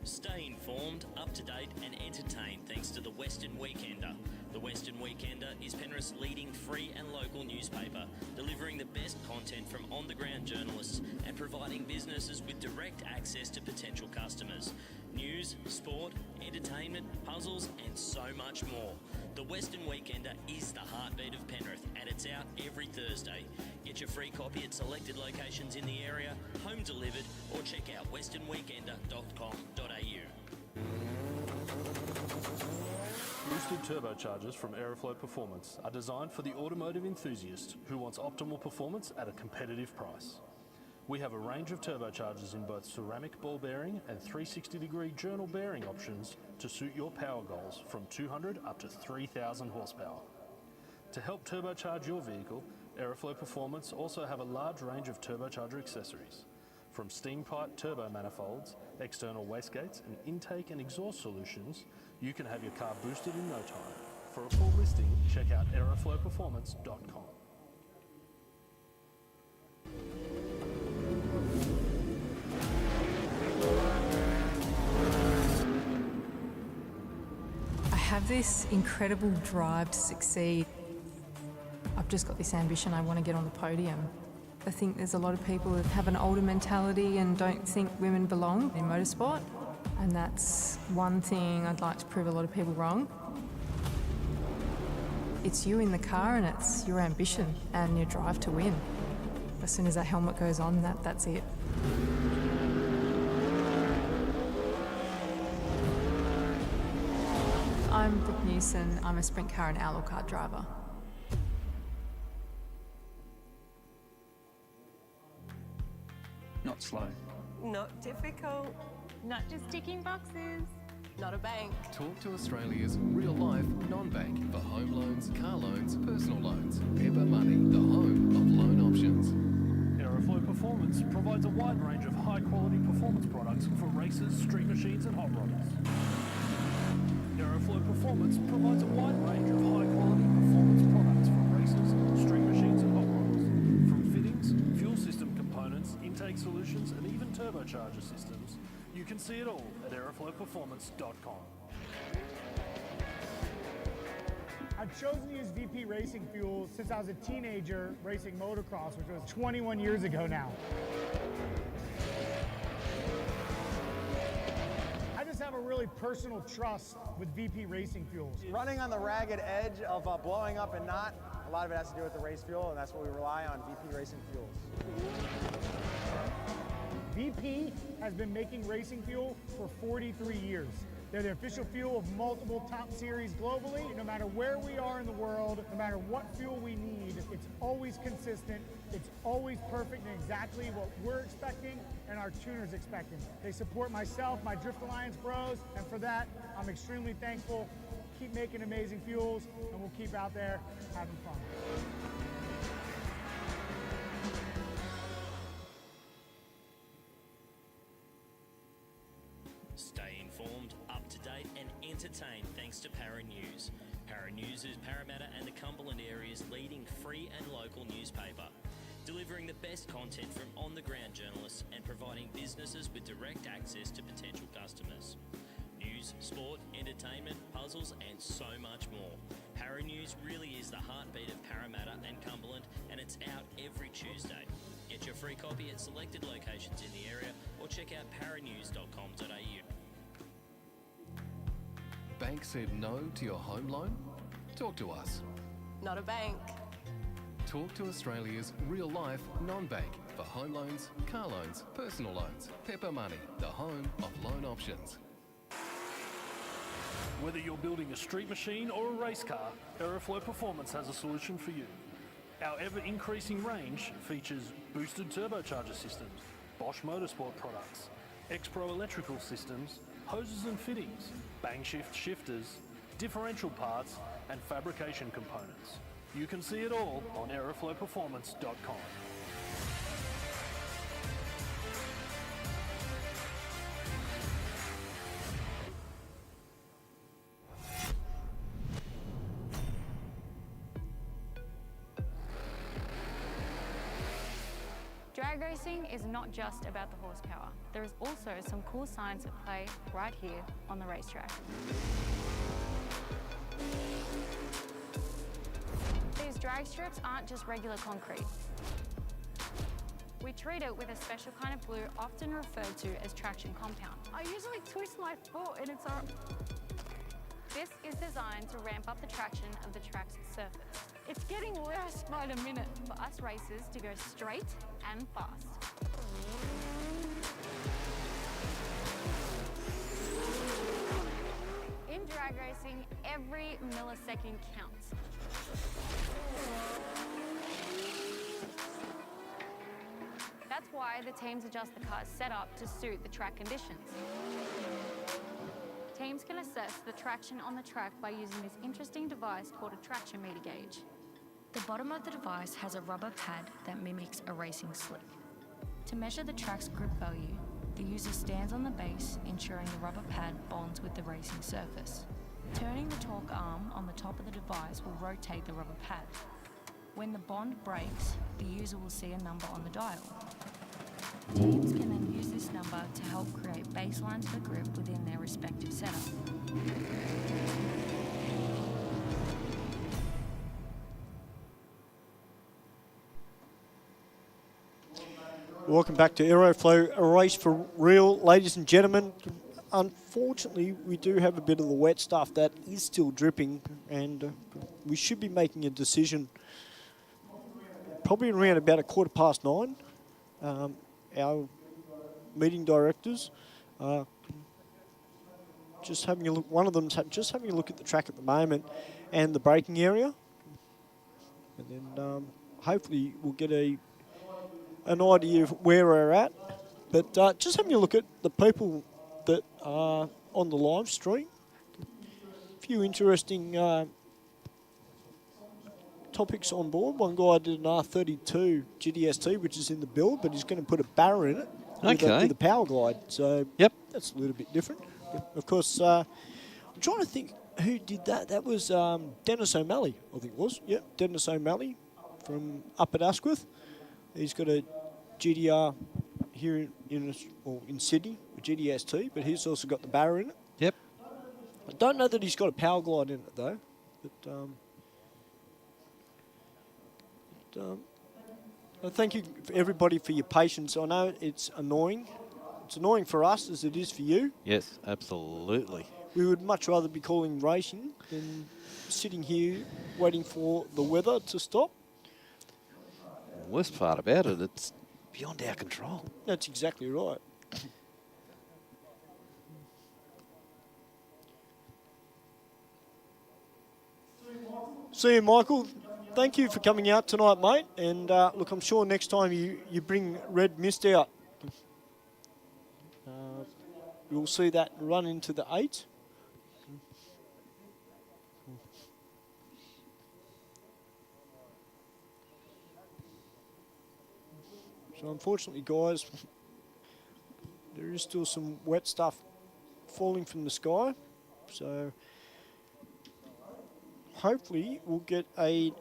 Stay informed, up to date and entertained thanks to the Western Weekender. The The Western Weekender is Penrith's leading free and local newspaper, delivering the best content from on-the-ground journalists and providing businesses with direct access to potential customers. News, sport, entertainment, puzzles and so much more. The Western Weekender is the heartbeat of Penrith and it's out every Thursday. Get your free copy at selected locations in the area, home delivered, or check out westernweekender.com.au. Boosted turbochargers from Aeroflow Performance are designed for the automotive enthusiast who wants optimal performance at a competitive price. We have a range of turbochargers in both ceramic ball bearing and 360-degree journal bearing options to suit your power goals from 200 up to 3,000 horsepower. To help turbocharge your vehicle, Aeroflow Performance also have a large range of turbocharger accessories. From steam pipe turbo manifolds, external wastegates and intake and exhaust solutions, you can have your car boosted in no time. For a full listing, check out aeroflowperformance.com. I have this incredible drive to succeed. I've just got this ambition, I want to get on the podium. I think there's a lot of people that have an older mentality and don't think women belong in motorsport. And that's one thing I'd like to prove a lot of people wrong. It's you in the car and it's your ambition and your drive to win. As soon as that helmet goes on, that's it. I'm Brooke Newson. I'm a sprint car and outlaw car driver. Not slow. Not difficult. Not just ticking boxes. Not a bank. Talk to Australia's real-life non-bank for home loans, car loans, personal loans. Pepper Money, the home of loan options. Aeroflow Performance provides a wide range of high-quality performance products for racers, street machines and hot rodders. Aeroflow Performance provides a wide range of high-quality performance products for racers, street machines and hot rodders. From fittings, fuel system components, intake solutions and even turbocharger systems, you can see it all at aeroflowperformance.com. I've chosen to use VP racing fuel since I was a teenager racing motocross, which was 21 years ago now. I just have a really personal trust with VP racing fuels. Running on the ragged edge of blowing up and not, a lot of it has to do with the race fuel, and that's what we rely on, VP racing fuels. VP has been making racing fuel for 43 years. They're the official fuel of multiple top series globally. No matter where we are in the world, no matter what fuel we need, it's always consistent, it's always perfect and exactly what we're expecting and our tuners expecting. They support myself, my Drift Alliance bros, and for that, I'm extremely thankful. Keep making amazing fuels, and we'll keep out there having fun. Stay informed, up to date and entertained thanks to Para News. Para News is Parramatta and the Cumberland area's leading free and local newspaper, delivering the best content from on-the-ground journalists and providing businesses with direct access to potential customers. News, sport, entertainment, puzzles and so much more. Para News really is the heartbeat of Parramatta and Cumberland and it's out every Tuesday. Get your free copy at selected locations in the area or check out paranews.com.au. Bank said no to your home loan? Talk to us. Not a bank. Talk to Australia's real-life non-bank for home loans, car loans, personal loans. Pepper Money, the home of loan options. Whether you're building a street machine or a race car, Aeroflow Performance has a solution for you. Our ever-increasing range features boosted turbocharger systems, Bosch Motorsport products, X-Pro electrical systems, hoses and fittings, bang shift shifters, differential parts and fabrication components. You can see it all on aeroflowperformance.com. Drag racing is not just about the horsepower. There is also some cool science at play right here on the racetrack. These drag strips aren't just regular concrete. We treat it with a special kind of glue often referred to as traction compound. I usually twist my foot and it's all... This is designed to ramp up the traction of the track's surface. It's getting worse by the minute for us racers to go straight and fast. In drag racing, every millisecond counts. That's why the teams adjust the car's setup to suit the track conditions. Teams can assess the traction on the track by using this interesting device called a traction meter gauge. The bottom of the device has a rubber pad that mimics a racing slick. To measure the track's grip value, the user stands on the base, ensuring the rubber pad bonds with the racing surface. Turning the torque arm on the top of the device will rotate the rubber pad. When the bond breaks, the user will see a number on the dial. Teams can then use this number to help create baselines for grip within their respective setup. Welcome back to Aeroflow, a race for real, ladies and gentlemen. Unfortunately, we do have a bit of the wet stuff that is still dripping, and we should be making a decision probably around about 9:15. Our meeting directors just having a look. One of them's just having a look at the track at the moment and the braking area, and then hopefully we'll get an idea of where we're at. But just having a look at the people that are on the live stream. A few interesting topics on board. One guy did an R32 GTST, which is in the build, but he's going to put a barra in it with a power glide. So yep, that's a little bit different. Of course, I'm trying to think who did that. That was Dennis O'Malley, I think it was. Yep, Dennis O'Malley from up at Asquith. He's got a GDR here in Sydney, a GDST, but he's also got the barra in it. Yep. I don't know that he's got a power glide in it though. But thank you everybody for your patience. I know it's annoying. It's annoying for us as it is for you. Yes, absolutely. We would much rather be calling racing than sitting here waiting for the weather to stop. The worst part about it, it's beyond our control. That's exactly right. See you, Michael. Thank you for coming out tonight, mate. And look, I'm sure next time you bring red mist out, you'll see that run into the 8. So unfortunately, guys, there is still some wet stuff falling from the sky. So hopefully we'll get a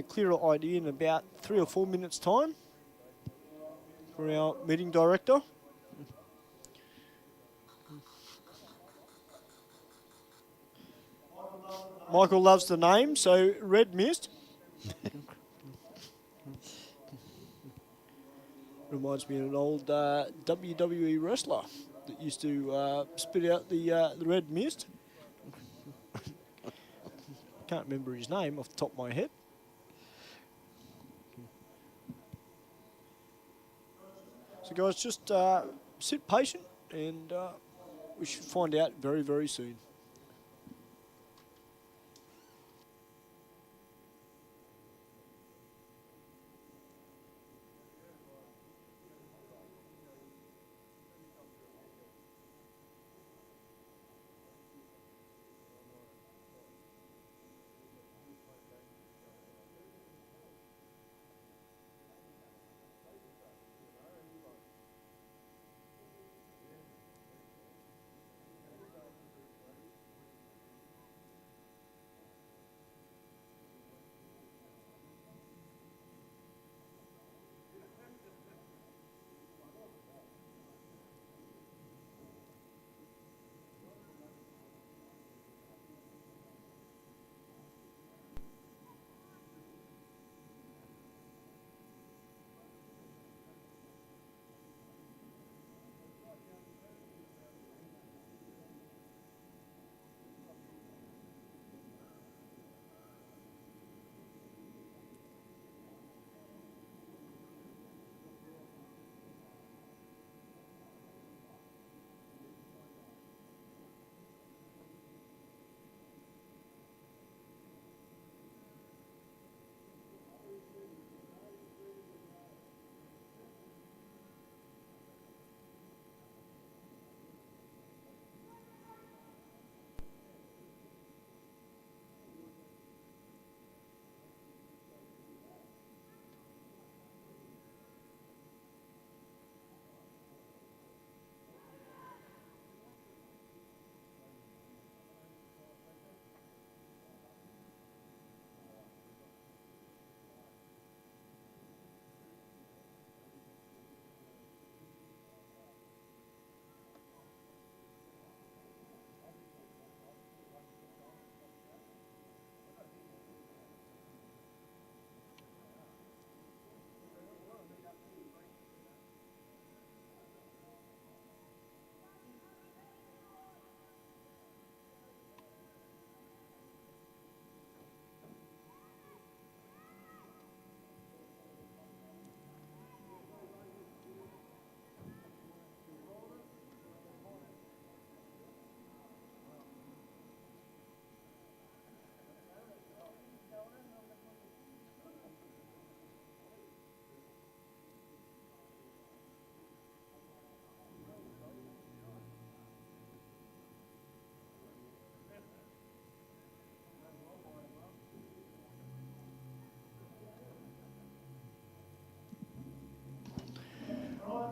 clearer idea in about 3 or 4 minutes' time for our meeting director. Michael loves the name, so Red Mist. Reminds me of an old WWE wrestler that used to spit out the red mist. Can't remember his name off the top of my head. So guys, just sit patient and we should find out very, very soon.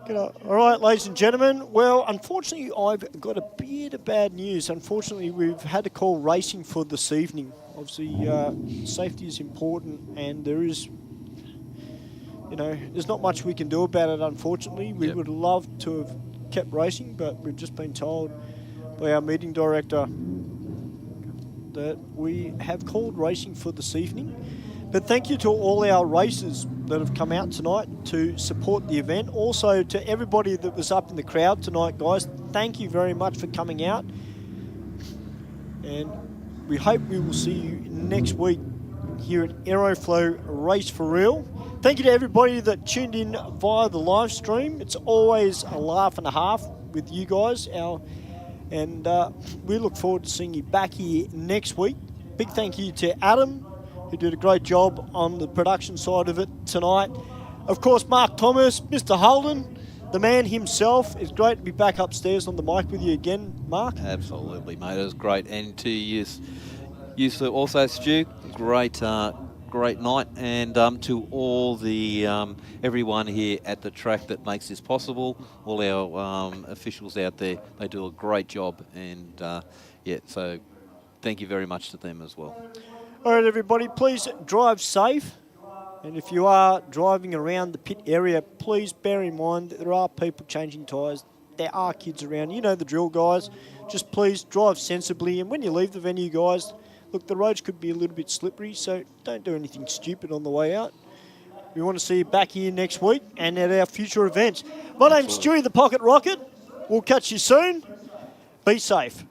All right, ladies and gentlemen. Well, unfortunately, I've got a bit of bad news. Unfortunately, we've had to call racing for this evening. Obviously, safety is important, and there is, there's not much we can do about it, unfortunately. We would love to have kept racing, but we've just been told by our meeting director that we have called racing for this evening. But thank you to all our racers that have come out tonight to support the event. Also to everybody that was up in the crowd tonight, guys. Thank you very much for coming out. And we hope we will see you next week here at Aeroflow Race for Real. Thank you to everybody that tuned in via the live stream. It's always a laugh and a half with you guys. And we look forward to seeing you back here next week. Big thank you to Adam, who did a great job on the production side of it tonight. Of course, Mark Thomas, Mr. Holden, the man himself. It's great to be back upstairs on the mic with you again, Mark. Absolutely, mate. It was great. And to you also, Stu, great night. And to all the everyone here at the track that makes this possible, all our officials out there, they do a great job. And so thank you very much to them as well. All right, everybody, please drive safe. And if you are driving around the pit area, please bear in mind that there are people changing tyres. There are kids around. You know the drill, guys. Just please drive sensibly. And when you leave the venue, guys, look, the roads could be a little bit slippery, so don't do anything stupid on the way out. We want to see you back here next week and at our future events. My name's Stewie the Pocket Rocket. We'll catch you soon. Be safe.